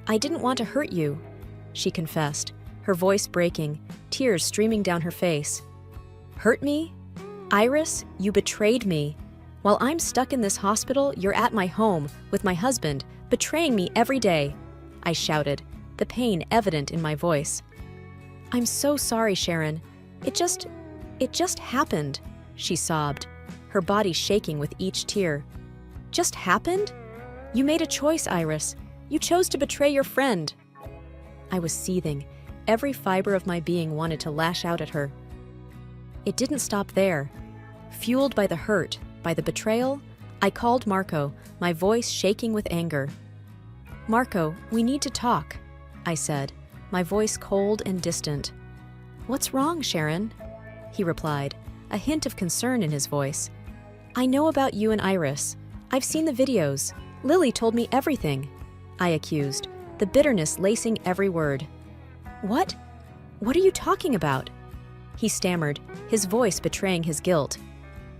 Speaker 2: I didn't want to hurt you," she confessed, her voice breaking, tears streaming down her face. "Hurt me? Iris, you betrayed me. While I'm stuck in this hospital, you're at my home with my husband, betraying me every day," I shouted, the pain evident in my voice. "I'm so sorry, Sharon. It just happened," she sobbed, her body shaking with each tear. "Just happened? You made a choice, Iris. You chose to betray your friend." I was seething. Every fiber of my being wanted to lash out at her. It didn't stop there. Fueled by the hurt, by the betrayal, I called Marco, my voice shaking with anger. "Marco, we need to talk," I said, my voice cold and distant. "What's wrong, Sharon?" he replied, a hint of concern in his voice. "I know about you and Iris. I've seen the videos. Lily told me everything," I accused, the bitterness lacing every word. What? What are you talking about?" he stammered, his voice betraying his guilt.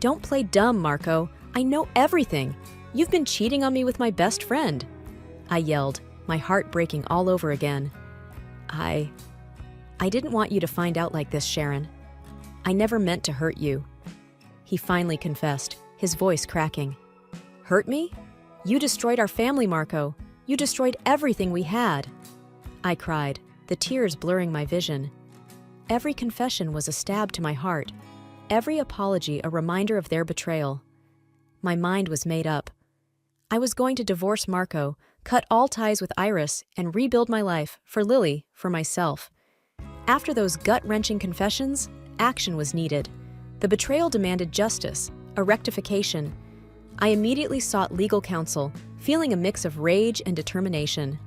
Speaker 2: "Don't play dumb, Marco. I know everything. You've been cheating on me with my best friend," I yelled, my heart breaking all over again. I didn't want you to find out like this, Sharon. I never meant to hurt you," he finally confessed, his voice cracking. "Hurt me? You destroyed our family, Marco. You destroyed everything we had," I cried, the tears blurring my vision. Every confession was a stab to my heart, every apology a reminder of their betrayal. My mind was made up. I was going to divorce Marco, cut all ties with Iris, and rebuild my life, for Lily, for myself. After those gut-wrenching confessions, action was needed. The betrayal demanded justice, a rectification. I immediately sought legal counsel, feeling a mix of rage and determination.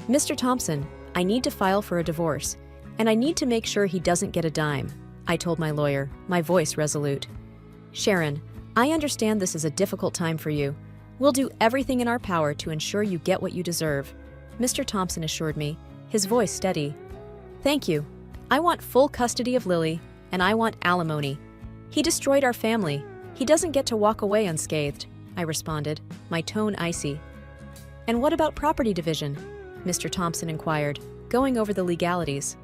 Speaker 2: "Mr. Thompson, I need to file for a divorce, and I need to make sure he doesn't get a dime," I told my lawyer, my voice resolute. "Sharon, I understand this is a difficult time for you. We'll do everything in our power to ensure you get what you deserve," Mr. Thompson assured me, his voice steady. "Thank you. I want full custody of Lily, and I want alimony. He destroyed our family. He doesn't get to walk away unscathed," I responded, my tone icy. "And what about property division?" Mr. Thompson inquired, going over the legalities.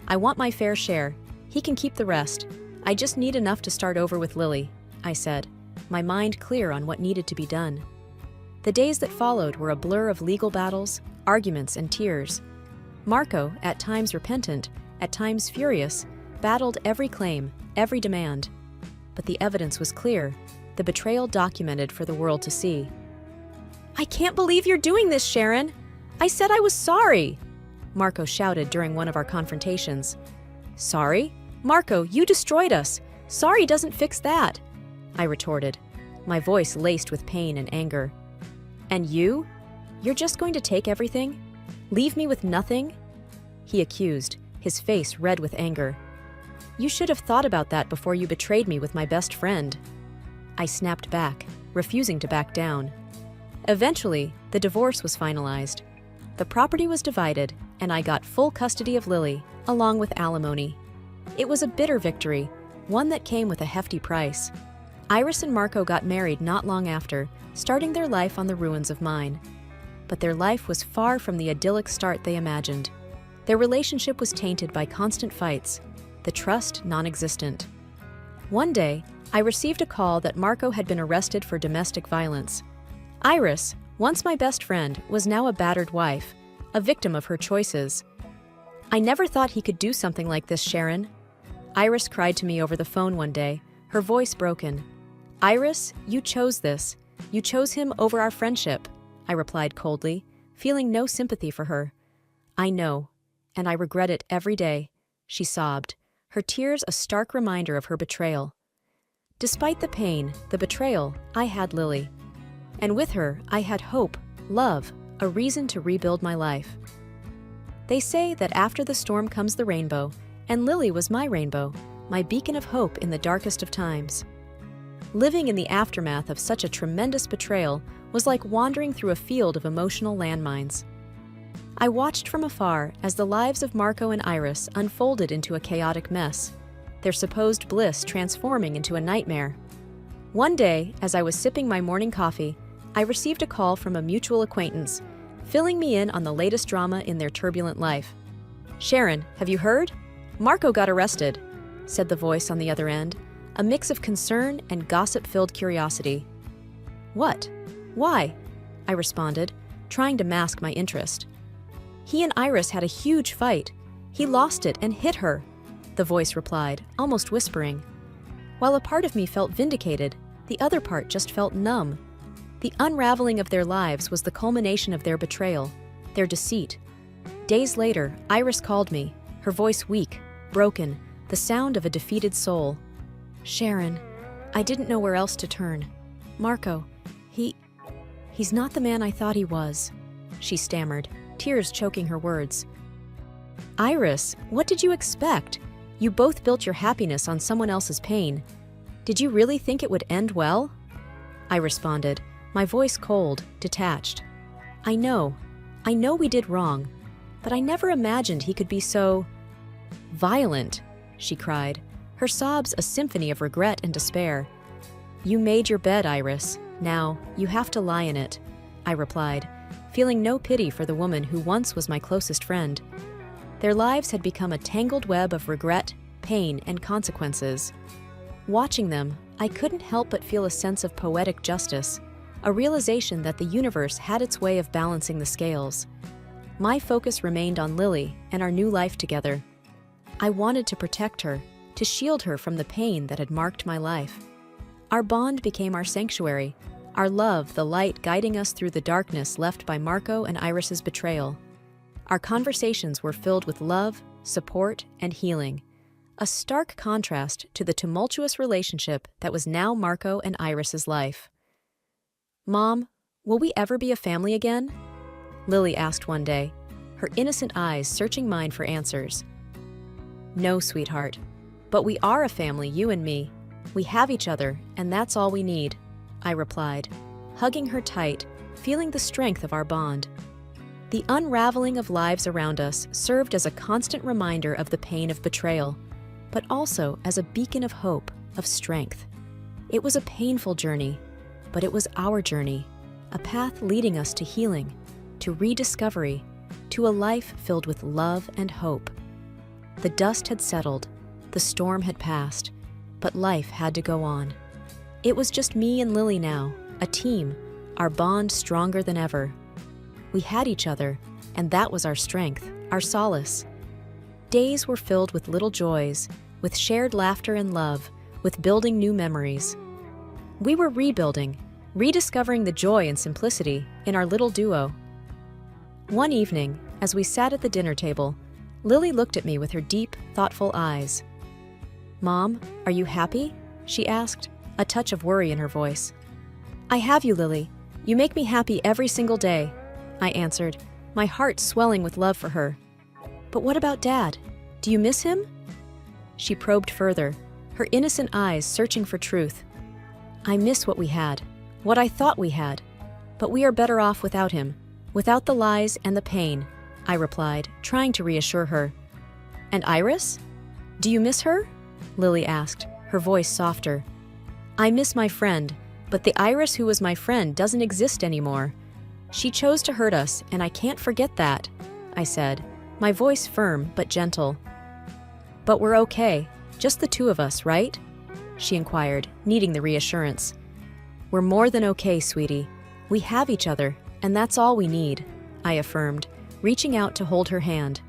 Speaker 2: "I want my fair share. He can keep the rest. I just need enough to start over with Lily," I said, my mind clear on what needed to be done. The days that followed were a blur of legal battles, arguments, and tears. Marco, at times repentant, at times furious, battled every claim, every demand. But the evidence was clear, the betrayal documented for the world to see. "I can't believe you're doing this, Sharon! I said I was sorry!" Marco shouted during one of our confrontations. "Sorry? Marco, you destroyed us! Sorry doesn't fix that!" I retorted, my voice laced with pain and anger. "And you? You're just going to take everything? Leave me with nothing?" he accused, his face red with anger. "You should have thought about that before you betrayed me with my best friend." I snapped back, refusing to back down. Eventually, the divorce was finalized. The property was divided, and I got full custody of Lily, along with alimony. It was a bitter victory, one that came with a hefty price. Iris and Marco got married not long after, starting their life on the ruins of mine. But their life was far from the idyllic start they imagined. Their relationship was tainted by constant fights, the trust non-existent. One day, I received a call that Marco had been arrested for domestic violence. Iris, once my best friend, was now a battered wife, a victim of her choices. "I never thought he could do something like this, Sharon," Iris cried to me over the phone one day, her voice broken. "Iris, you chose this. You chose him over our friendship," I replied coldly, feeling no sympathy for her. I know, and I regret it every day, she sobbed, her tears a stark reminder of her betrayal. Despite the pain, the betrayal, I had Lily. And with her, I had hope, love, a reason to rebuild my life. They say that after the storm comes the rainbow, and Lily was my rainbow, my beacon of hope in the darkest of times. Living in the aftermath of such a tremendous betrayal was like wandering through a field of emotional landmines. I watched from afar as the lives of Marco and Iris unfolded into a chaotic mess, their supposed bliss transforming into a nightmare. One day, as I was sipping my morning coffee, I received a call from a mutual acquaintance, filling me in on the latest drama in their turbulent life. "Sharon, have you heard? Marco got arrested," said the voice on the other end, a mix of concern and gossip-filled curiosity. "What? Why?" I responded, trying to mask my interest. "He and Iris had a huge fight. He lost it and hit her," the voice replied, almost whispering. While a part of me felt vindicated, the other part just felt numb. The unraveling of their lives was the culmination of their betrayal, their deceit. Days later, Iris called me, her voice weak, broken, the sound of a defeated soul. "Sharon, I didn't know where else to turn. Marco, he's not the man I thought he was," she stammered, tears choking her words. "Iris, what did you expect? You both built your happiness on someone else's pain. Did you really think it would end well?" I responded, my voice cold, detached. I know we did wrong, but I never imagined he could be so violent," she cried, her sobs a symphony of regret and despair. "You made your bed, Iris. Now, you have to lie in it," I replied, feeling no pity for the woman who once was my closest friend. Their lives had become a tangled web of regret, pain, and consequences. Watching them, I couldn't help but feel a sense of poetic justice, a realization that the universe had its way of balancing the scales. My focus remained on Lily and our new life together. I wanted to protect her, to shield her from the pain that had marked my life. Our bond became our sanctuary, our love the light guiding us through the darkness left by Marco and Iris's betrayal. Our conversations were filled with love, support, and healing, a stark contrast to the tumultuous relationship that was now Marco and Iris's life. "Mom, will we ever be a family again?" Lily asked one day, her innocent eyes searching mine for answers. "No, sweetheart, but we are a family, you and me. We have each other, and that's all we need," I replied, hugging her tight, feeling the strength of our bond. The unraveling of lives around us served as a constant reminder of the pain of betrayal, but also as a beacon of hope, of strength. It was a painful journey, but it was our journey, a path leading us to healing, to rediscovery, to a life filled with love and hope. The dust had settled, the storm had passed, but life had to go on. It was just me and Lily now, a team, our bond stronger than ever. We had each other, and that was our strength, our solace. Days were filled with little joys, with shared laughter and love, with building new memories. We were rebuilding, rediscovering the joy and simplicity in our little duo. One evening, as we sat at the dinner table, Lily looked at me with her deep, thoughtful eyes. "Mom, are you happy?" she asked, a touch of worry in her voice. "I have you, Lily. You make me happy every single day," I answered, my heart swelling with love for her. "But what about Dad? Do you miss him?" She probed further, her innocent eyes searching for truth. "I miss what we had, what I thought we had, but we are better off without him, without the lies and the pain," I replied, trying to reassure her. "And Iris? Do you miss her?" Lily asked, her voice softer. "I miss my friend, but the Iris who was my friend doesn't exist anymore. She chose to hurt us, and I can't forget that," I said, my voice firm but gentle. "But we're okay, just the two of us, right?" she inquired, needing the reassurance. "We're more than okay, sweetie. We have each other, and that's all we need," I affirmed, reaching out to hold her hand.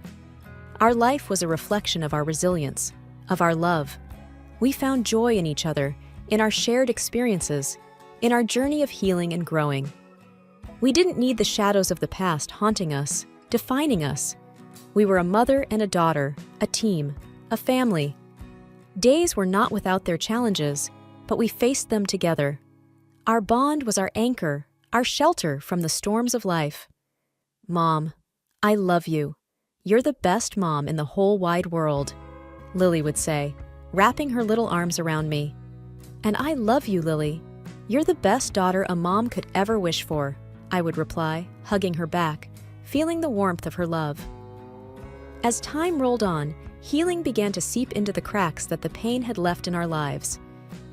Speaker 2: Our life was a reflection of our resilience, of our love. We found joy in each other, in our shared experiences, in our journey of healing and growing. We didn't need the shadows of the past haunting us, defining us. We were a mother and a daughter, a team, a family. Days were not without their challenges, but we faced them together. Our bond was our anchor, our shelter from the storms of life. Mom, I love you. You're the best mom in the whole wide world, Lily would say, wrapping her little arms around me. And I love you, Lily. You're the best daughter a mom could ever wish for, I would reply, hugging her back, feeling the warmth of her love. As time rolled on, healing began to seep into the cracks that the pain had left in our lives.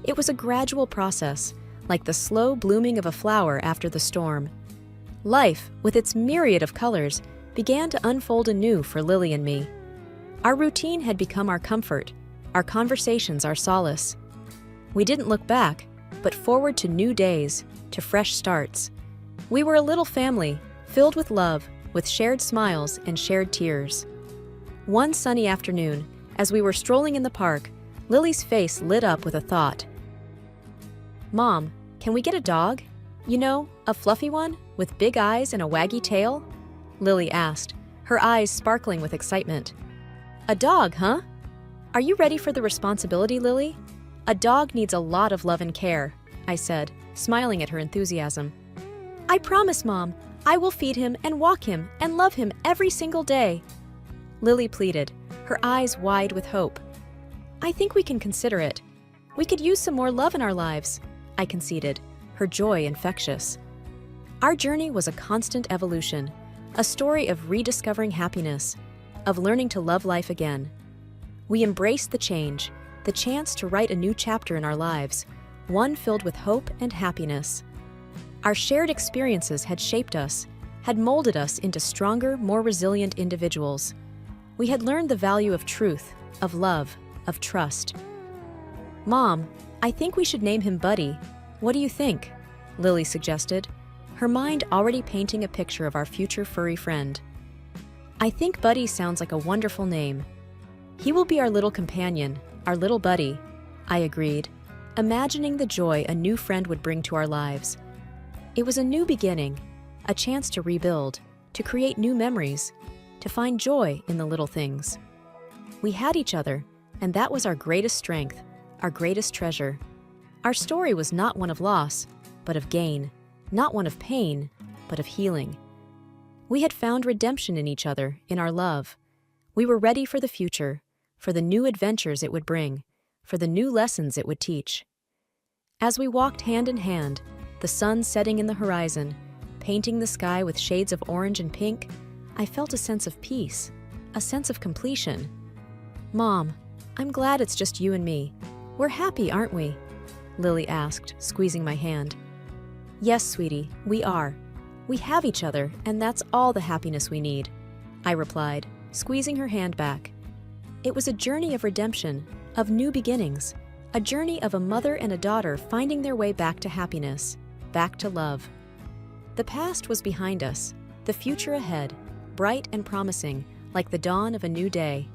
Speaker 2: It was a gradual process, like the slow blooming of a flower after the storm. Life, with its myriad of colors, began to unfold anew for Lily and me. Our routine had become our comfort, our conversations our solace. We didn't look back, but forward to new days, to fresh starts. We were a little family, filled with love, with shared smiles and shared tears. One sunny afternoon, as we were strolling in the park, Lily's face lit up with a thought. Mom, can we get a dog? You know, a fluffy one, with big eyes and a waggy tail? Lily asked, her eyes sparkling with excitement. A dog, huh? Are you ready for the responsibility, Lily? A dog needs a lot of love and care, I said, smiling at her enthusiasm. I promise, Mom, I will feed him and walk him and love him every single day. Lily pleaded, her eyes wide with hope. I think we can consider it. We could use some more love in our lives, I conceded, her joy infectious. Our journey was a constant evolution, a story of rediscovering happiness, of learning to love life again. We embraced the change, the chance to write a new chapter in our lives, one filled with hope and happiness. Our shared experiences had shaped us, had molded us into stronger, more resilient individuals. We had learned the value of truth, of love, of trust. Mom, I think we should name him Buddy. What do you think? Lily suggested, her mind already painting a picture of our future furry friend. I think Buddy sounds like a wonderful name. He will be our little companion, our little buddy, I agreed, imagining the joy a new friend would bring to our lives. It was a new beginning, a chance to rebuild, to create new memories, to find joy in the little things. We had each other, and that was our greatest strength, our greatest treasure. Our story was not one of loss, but of gain, not one of pain, but of healing. We had found redemption in each other, in our love. We were ready for the future, for the new adventures it would bring, for the new lessons it would teach. As we walked hand in hand, the sun setting in the horizon, painting the sky with shades of orange and pink, I felt a sense of peace, a sense of completion. Mom, I'm glad it's just you and me. We're happy, aren't we? Lily asked, squeezing my hand. Yes, sweetie, we are. We have each other, and that's all the happiness we need, I replied, squeezing her hand back. It was a journey of redemption, of new beginnings, a journey of a mother and a daughter finding their way back to happiness, back to love. The past was behind us, the future ahead, bright and promising, like the dawn of a new day.